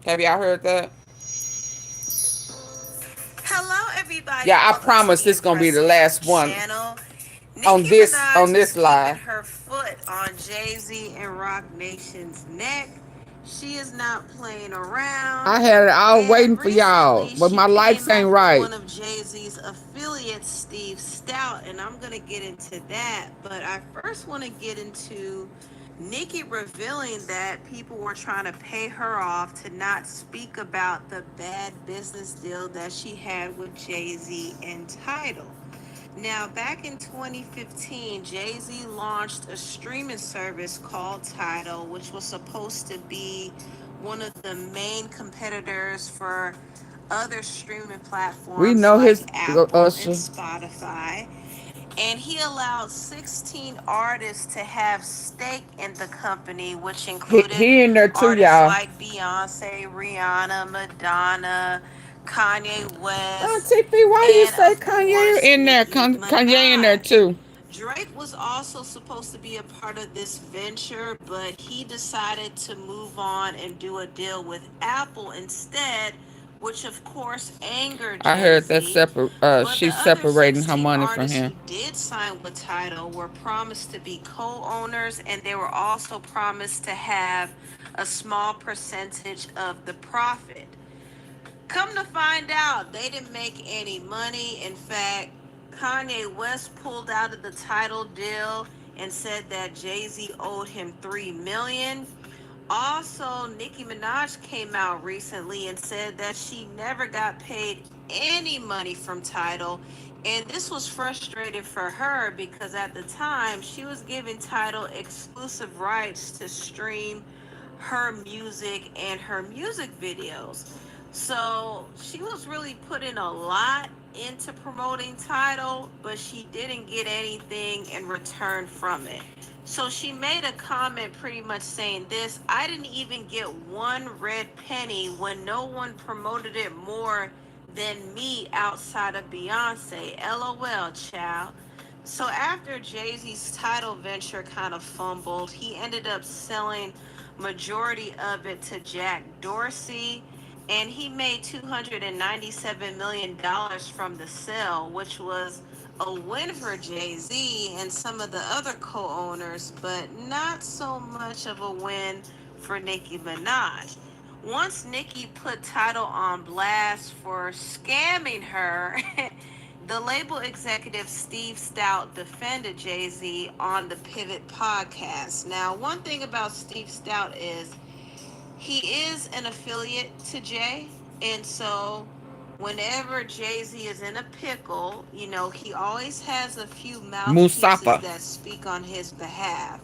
Have y'all heard that? Hello, everybody. Yeah, I promise this gonna be the last one on this live. Her foot on Jay-Z and Roc Nation's neck. She is not playing around. I had it all waiting for y'all, but my lights ain't right. One of Jay-Z's affiliates, Steve Stout, and I'm gonna get into that. But I first want to get into Nikki revealing that people were trying to pay her off to not speak about the bad business deal that she had with Jay-Z and Tidal. Now, back in 2015, Jay-Z launched a streaming service called Tidal, which was supposed to be one of the main competitors for other streaming platforms we know like his Apple and Spotify. And he allowed 16 artists to have stake in the company, which included he in there too, artists y'all. like Beyonce, Rihanna, Madonna, Kanye West. AunTeaFee, why do you say Kanye in there? Kanye in there too. Drake was also supposed to be a part of this venture, but he decided to move on and do a deal with Apple instead, which of course angered Jay-Z. I heard that she's separating her money from him. Who did sign with Tidal were promised to be co-owners, and they were also promised to have a small percentage of the profit. Come to find out, they didn't make any money. In fact, Kanye West pulled out of the Tidal deal and said that Jay-Z owed him $3 million. Also, Nicki Minaj came out recently and said that she never got paid any money from Tidal. And this was frustrating for her because at the time she was giving Tidal exclusive rights to stream her music and her music videos. So she was really putting a lot into promoting Tidal, but she didn't get anything in return from it. So she made a comment pretty much saying this: I didn't even get one red penny when no one promoted it more than me outside of Beyonce. LOL, child. So after Jay-Z's Tidal venture kind of fumbled, he ended up selling majority of it to Jack Dorsey, and he made $297 million from the sale, which was a win for Jay-Z and some of the other co-owners, but not so much of a win for Nicki Minaj. Once Nicki put Tidal on blast for scamming her, the label executive Steve Stout defended Jay-Z on the Pivot podcast. Now, one thing about Steve Stout is he is an affiliate to Jay, and so whenever Jay-Z is in a pickle, you know, he always has a few mouthpieces Musafa. that speak on his behalf.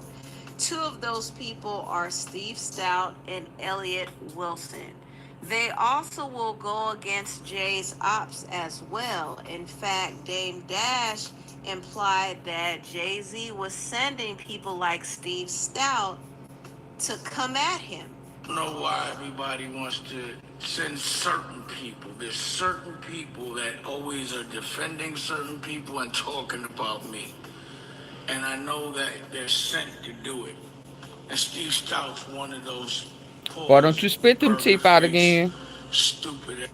Two of those people are Steve Stout and Elliott Wilson. They also will go against Jay's ops as well. In fact, Dame Dash implied that Jay-Z was sending people like Steve Stout to come at him. I don't know why everybody wants to send certain people. There's certain people that always are defending certain people and talking about me. And I know that they're sent to do it. And Steve Stout's one of those Why don't you spit them teeth out again? stupid,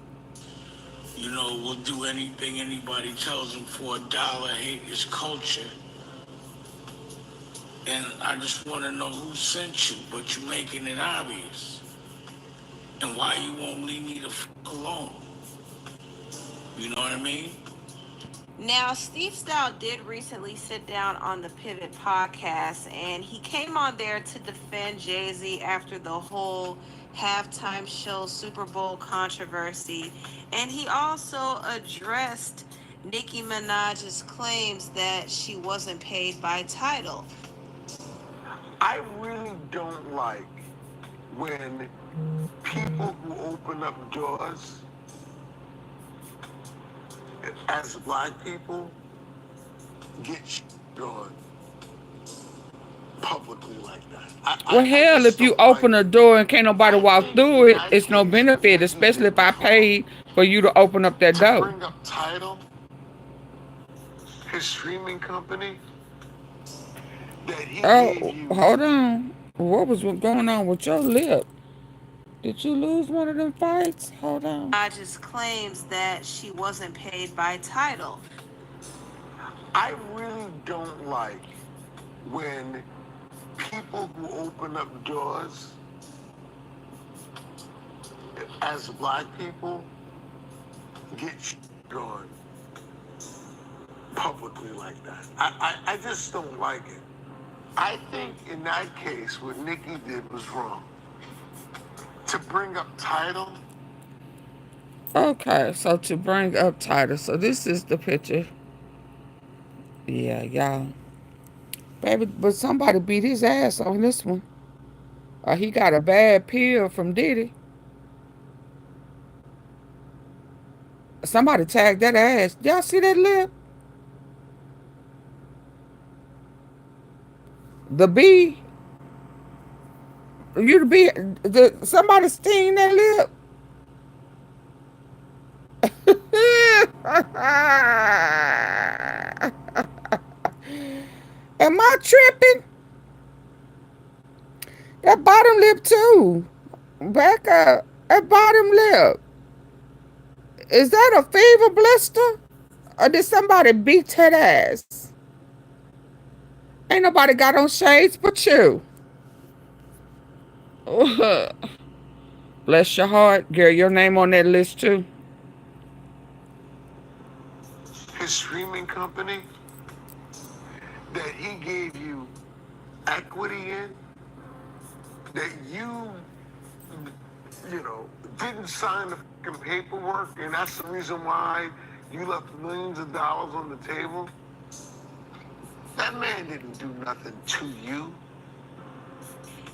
you know, will do anything anybody tells him for $1, hate his culture. And I just want to know who sent you, but you're making it obvious. And why you won't leave me the f alone. You know what I mean? Now, Steve Stout did recently sit down on the Pivot podcast, and he came on there to defend Jay-Z after the whole halftime show Super Bowl controversy. And he also addressed Nicki Minaj's claims that she wasn't paid by Tidal. I really don't like when people who open up doors as black people get on publicly like that. Well, hell, if you open a door and can't nobody walk through it, it's no benefit, especially if I paid for you to open up that door. Bring up Tidal, his streaming company, that he gave you. Hold on. What was going on with your lip? Did you lose one of them fights? Hold on. Minaj's claims that she wasn't paid by Tidal. I really don't like when people who open up doors as black people get on publicly like that. I just don't like it. I think in that case, what Nikki did was wrong. To bring up Tidal. Okay, so to bring up Tidal. So this is the picture. Yeah, y'all. Baby, but somebody beat his ass on this one. He got a bad pill from Diddy. Somebody tagged that ass. Y'all see that lip? The bee. You the bee. Somebody sting that lip. Am I tripping? That bottom lip too. Back up. That bottom lip. Is that a fever blister? Or did somebody beat that ass? Ain't nobody got on shades but you. Bless your heart. Girl, your name on that list too. His streaming company that he gave you equity in, that you know, didn't sign the fucking paperwork, and that's the reason why you left millions of dollars on the table? That man didn't do nothing to you.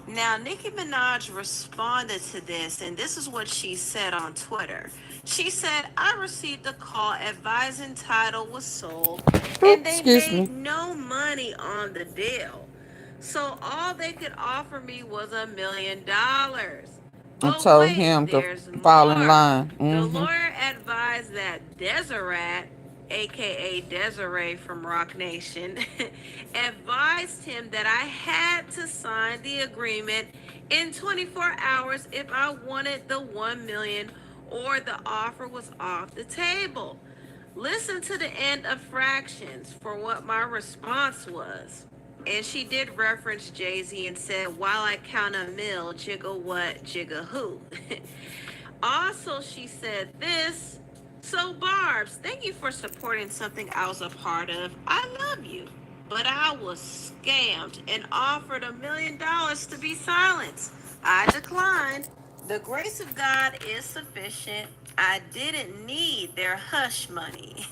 Now, Nicki Minaj responded to this, and this is what she said on Twitter. She said, I received a call advising Tidal was sold, and they made no money on the deal. So all they could offer me was $1 million. I told him to fall in line. The lawyer advised that Deseret, aka Desiree from Rock Nation, advised him that I had to sign the agreement in 24 hours if I wanted the $1 million or the offer was off the table. Listen to the end of fractions for what my response was. And she did reference Jay-Z and said, while I count a mill, jiggle what, jiggle who. Also, she said this. So, Barbs, thank you for supporting something I was a part of. I love you. But I was scammed and offered $1 million to be silenced. I declined. The grace of God is sufficient. I didn't need their hush money.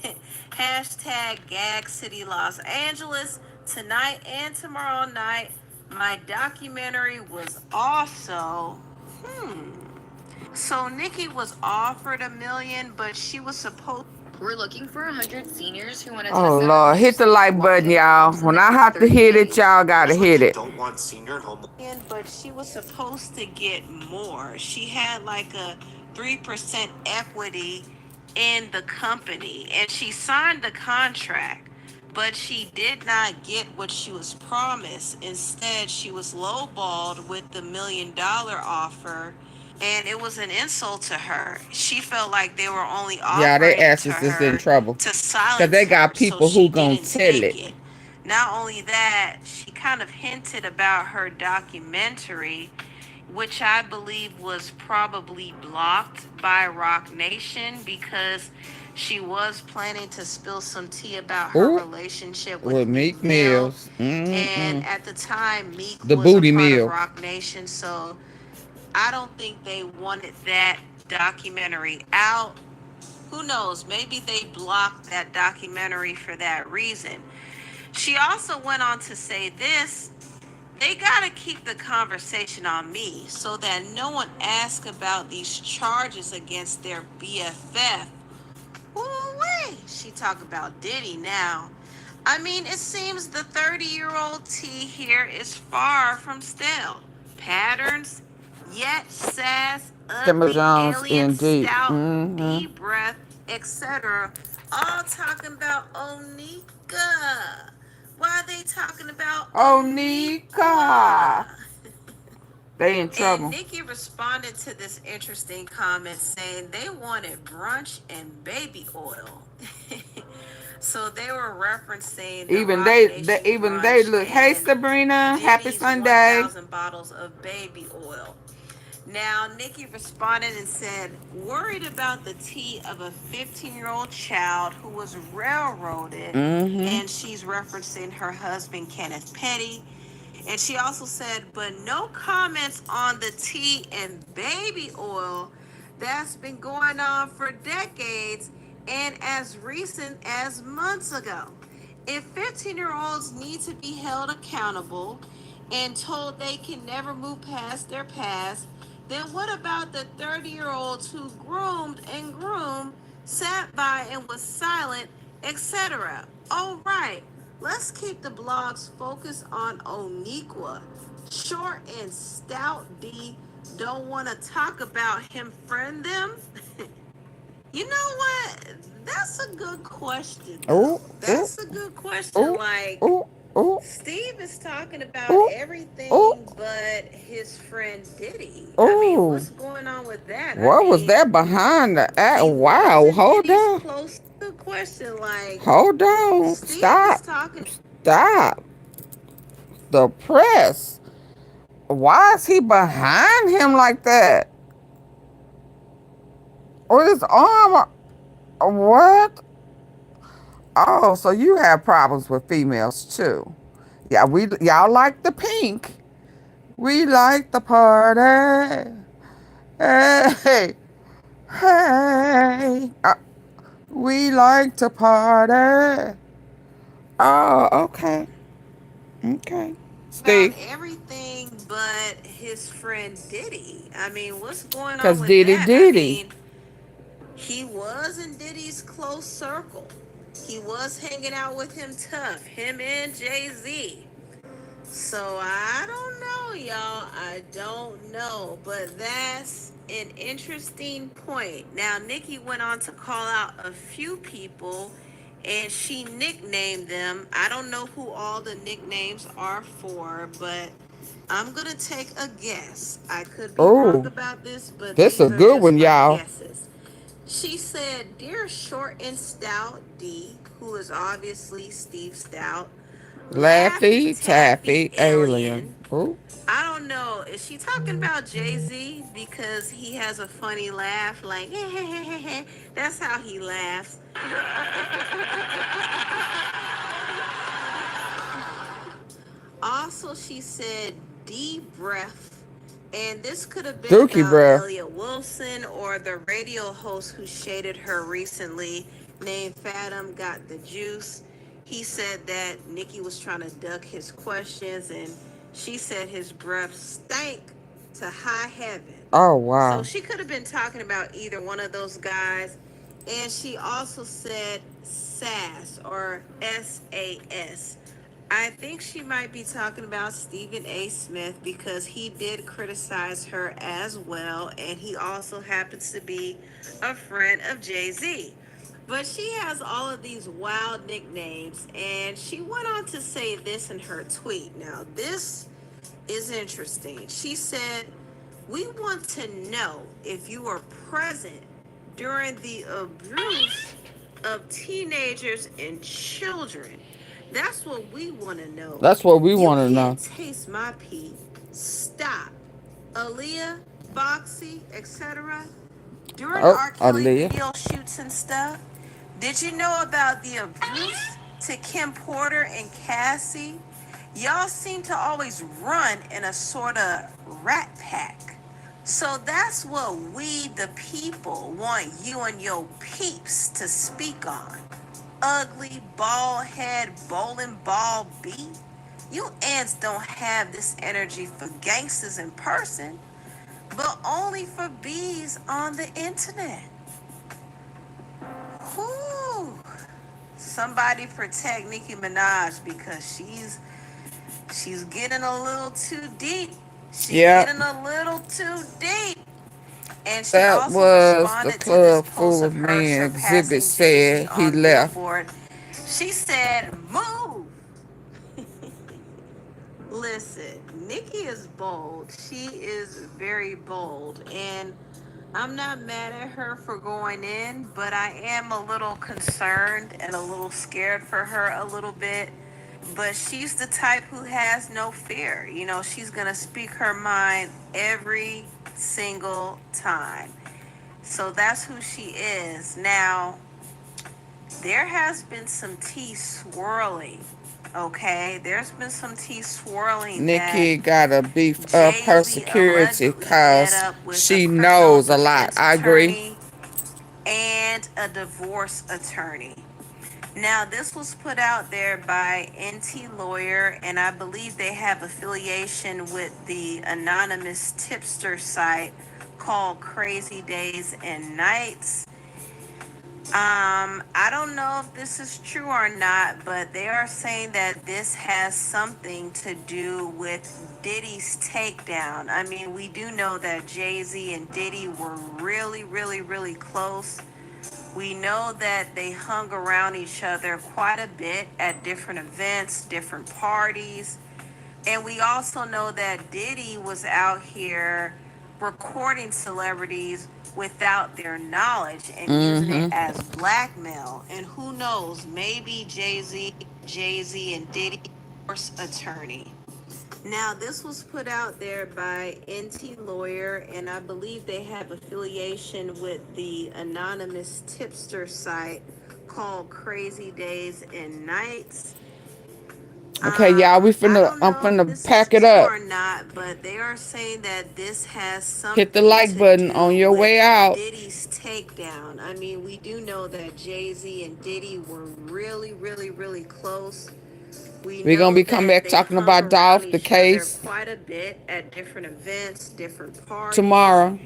Hashtag Gag City Los Angeles. Tonight and tomorrow night, my documentary was also, So Nikki was offered $1 million, but she was supposed. We're looking for 100 seniors who want to. Oh Lord, hit the like button, y'all. When I have to hit it, y'all gotta hit it. Don't want senior home. But she was supposed to get more. She had like a 3% equity in the company, and she signed the contract. But she did not get what she was promised. Instead, she was lowballed with the $1 million offer, and it was an insult to her. She felt like they were only offering they asses is in trouble to silence because they got people who gonna tell it. Not only that, she kind of hinted about her documentary, which I believe was probably blocked by Rock Nation because she was planning to spill some tea about her relationship with Meek Mill. And at the time, Meek the was booty a part meal of Rock Nation, so I don't think they wanted that documentary out. Who knows? Maybe they blocked that documentary for that reason. She also went on to say this. They gotta keep the conversation on me so that no one asks about these charges against their BFF. Ooh-wee. She talk about Diddy now. I mean, it seems the 30-year-old T here is far from stale. Patterns, yet sass, alien stout, deep breath, etc. All talking about Onika. Why are they talking about Onika? They in trouble. And Nikki responded to this interesting comment saying they wanted brunch and baby oil. So they were referencing even they look. Hey Sabrina, happy Sunday. 1,000 bottles of baby oil. Now, Nikki responded and said, worried about the tea of a 15-year-old child who was railroaded, and she's referencing her husband, Kenneth Petty. And she also said, but no comments on the tea and baby oil that's been going on for decades and as recent as months ago. If 15-year-olds need to be held accountable and told they can never move past their past, then what about the 30-year-olds who groomed and groomed, sat by and was silent, etc.? All right, let's keep the blogs focused on Oniqua. Short and stout D don't want to talk about him friend them? You know what? That's a good question. That's a good question. Steve is talking about everything but his friend Diddy. I mean, what's going on with that? What was that behind the act? Wow, hold on. Close to the question, hold on. Stop. The press. Why is he behind him like that? Or his arm? What? Oh, so you have problems with females too. Yeah, y'all like the pink. We like the party. Hey, hey. We like to party. Oh, okay. Okay. About Steve. everything but his friend Diddy. I mean, what's going on Because with Diddy that? I Diddy. mean, he was in Diddy's close circle. He was hanging out with him tough, him and Jay-Z. So I don't know, y'all. I don't know. But that's an interesting point. Now, Nikki went on to call out a few people and she nicknamed them. I don't know who all the nicknames are for, but I'm going to take a guess. I could be wrong Oh, about this, but this a these are good just one, my y'all. guesses. She said, "Dear Short and Stout D," who is obviously Steve Stout, Laffy, Taffy, Alien. Ooh. I don't know. Is she talking about Jay-Z because he has a funny laugh? Like, that's how he laughs. Also, she said D breath. And this could have been Dookie about breath. Elliot Wilson or the radio host who shaded her recently named Fathom Got the Juice. He said that Nikki was trying to duck his questions and she said his breath stank to high heaven. Oh, So wow. she could have been talking about either one of those guys. And she also said SAS or SAS. I think she might be talking about Stephen A. Smith because he did criticize her as well, and he also happens to be a friend of Jay-Z. But she has all of these wild nicknames, and she went on to say this in her tweet. Now, this is interesting. She said, "We want to know if you were present during the abuse of teenagers and children. That's what we want to know. That's what we You want to know. can't taste my pee. Stop. Aaliyah, Foxy, etc. During Oh, R. Kelly Aaliyah. video shoots and stuff, did you know about the abuse to Kim Porter and Cassie? Y'all seem to always run in a sort of rat pack. So that's what we, the people, want you and your peeps to speak on. Ugly, bald head, bowling ball B. You ants don't have this energy for gangsters in person, but only for bees on the internet. Whew. Somebody protect Nicki Minaj because she's getting a little too deep. She's getting a little too deep. And she That also was the responded to this club post full of of her men. Exhibit surpassing Jay-Z said he on left. Billboard. She said, "Move." Listen, Nikki is bold. She is very bold. And I'm not mad at her for going in, but I am a little concerned and a little scared for her a little bit. But she's the type who has no fear. You know, she's going to speak her mind every single time. So that's who she is. Now, there has been some tea swirling. Okay, there's been some tea swirling that Nikki gotta beef up her Jay-Z security allegedly met because up with a she criminal knows a lot. defense I agree. attorney and a divorce attorney. Now, this was put out there by NT Lawyer, and I believe they have affiliation with the anonymous tipster site called Crazy Days and Nights. I don't know if this is true or not, but they are saying that this has something to do with Diddy's takedown. I mean, we do know that Jay-Z and Diddy were really, really, really close. We know that they hung around each other quite a bit at different events, different parties. And we also know that Diddy was out here recording celebrities without their knowledge and using it as blackmail. And who knows, maybe Jay-Z and Diddy divorce attorney. Now, this was put out there by NT Lawyer, and I believe they have affiliation with the anonymous tipster site called Crazy Days and Nights. Okay, y'all, I'm finna pack it up. Or not, but they are saying that this has something Hit the like button on your way out. Diddy's takedown. I mean, we do know that Jay-Z and Diddy were really, really, really close. We're gonna be coming back talking about Dolph, the case, quite a bit at different events, different parties. tomorrow.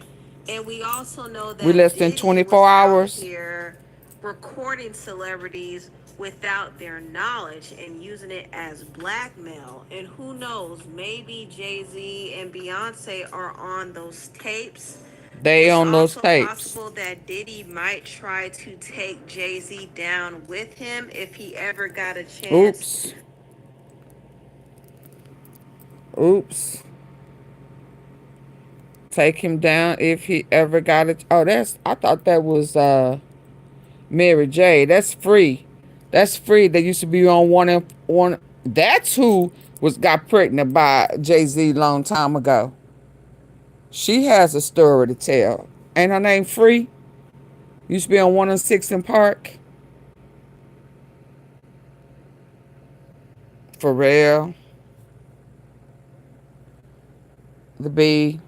And we also know that we less than 24 hours. Here recording celebrities without their knowledge and using it as blackmail. And who knows, maybe Jay-Z and Beyonce are on those tapes. They on those tapes. It's possible that Diddy might try to take Jay-Z down with him if he ever got a chance. Oops. Take him down if he ever got it. Oh, I thought that was Mary J. That's free. That's free. They used to be on one. That's who got pregnant by Jay-Z long time ago. She has a story to tell. Ain't her name Free? Used to be on 106 in Park. Pharrell. The B.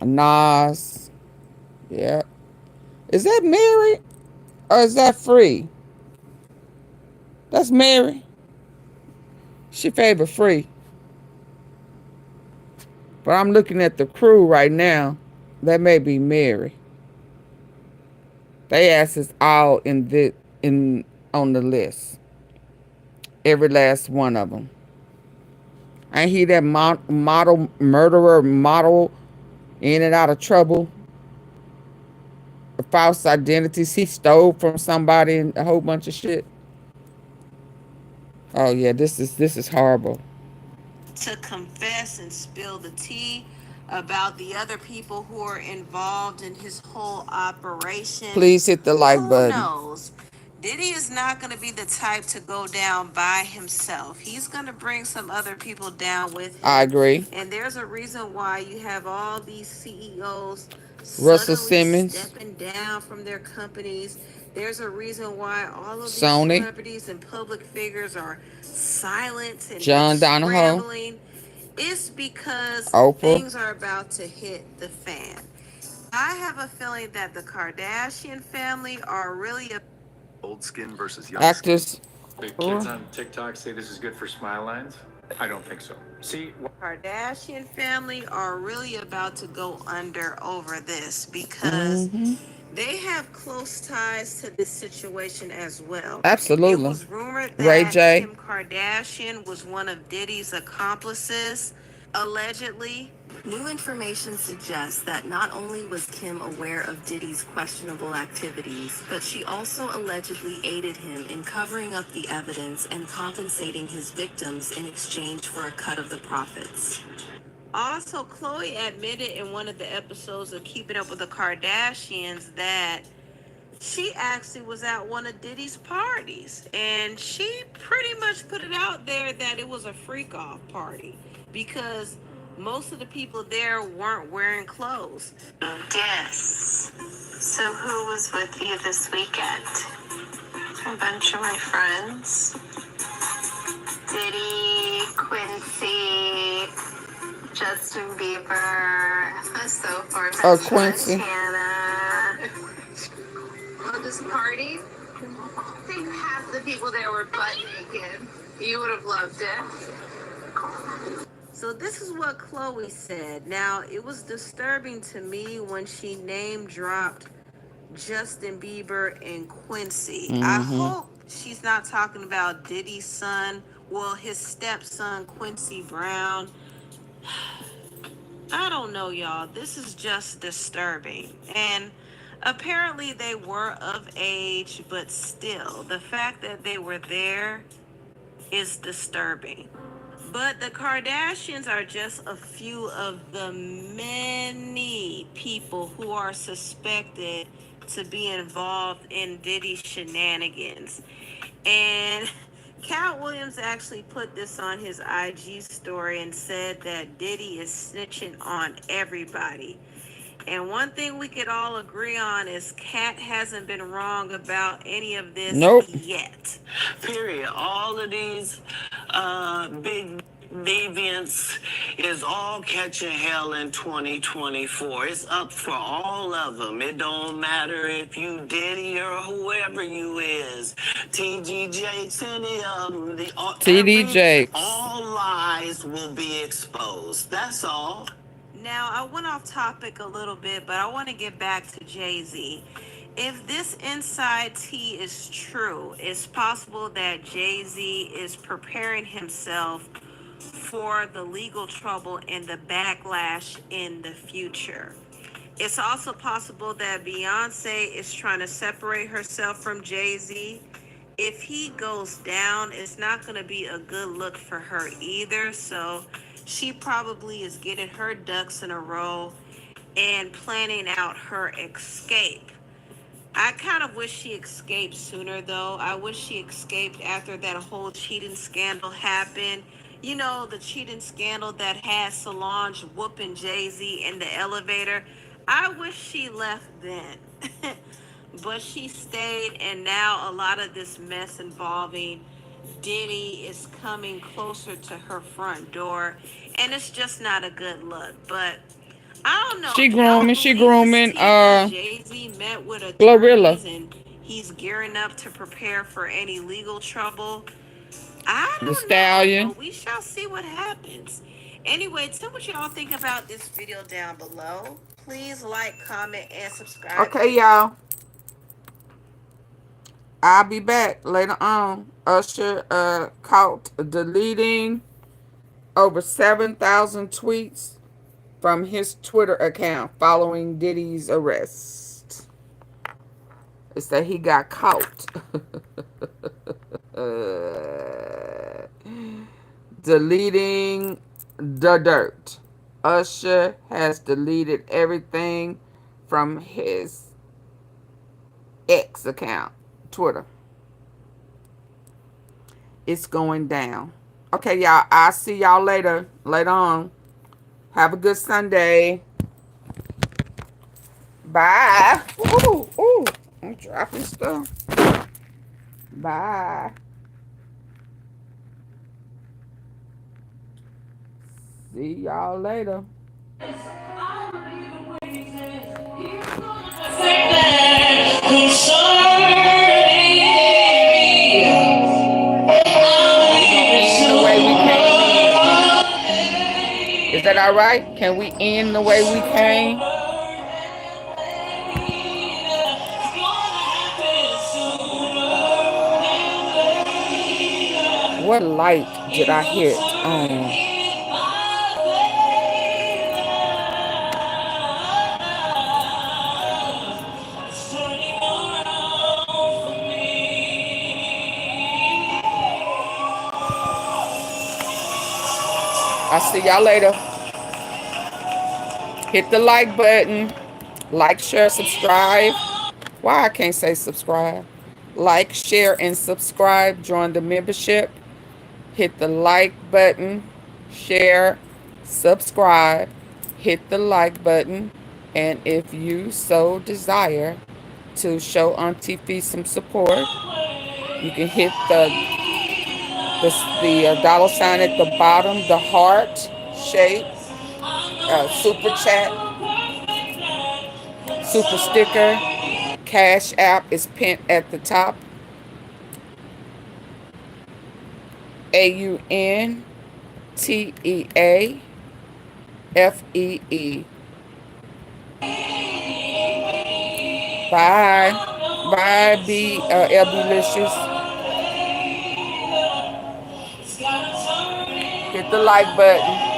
Nas. Yeah. Is that Mary? Or is that Free? That's Mary. She favored Free. But I'm looking at the crew right now. That may be Mary. They asses all on the list. Every last one of them. Ain't he that model murderer model in and out of trouble? The false identities he stole from somebody and a whole bunch of shit. Oh yeah, this is horrible. To confess and spill the tea about the other people who are involved in his whole operation. Please hit the like button. Who knows? Diddy is not going to be the type to go down by himself. He's going to bring some other people down with him. I agree. And there's a reason why you have all these CEOs Russell Simmons stepping down from their companies. There's a reason why all of these Sony, celebrities and public figures are silent and John Donahoe. scrambling. It's because Oprah. Things are about to hit the fan. I have a feeling that the Kardashian family are really old skin versus young actors. The kids on TikTok say this is good for smile lines. I don't think so. See, Kardashian family are really about to go under over this because they have close ties to this situation as well. Absolutely. It was rumored that Ray J. Kim Kardashian was one of Diddy's accomplices, allegedly. New information suggests that not only was Kim aware of Diddy's questionable activities, but she also allegedly aided him in covering up the evidence and compensating his victims in exchange for a cut of the profits. Also, Khloe admitted in one of the episodes of Keeping Up with the Kardashians that she actually was at one of Diddy's parties, and she pretty much put it out there that it was a freak-off party because most of the people there weren't wearing clothes. Yes. So who was with you this weekend? A bunch of my friends. Diddy, Quincy, Justin Bieber, so forth. Oh, Quincy. Hannah. On this party, I think half the people there were butt naked. You would have loved it. So this is what Khloe said. Now, it was disturbing to me when she name dropped Justin Bieber and Quincy. I hope she's not talking about Diddy's son, well, his stepson, Quincy Brown. I don't know, y'all. This is just disturbing. And apparently they were of age, but still, the fact that they were there is disturbing. But the Kardashians are just a few of the many people who are suspected to be involved in Diddy's shenanigans. And Cat Williams actually put this on his IG story and said that Diddy is snitching on everybody. And one thing we could all agree on is Cat hasn't been wrong about any of this yet. period. All of these big deviants is all catching hell in 2024. It's up for all of them. It don't matter if you Diddy or whoever you is. TGJ, any of them. TDJ. All lies will be exposed. That's all. Now, I went off topic a little bit, but I want to get back to Jay-Z. If this inside tea is true, it's possible that Jay-Z is preparing himself for the legal trouble and the backlash in the future. It's also possible that Beyonce is trying to separate herself from Jay-Z. If he goes down, it's not going to be a good look for her either. So she probably is getting her ducks in a row and planning out her escape. I kind of wish she escaped sooner, though. I wish she escaped after that whole cheating scandal happened. You know, the cheating scandal that had Solange whooping Jay-Z in the elevator. I wish she left then. But she stayed, and now a lot of this mess involving Diddy is coming closer to her front door, and it's just not a good look. But I don't know. She grooming. Jay-Z met with Glorilla. and he's gearing up to prepare for any legal trouble. I don't the Stallion. know. We shall see what happens. Anyway, tell what y'all think about this video down below. Please like, comment, and subscribe. Okay, y'all. I'll be back later on. Usher caught deleting over 7,000 tweets from his Twitter account following Diddy's arrest. It said he got caught deleting the dirt. Usher has deleted everything from his X account, Twitter. It's going down. Okay, y'all. I'll see y'all later on. Have a good Sunday. Bye. Ooh, I'm dropping stuff. Bye. See y'all later. Is that all right? Can we end the way we came? What light did I hit on? I'll see y'all later. Hit the like button. Like, share, subscribe. Why I can't say subscribe? Like, share, and subscribe. Join the membership. Hit the like button. Share, subscribe. Hit the like button. And if you so desire to show AunTeaFee some support, you can hit the dollar sign at the bottom, the heart shape, super chat, super sticker, Cash App is pinned at the top. AUNTEAFEE. Bye. Bye, LBlicious. Hit the like button.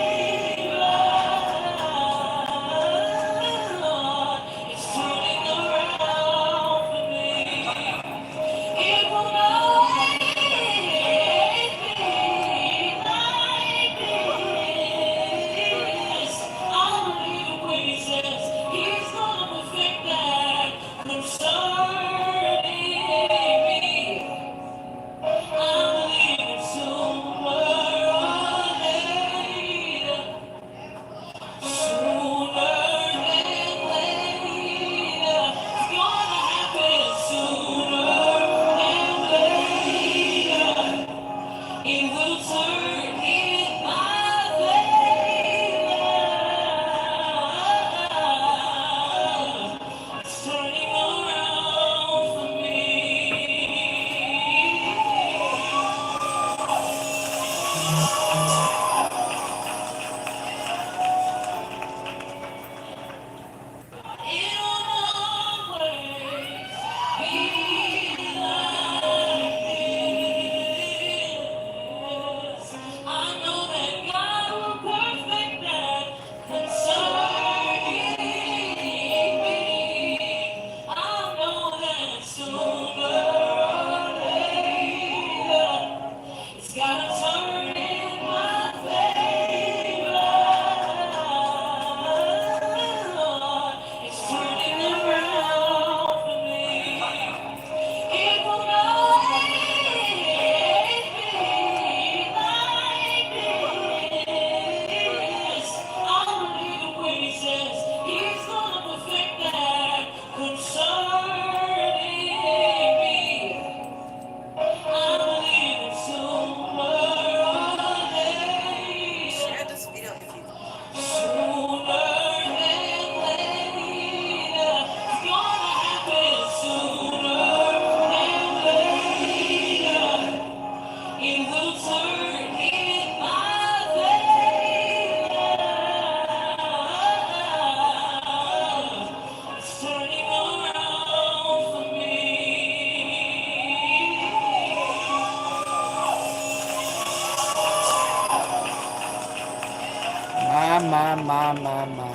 My, my, my, my, my.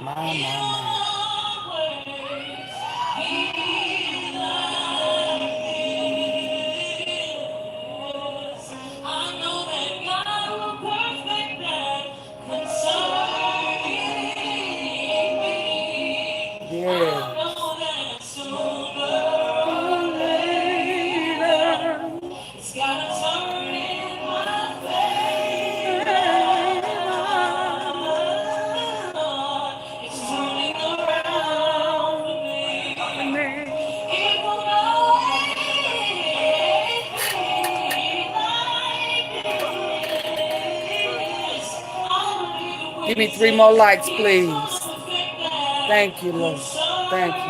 My, my. Yeah. Give me 3 more likes, please. Thank you, Lord. Thank you.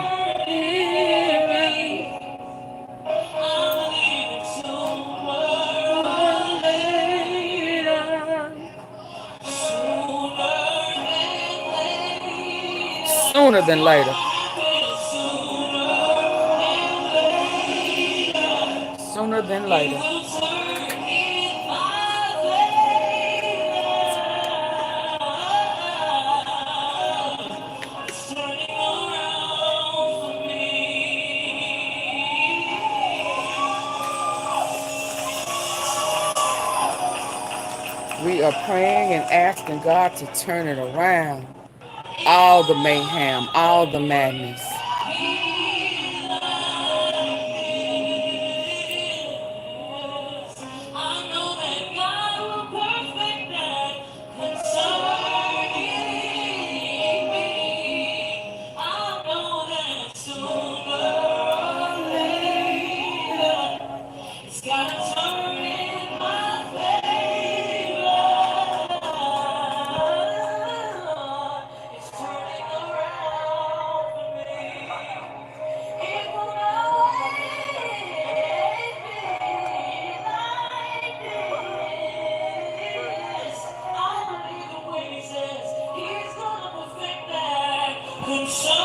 Sooner than later. Sooner than later. We are praying and asking God to turn it around. All the mayhem, all the madness. Concerning